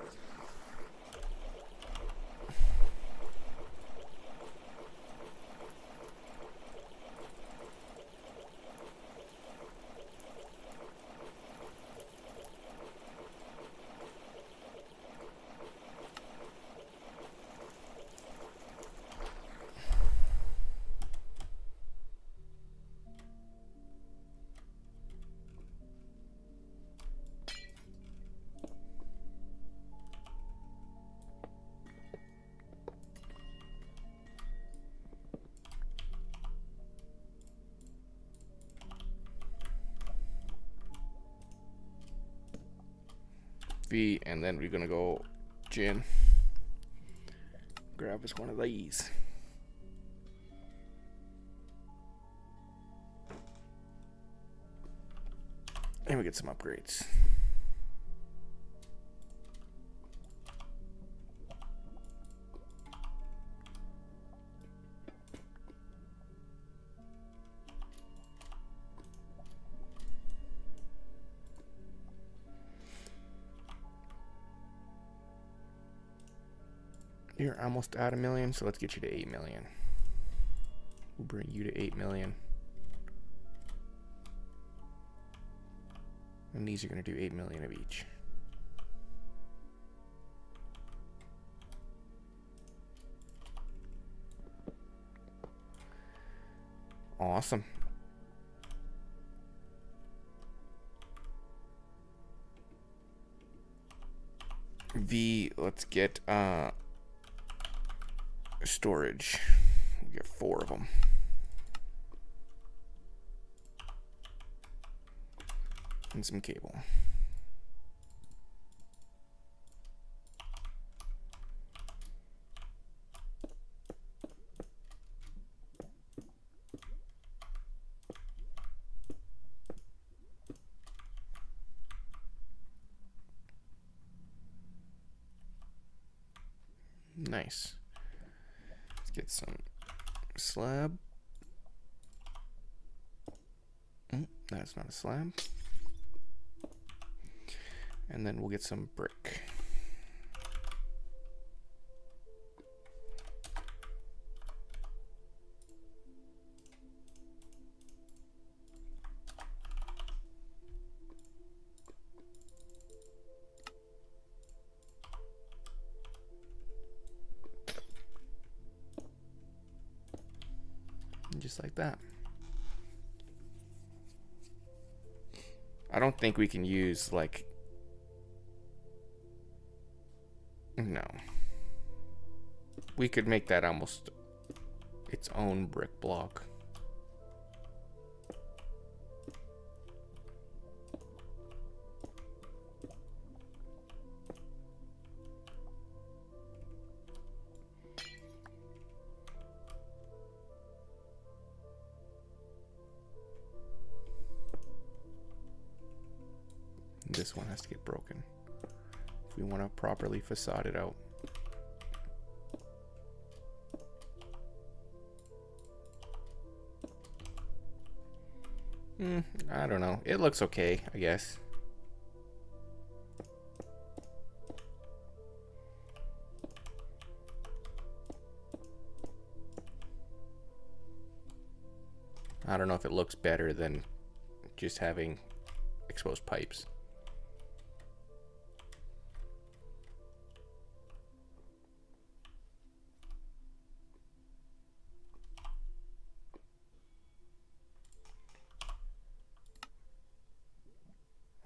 V, and then we're gonna go Jin. Grab us one of these. And we get some upgrades. You're almost at 1 million, so let's get you to 8 million. We'll bring you to 8 million. And these are going to do 8 million of each. Awesome. V, let's get storage. We get 4 of them. And some cable. Nice. Let's get some slab. That's not a slab. And then we'll get some brick. Just like that. I don't think we can use like, no. We could make that almost its own brick block. This one has to get broken if we want to properly facade it out. I don't know. It looks okay, I guess. I don't know if it looks better than just having exposed pipes.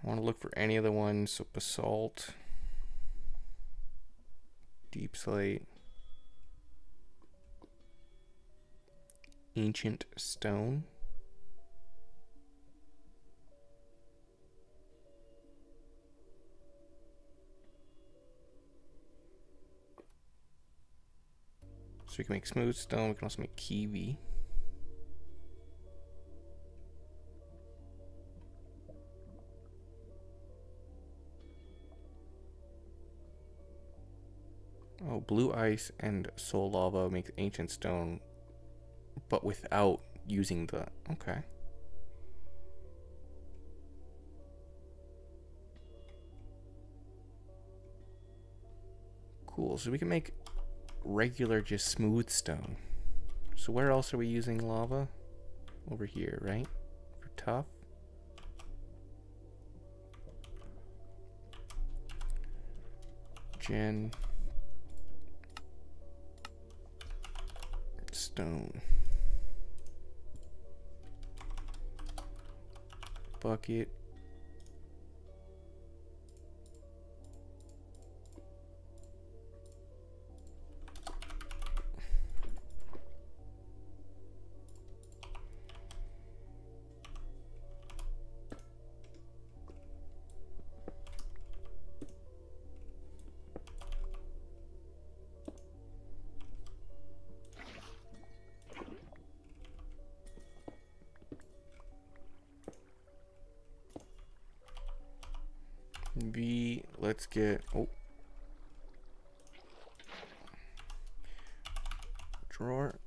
I want to look for any of the ones, so basalt, deep slate, ancient stone, so we can make smooth stone. We can also make kiwi. Oh, blue ice and soul lava makes ancient stone, but without using the, okay. Cool. So we can make regular, just smooth stone. So where else are we using lava? Over here, right? For tough. Gen. Stone. Bucket. Let's get, drawer.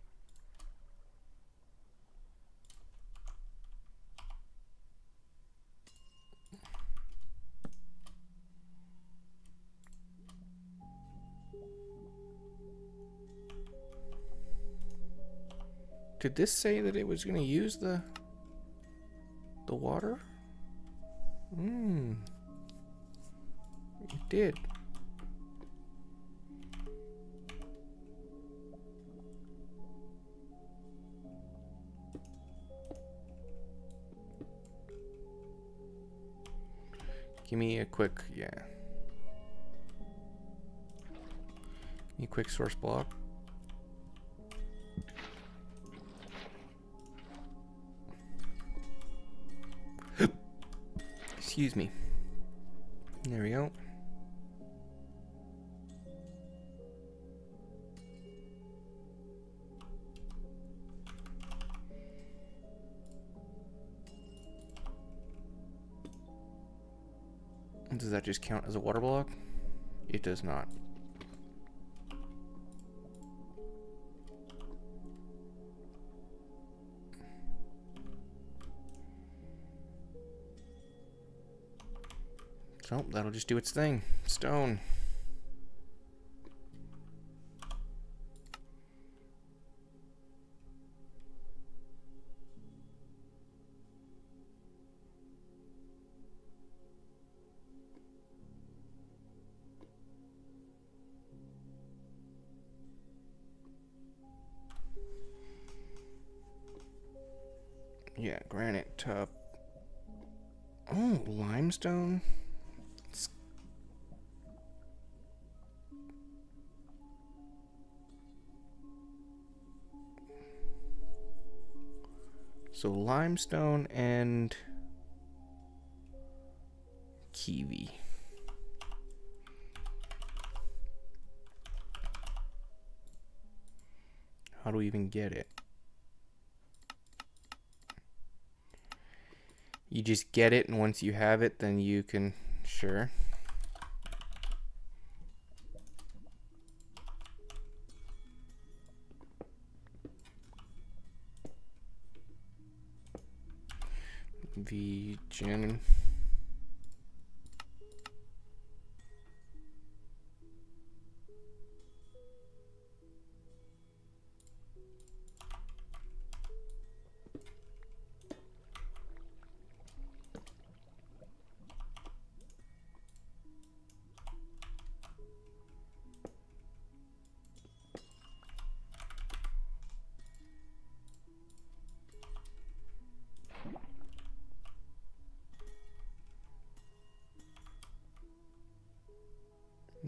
Did this say that it was going to use the water? It did. Give me a quick, yeah. Give me a quick source block. Excuse me. There we go. Does that just count as a water block? It does not. So that'll just do its thing. Stone. Yeah, granite, tough. Oh, limestone. So limestone and kiwi. How do we even get it? You just get it, and once you have it, then you can, sure. Gen.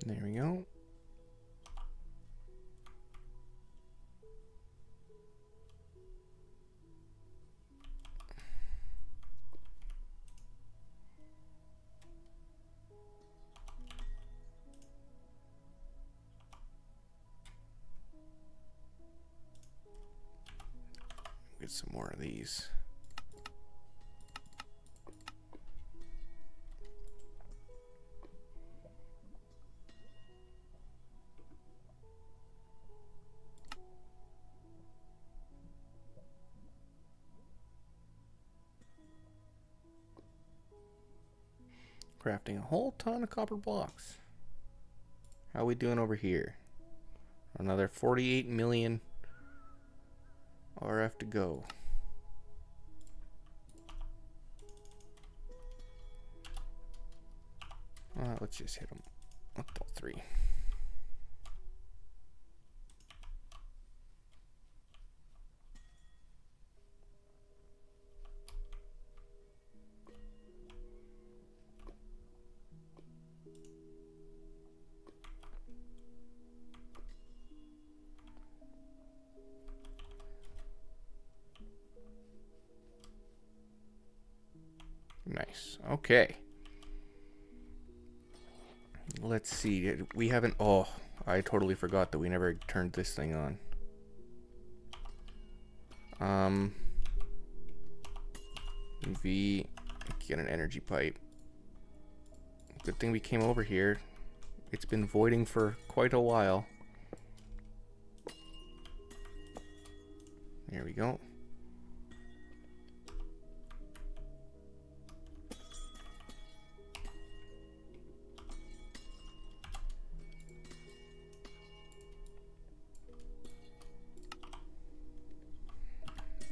There we go. Get some more of these. Crafting a whole ton of copper blocks. How are we doing over here? Another 48 million RF to go. Let's just hit them with all three. Nice. Okay. Let's see. We haven't... Oh, I totally forgot that we never turned this thing on. Get an energy pipe. Good thing we came over here. It's been voiding for quite a while. There we go.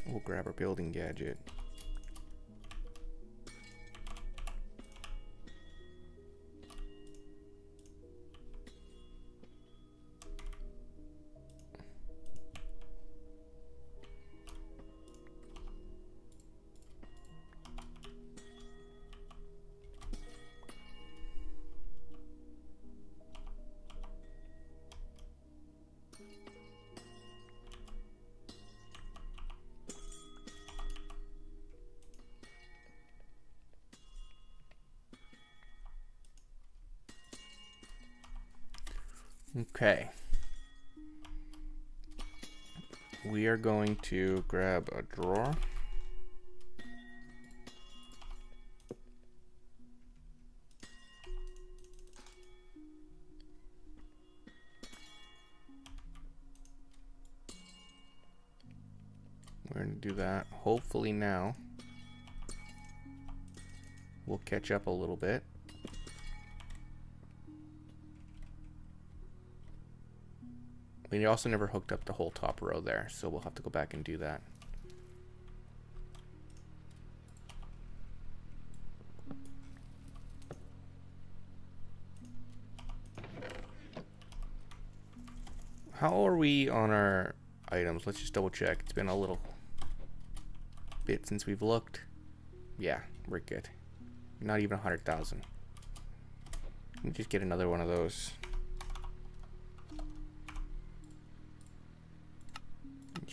We'll grab our building gadget. Okay. We are going to grab a drawer. We're going to do that. Hopefully now we'll catch up a little bit. We also never hooked up the whole top row there, so we'll have to go back and do that. How are we on our items? Let's just double check. It's been a little bit since we've looked. Yeah, we're good. Not even 100,000. Let me just get another one of those.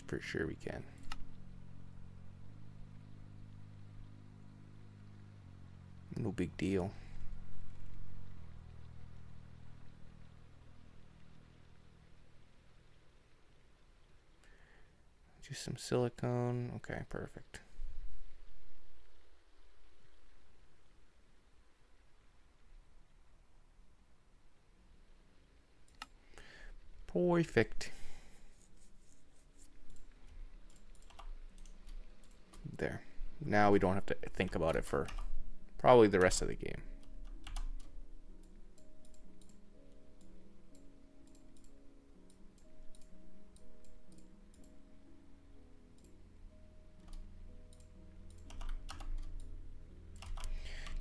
Pretty sure we can. No big deal. Just some silicone. Okay, perfect. Perfect. There. Now we don't have to think about it for probably the rest of the game.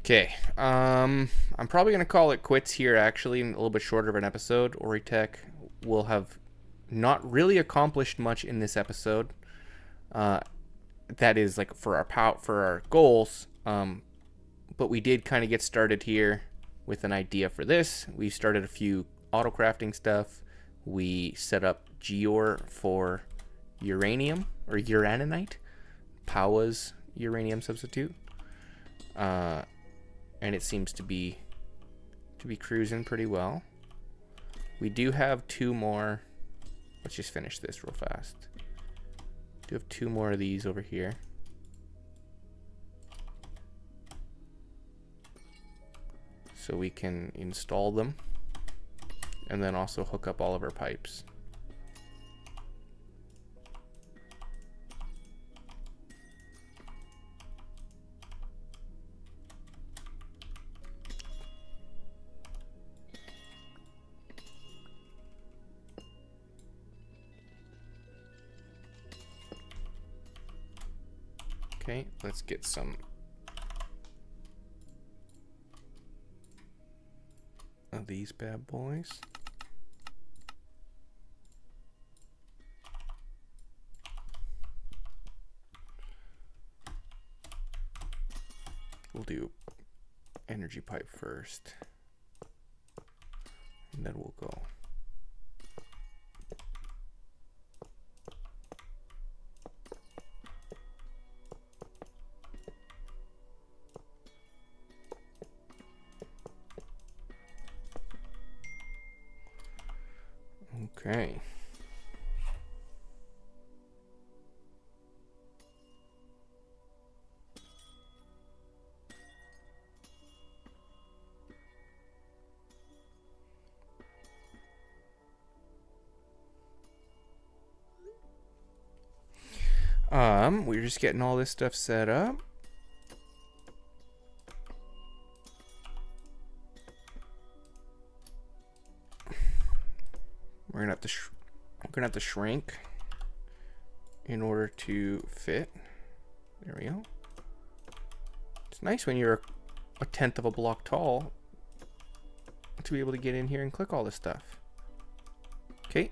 Okay, I'm probably gonna call it quits here, actually. A little bit shorter of an episode. Oritech will have not really accomplished much in this episode. That is like for our goals, but we did kind of get started here with an idea for this. We started a few auto crafting stuff. We set up Geor for uranium or uraninite, Powah's uranium substitute, and it seems to be cruising pretty well. We do have two more. Let's just finish this real fast. We have two more of these over here. So we can install them and then also hook up all of our pipes. Okay, let's get some of these bad boys. We'll do energy pipe first, and then we'll go. Okay. We're just getting all this stuff set up. We're gonna have to shrink in order to fit. There we go. It's nice when you're a tenth of a block tall to be able to get in here and click all this stuff. Okay.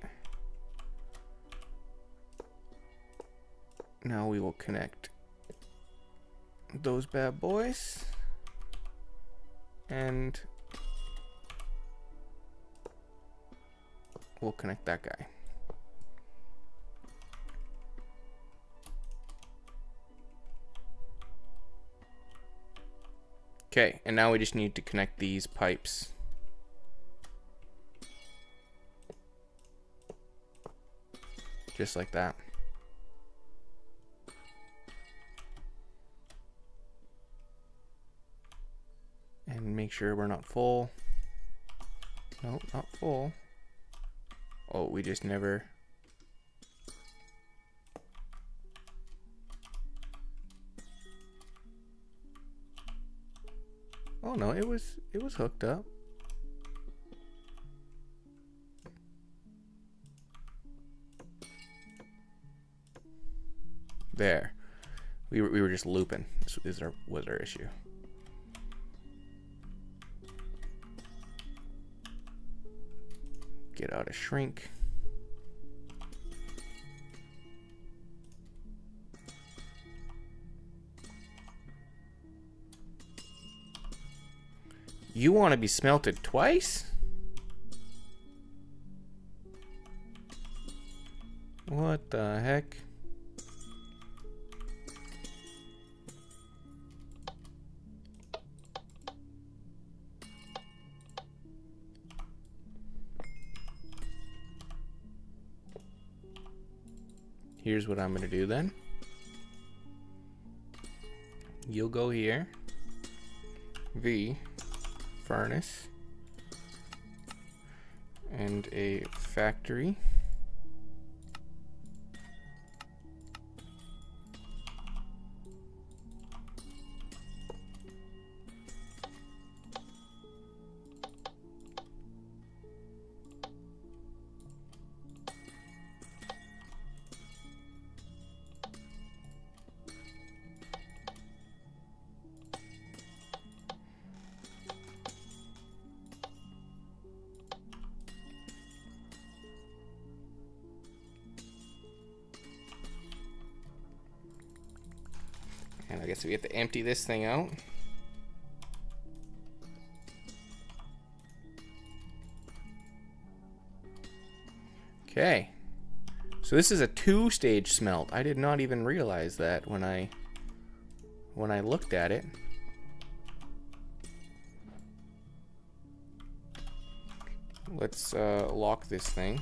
Now we will connect those bad boys, and we'll connect that guy. Okay, and now we just need to connect these pipes. Just like that. And make sure we're not full. Nope, not full. Oh, we just never. Oh no, it was hooked up. There. We were just looping. This was our issue. Get out of shrink. You want to be smelted twice? What the heck? Here's what I'm going to do then. You'll go here. V, furnace, and a factory. And I guess we have to empty this thing out. Okay. So this is a 2-stage smelt. I did not even realize that when I looked at it. Let's lock this thing.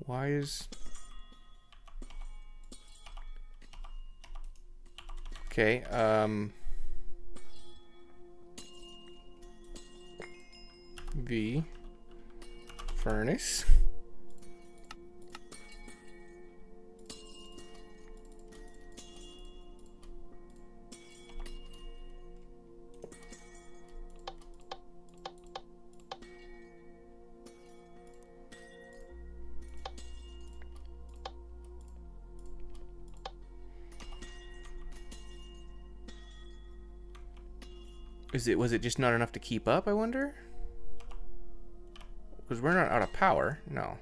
Why is... Okay, V, furnace, Was it just not enough to keep up, I wonder? Because we're not out of power. No.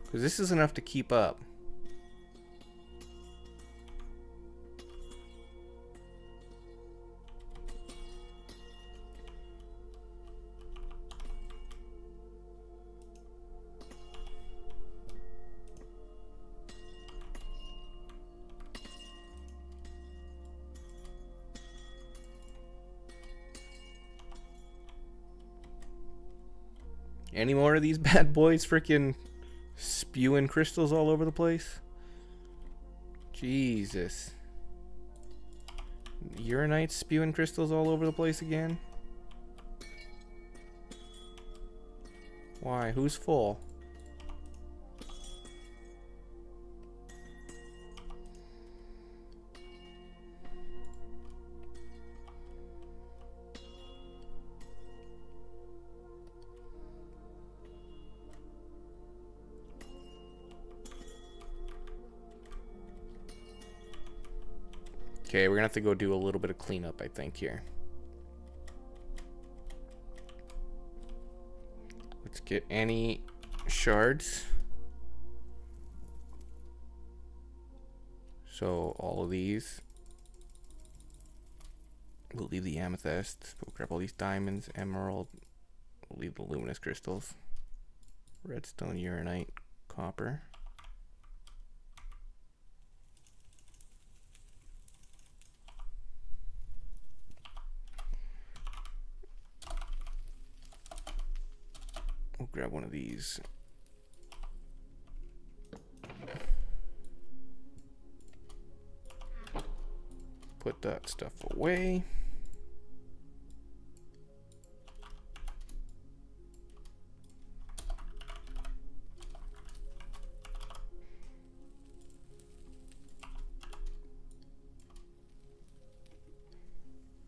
Because this is enough to keep up. Any more of these bad boys freaking spewing crystals all over the place? Jesus. Uranite spewing crystals all over the place again? Why? Who's full? Okay, we're gonna have to go do a little bit of cleanup, I think, here. Let's get any shards. So all of these. We'll leave the amethyst. We'll grab all these diamonds, emerald. We'll leave the luminous crystals. Redstone, uranite, copper. We'll grab one of these. Put that stuff away.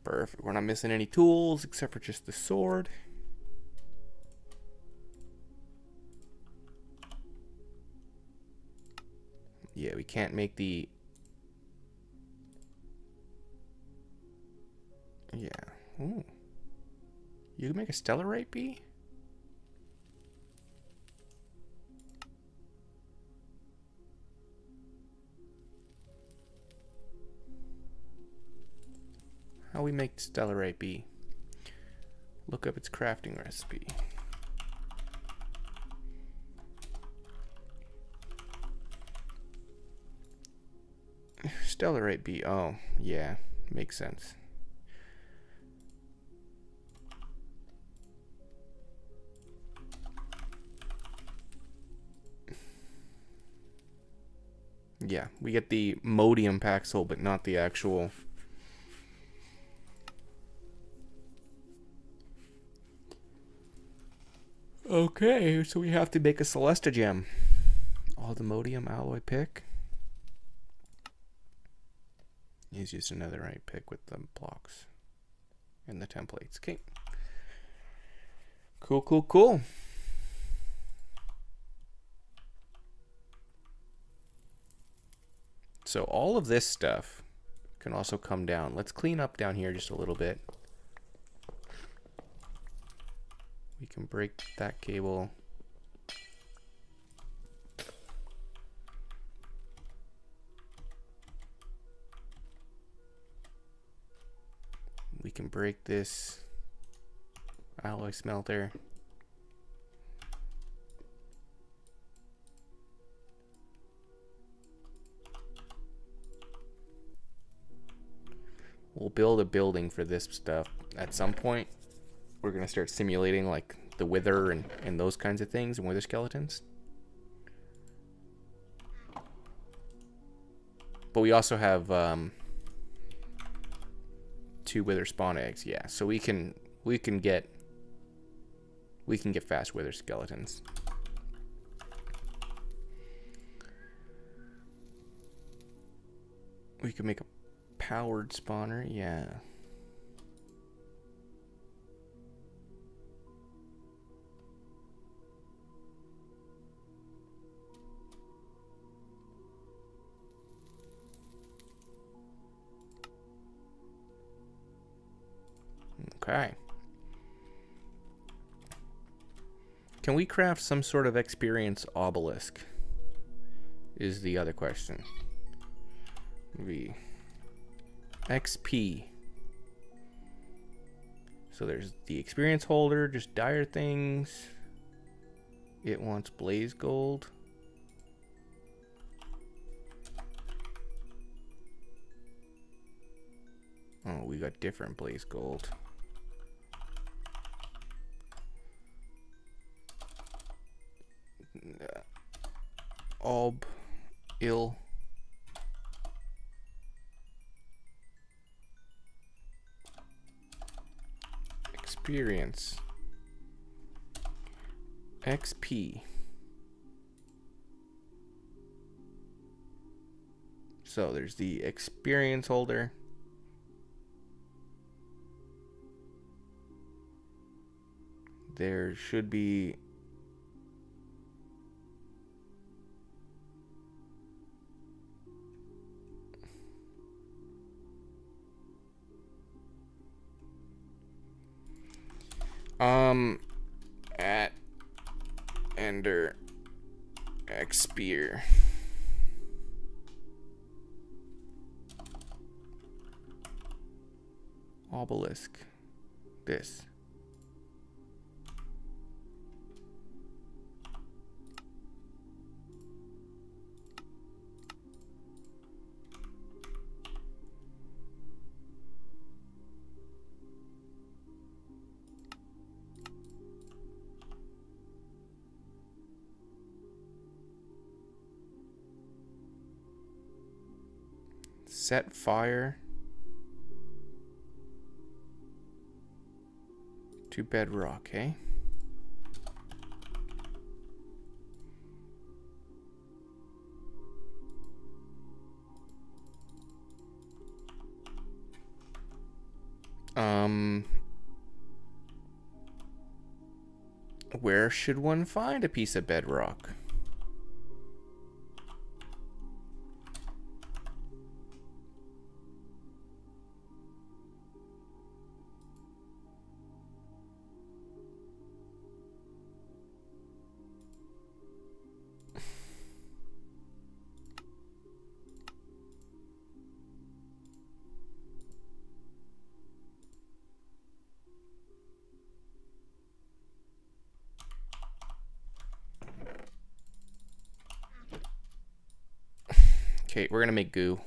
Perfect. We're not missing any tools except for just the sword. Yeah, we can't make the... Yeah. Ooh. You can make a stellarite bee? How we make stellarite bee? Look up its crafting recipe. Stellarite bee. Oh, yeah. Makes sense. Yeah, we get the modium paxel, but not the actual... Okay, so we have to make a Celesta gem. All the modium alloy pick. Is just another right pick with the blocks and the templates. Okay. Cool, cool, cool. So all of this stuff can also come down. Let's clean up down here just a little bit. We can break that cable. We can break this alloy smelter. We'll build a building for this stuff. At some point, we're going to start simulating like the wither and those kinds of things and wither skeletons. But we also have 2 wither spawn eggs. Yeah, so we can get fast wither skeletons. We can make a powered spawner. Yeah. Okay. Can we craft some sort of experience obelisk? Is the other question. V. XP. So there's the experience holder, just dire things. It wants blaze gold. Oh, we got different blaze gold. Ob. Ill. Experience. XP. So there's the experience holder. There should be at Ender Xpear. Obelisk. This. Set fire to bedrock, eh? Where should one find a piece of bedrock? Okay, we're gonna make goo.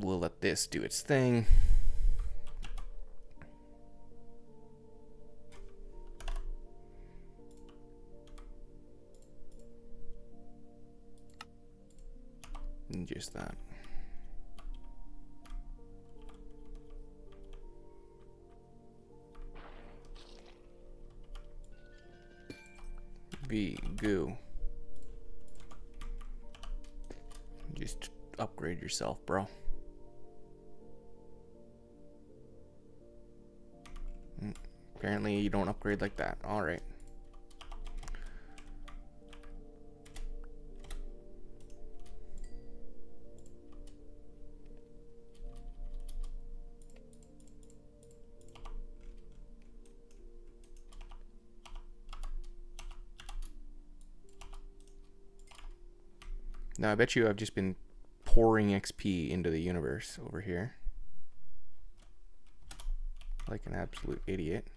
We'll let this do its thing. And just that. B goo. Just upgrade yourself, bro. Apparently you don't upgrade like that. All right. Now I bet you I've just been pouring XP into the universe over here. Like an absolute idiot.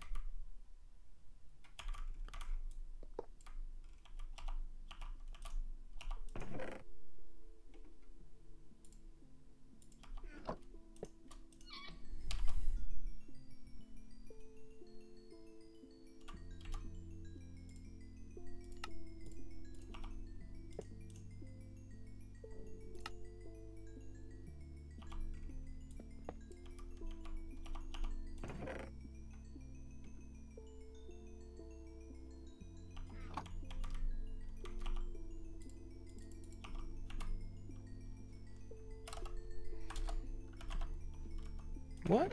What?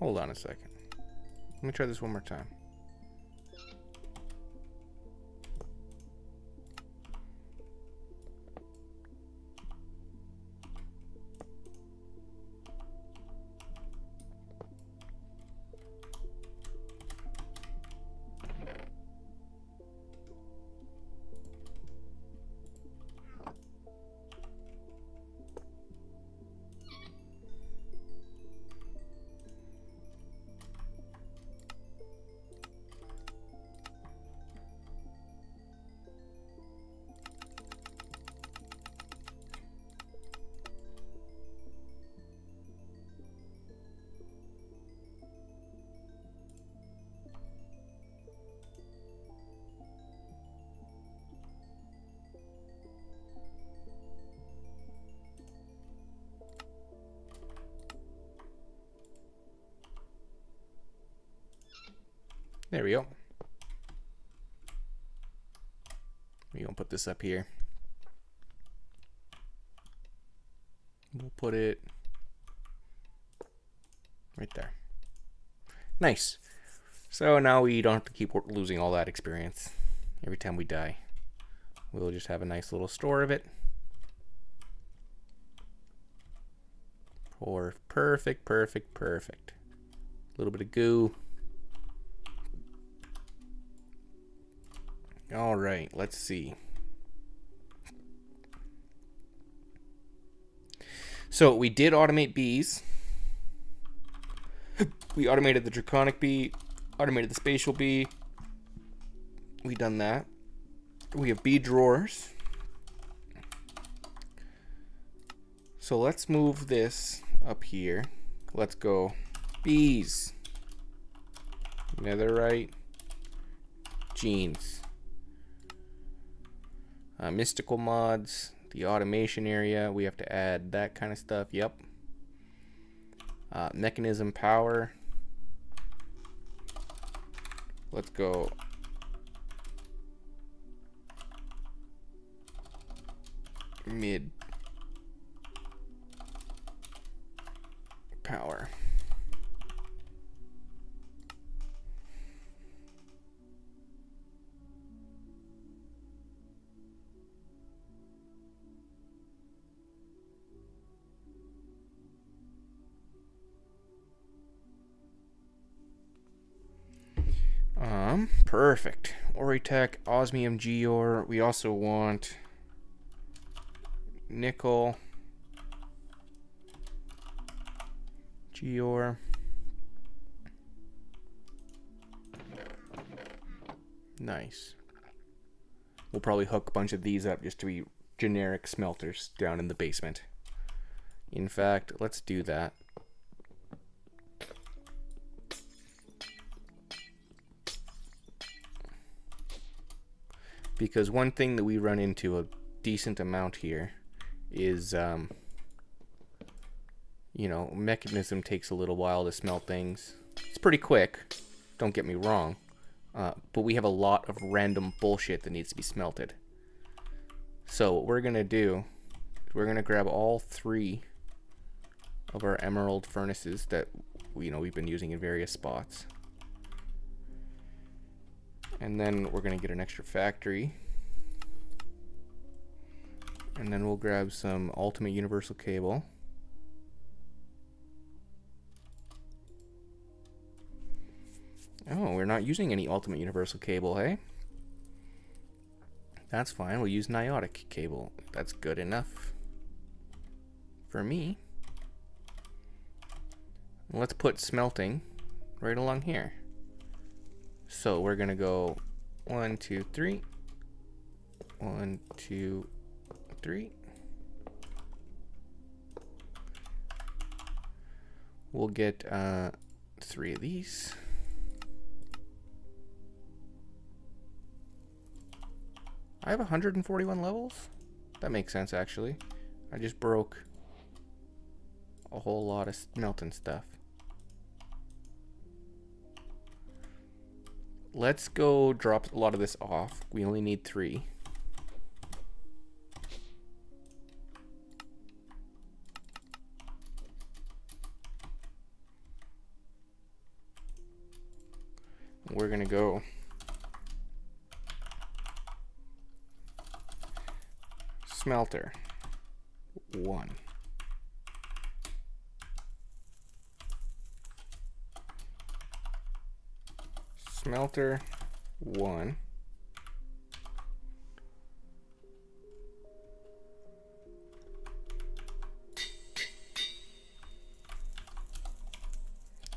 Hold on a second. Let me try this one more time. There we go. We're gonna put this up here. We'll put it right there. Nice. So now we don't have to keep losing all that experience every time we die. We'll just have a nice little store of it. Or perfect, perfect, perfect. A little bit of goo. All right, let's see. So we did automate bees. We automated the draconic bee, automated the spatial bee. We done that. We have bee drawers. So let's move this up here. Let's go bees, netherite, genes. Mystical mods, the automation area, we have to add that kind of stuff. Yep. Mechanism power. Let's go mid power. Perfect. Oritech, osmium geor. We also want nickel, geor. Nice. We'll probably hook a bunch of these up just to be generic smelters down in the basement. In fact, let's do that. Because one thing that we run into a decent amount here is, you know, mechanism takes a little while to smelt things. It's pretty quick, don't get me wrong, but we have a lot of random bullshit that needs to be smelted. So what we're gonna do, we're gonna grab all 3 of our emerald furnaces that we've been using in various spots. And then we're going to get an extra factory. And then we'll grab some ultimate universal cable. Oh, we're not using any ultimate universal cable, hey? That's fine. We'll use niotic cable. That's good enough for me. Let's put smelting right along here. So we're gonna go 1, 2, 3. 1, 2, 3. We'll get 3 of these. I have 141 levels? That makes sense, actually. I just broke a whole lot of smelting stuff. let's go drop a lot of this off. We only need 3. We're gonna go smelter 1. Smelter 1.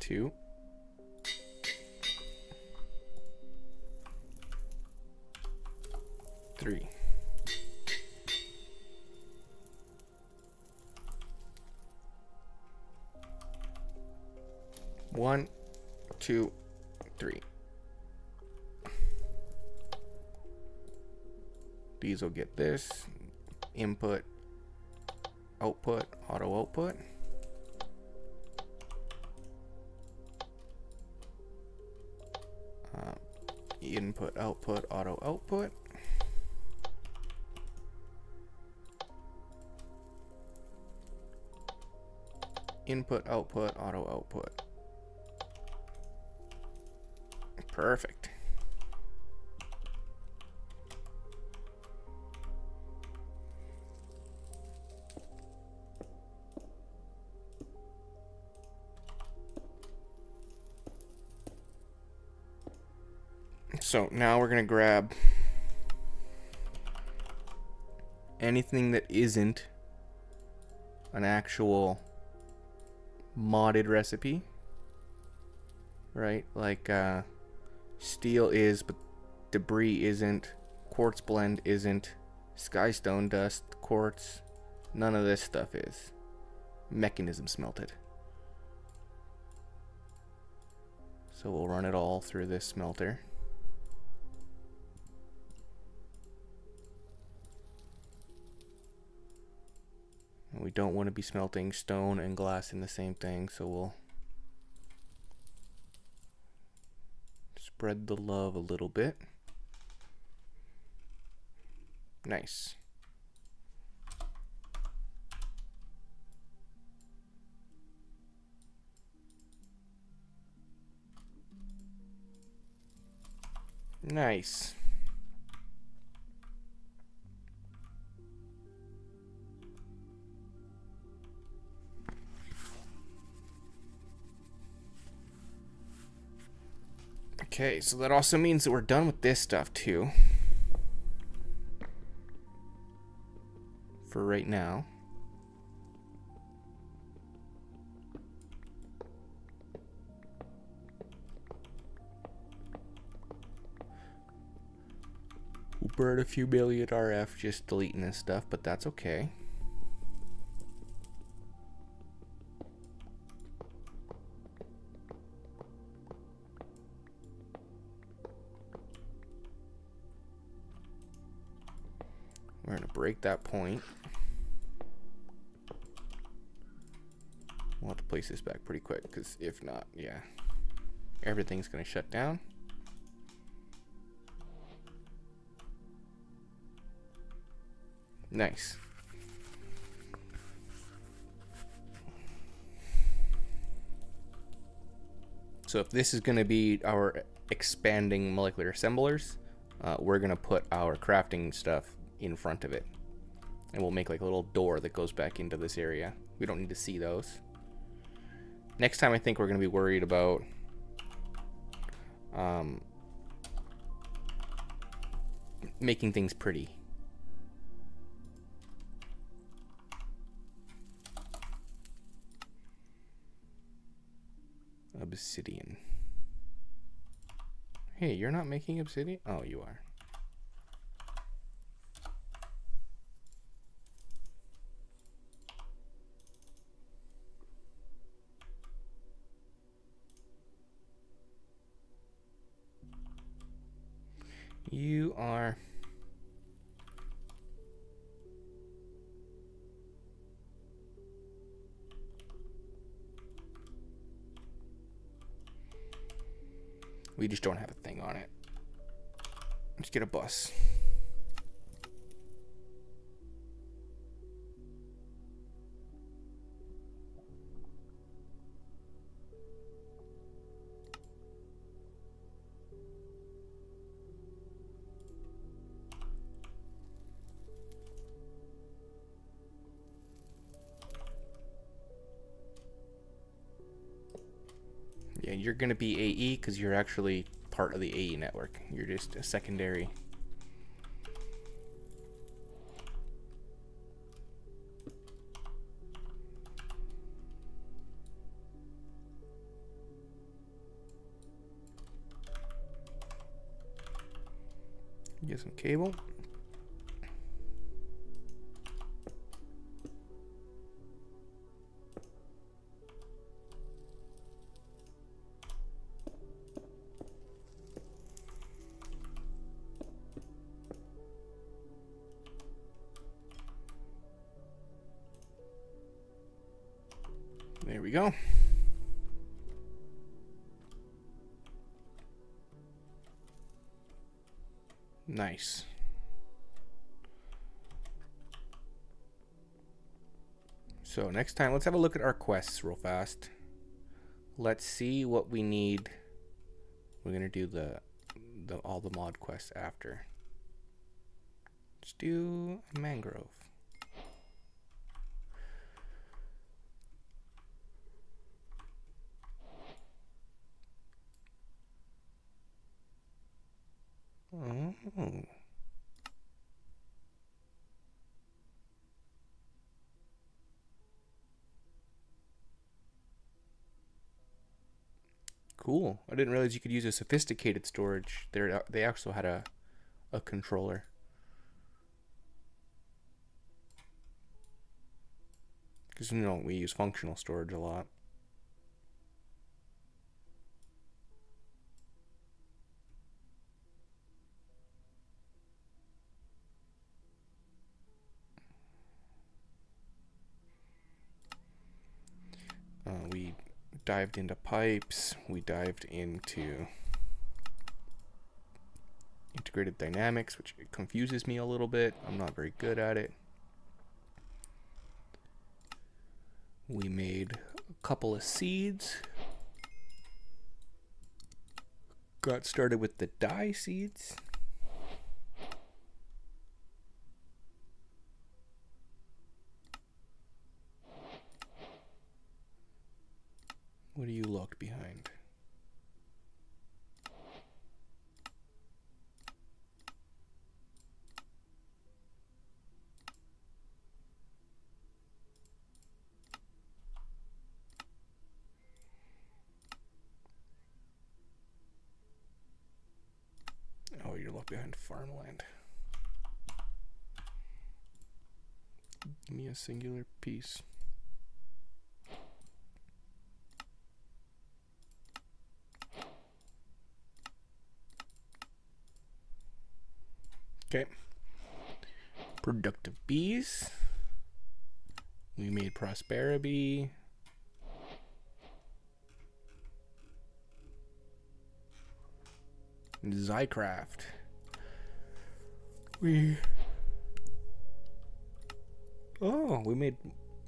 Two. 3. 1, 2, 3. These will get this. Input, output, auto output. Input, output, auto output. Input, output, auto output. Perfect. So now we're going to grab anything that isn't an actual modded recipe, right? Like steel is, but debris isn't, quartz blend isn't, skystone dust, quartz, none of this stuff is. Mechanism smelted. So we'll run it all through this smelter. And we don't want to be smelting stone and glass in the same thing, so we'll spread the love a little bit. Nice. Nice. Okay, so that also means that we're done with this stuff too. For right now. We'll burn a few million RF just deleting this stuff, but that's okay. We're going to break that point. We'll have to place this back pretty quick, because if not, yeah, everything's going to shut down. Nice. So if this is going to be our expanding molecular assemblers, we're going to put our crafting stuff in front of it. And we'll make like a little door that goes back into this area. We don't need to see those. Next time I think we're going to be worried about making things pretty. Obsidian. Hey, you're not making obsidian? Oh, you are. You are. We just don't have a thing on it. Let's get a bus. Yeah, you're going to be AE because you're actually part of the AE network. You're just a secondary. Get some cable. There we go. Nice. So next time, let's have a look at our quests real fast. Let's see what we need. We're gonna do all the mod quests after. Let's do a mangrove. Oh. Cool. I didn't realize you could use a sophisticated storage. They also had a controller. Because, you know, we use functional storage a lot. We dived into pipes. We dived into integrated dynamics, which confuses me a little bit. I'm not very good at it. We made a couple of seeds. Got started with the dye seeds. What are you locked behind? Oh, you're locked behind farmland. Give me a singular piece. Okay. Productive bees. We made prosperity. Zycraft. We made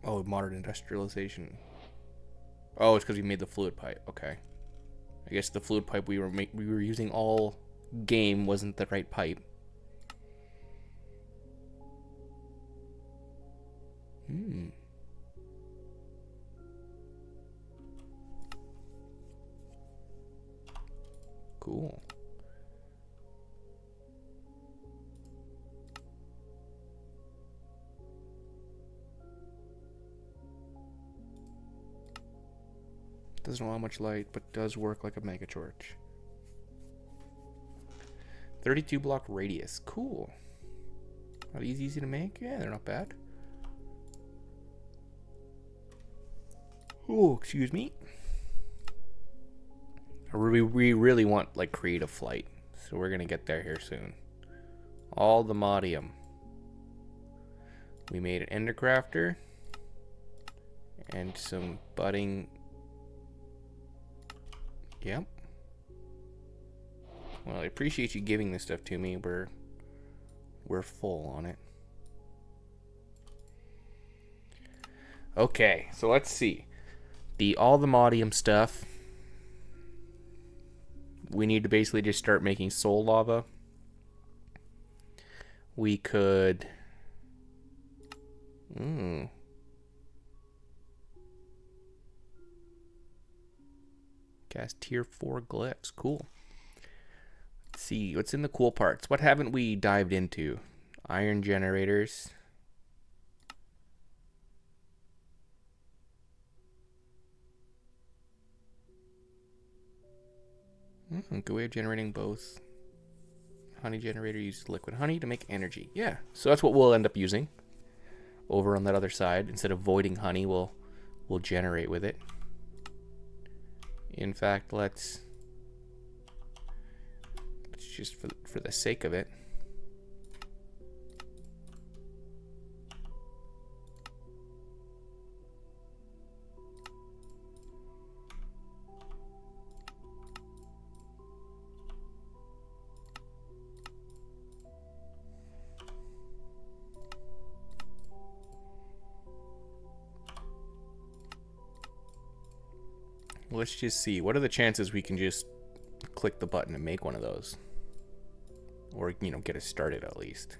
modern industrialization. Oh, it's because we made the fluid pipe. Okay. I guess the fluid pipe we were using all game wasn't the right pipe. Cool. Doesn't allow much light, but does work like a mega torch. 32 block radius. Cool. Are these easy to make? Yeah, they're not bad. Oh, excuse me. We really want like creative flight, so we're gonna get there here soon. All the modium. We made an endercrafter and some budding. Yep. Well, I appreciate you giving this stuff to me. We're full on it. Okay, so let's see. All the modium stuff. We need to basically just start making soul lava. We could... Cast tier 4 glyphs. Cool. Let's see. What's in the cool parts? What haven't we dived into? Iron generators. Good way of generating both. Honey generator uses liquid honey to make energy. Yeah, so that's what we'll end up using. Over on that other side, instead of voiding honey, we'll generate with it. In fact, let's just for the sake of it. Let's just see. What are the chances we can just click the button and make one of those? Or, you know, get us started at least.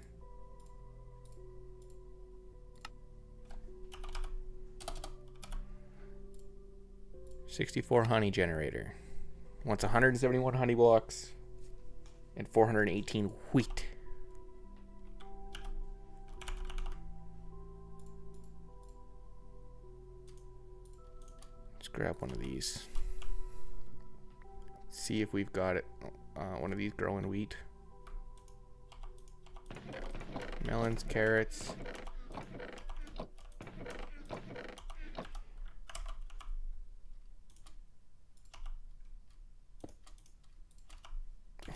$64 honey generator. Wants 171 honey blocks and 418 wheat. Grab one of these. See if we've got it. One of these growing wheat. Melons, carrots. And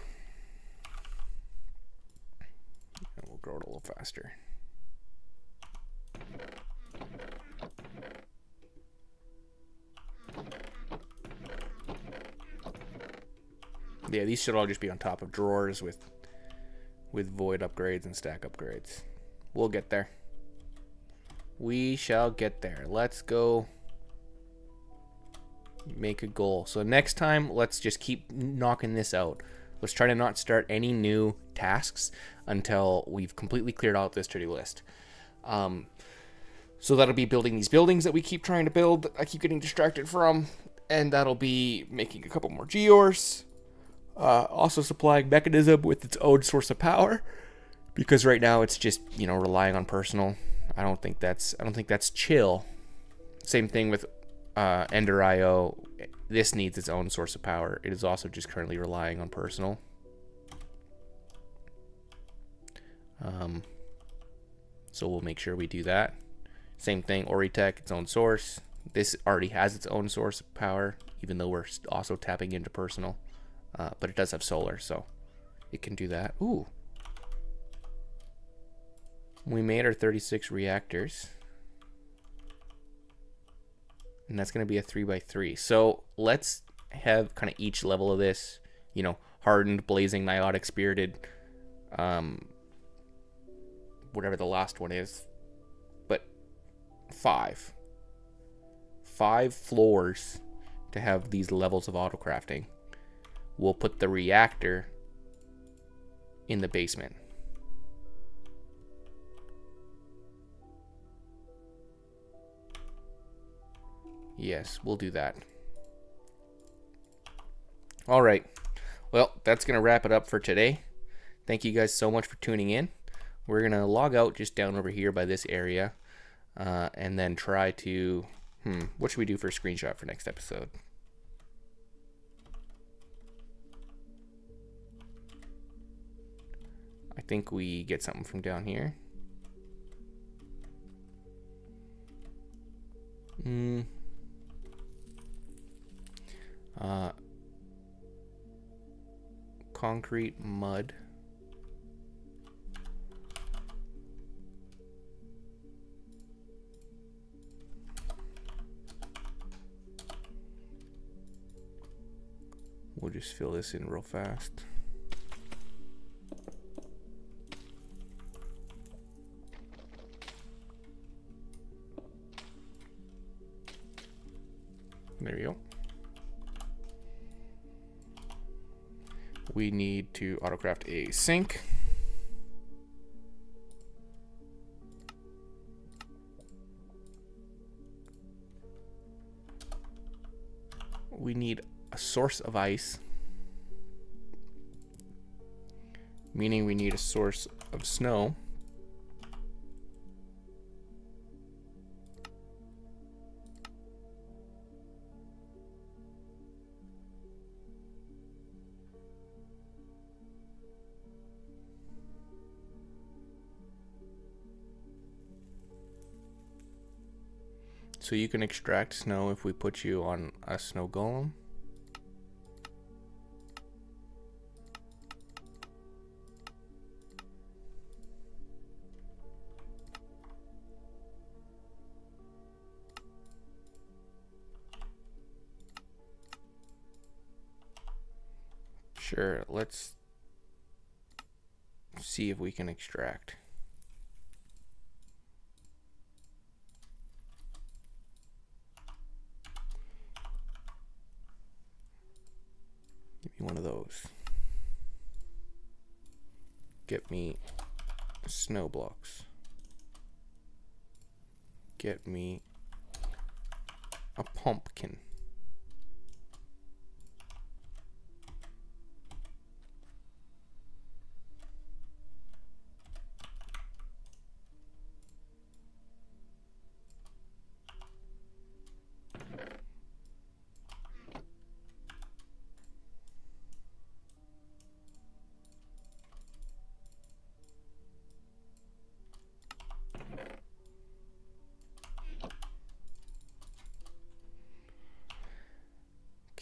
we'll grow it a little faster. Yeah, these should all just be on top of drawers with void upgrades and stack upgrades. We'll get there. We shall get there. Let's go make a goal. So next time, let's just keep knocking this out. Let's try to not start any new tasks until we've completely cleared out this to-do list. So that'll be building these buildings that we keep trying to build, I keep getting distracted from. And that'll be making a couple more gears. Also supplying mechanism with its own source of power, because right now it's just, you know, relying on personal. I don't think that's chill. Same thing with Ender IO. This needs its own source of power. It is also just currently relying on personal. So we'll make sure we do that. Same thing, Oritech, its own source. This already has its own source of power, even though we're also tapping into personal. But it does have solar, so it can do that. Ooh. We made our 36 reactors. And that's going to be a 3x3. So let's have kind of each level of this, you know, hardened, blazing, niotic, spirited, whatever the last one is. But 5 floors to have these levels of auto crafting. We'll put the reactor in the basement. Yes, we'll do that. All right. Well, that's going to wrap it up for today. Thank you guys so much for tuning in. We're going to log out just down over here by this area. And then try to... what should we do for a screenshot for next episode? I think we get something from down here. Concrete, mud. We'll just fill this in real fast. There we go. We need to autocraft a sink. We need a source of ice, meaning we need a source of snow. So you can extract snow if we put you on a snow golem. Sure, let's see if we can extract. Give me one of those. Get me snow blocks. Get me a pumpkin.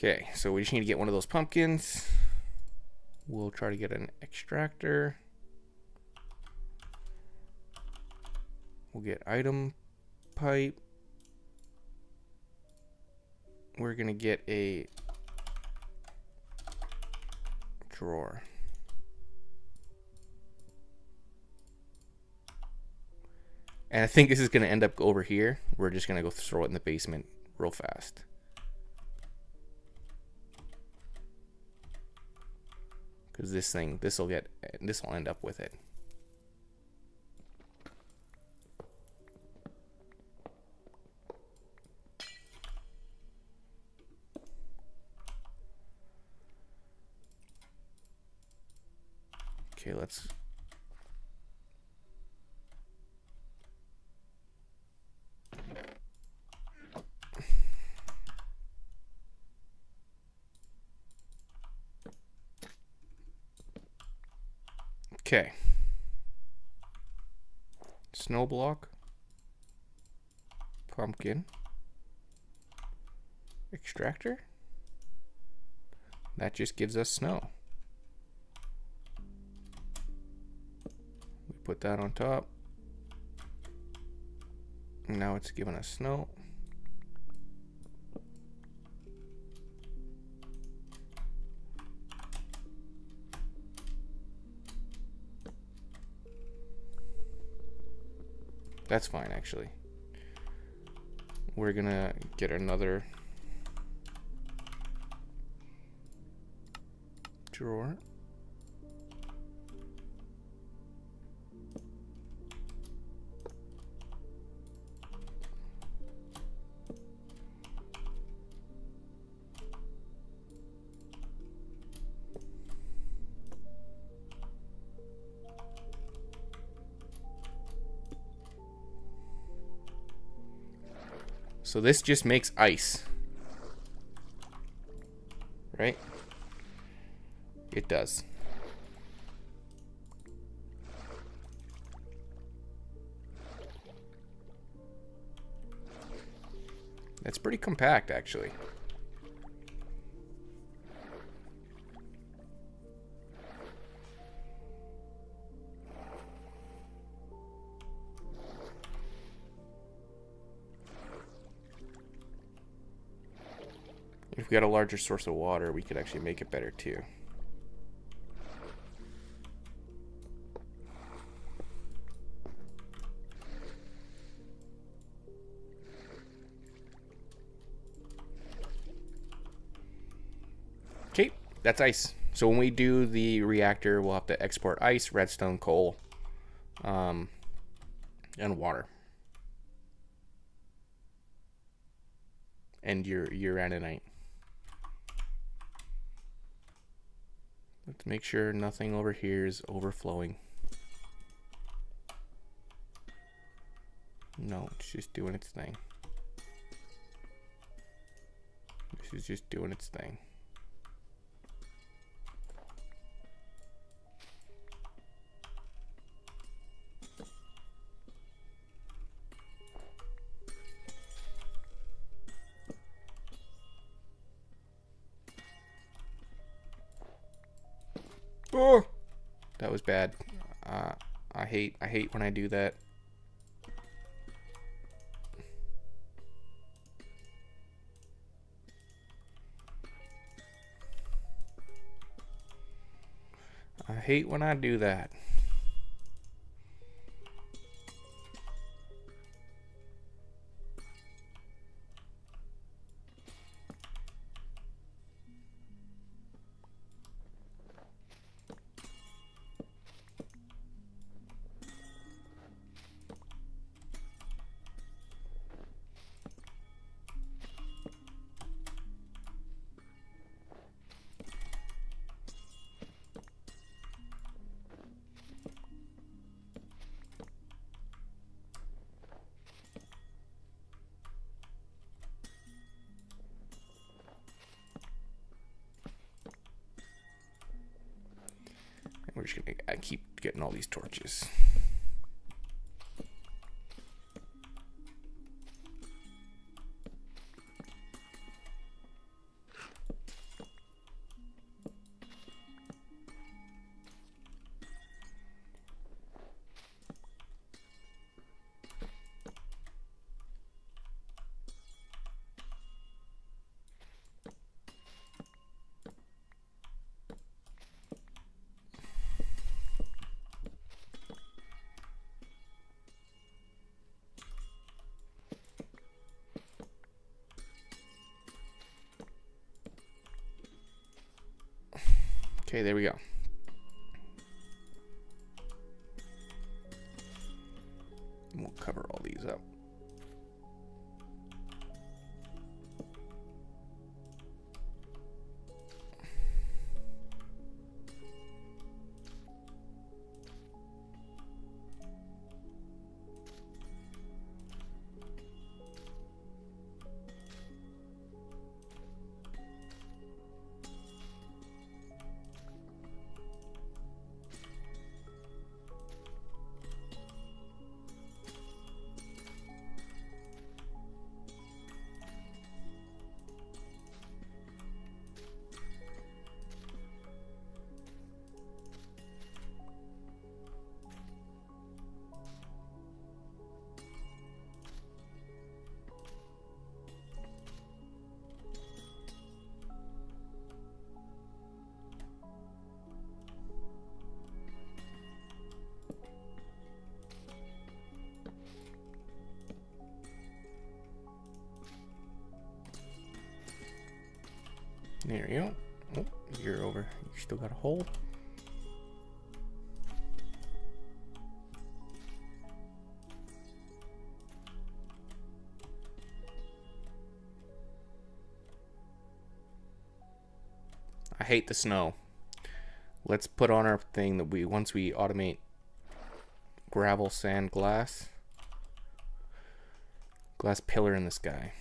Okay, so we just need to get one of those pumpkins. We'll try to get an extractor. We'll get item pipe. We're gonna get a drawer. And I think this is gonna end up over here. We're just gonna go throw it in the basement real fast. Because this will end up with it. Okay, let's. Okay. Snow block. Pumpkin. Extractor. That just gives us snow. We put that on top. Now it's giving us snow. That's fine, actually. We're gonna get another drawer. So this just makes ice, right? It does. That's pretty compact, actually. If we got a larger source of water, we could actually make it better too. That's ice. So when we do the reactor, we'll have to export ice, redstone, coal, and water. And your uraninite. Let's make sure nothing over here is overflowing. No, it's just doing its thing. This is just doing its thing. Oh, that was bad. I hate when I do that. I hate when I do that. We're just gonna keep getting all these torches. Okay, there we go. And we'll cover all these up. There you go. Oh, you're over. You still got a hole. I hate the snow. Let's put on our thing that once we automate gravel, sand, glass pillar in the sky.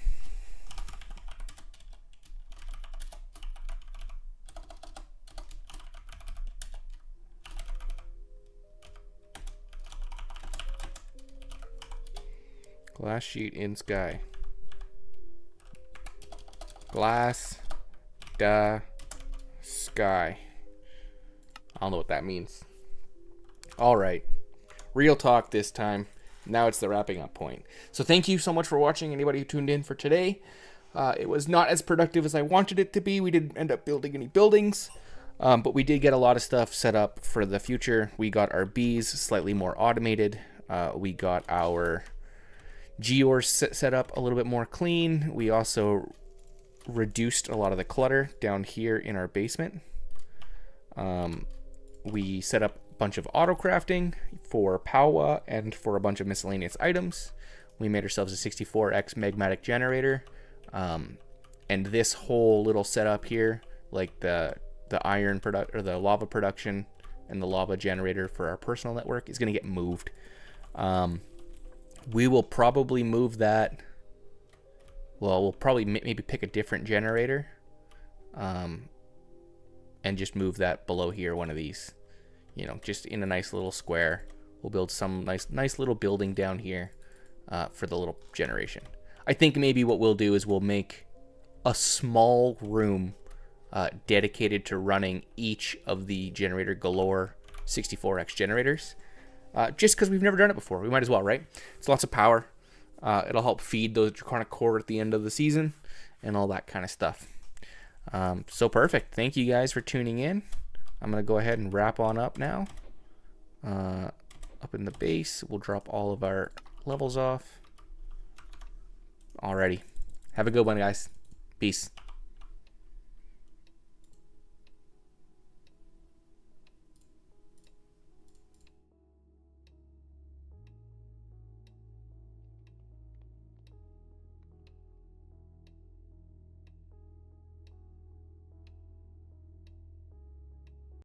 Glass sheet in sky. Glass da sky. I don't know what that means. All right. Real talk this time. Now it's the wrapping up point. So thank you so much for watching, anybody who tuned in for today. It was not as productive as I wanted it to be. We didn't end up building any buildings, but we did get a lot of stuff set up for the future. We got our bees slightly more automated. We got our gears set up a little bit more clean. We also reduced a lot of the clutter down here in our basement. We set up a bunch of auto crafting for Powah and for a bunch of miscellaneous items. We made ourselves a 64x magmatic generator. And this whole little setup here, like the iron product or the lava production and the lava generator for our personal network, is going to get moved. We will probably move that. Well, we'll probably maybe pick a different generator, and just move that below here, one of these, you know, just in a nice little square. We'll build some nice little building down here for the little generation. I think maybe what we'll do is we'll make a small room dedicated to running each of the Generator Galore 64X generators. Just because we've never done it before. We might as well, right? It's lots of power. It'll help feed those Draconic Core at the end of the season and all that kind of stuff. So perfect. Thank you guys for tuning in. I'm going to go ahead and wrap on up now. Up in the base, we'll drop all of our levels off. Alrighty. Have a good one, guys. Peace.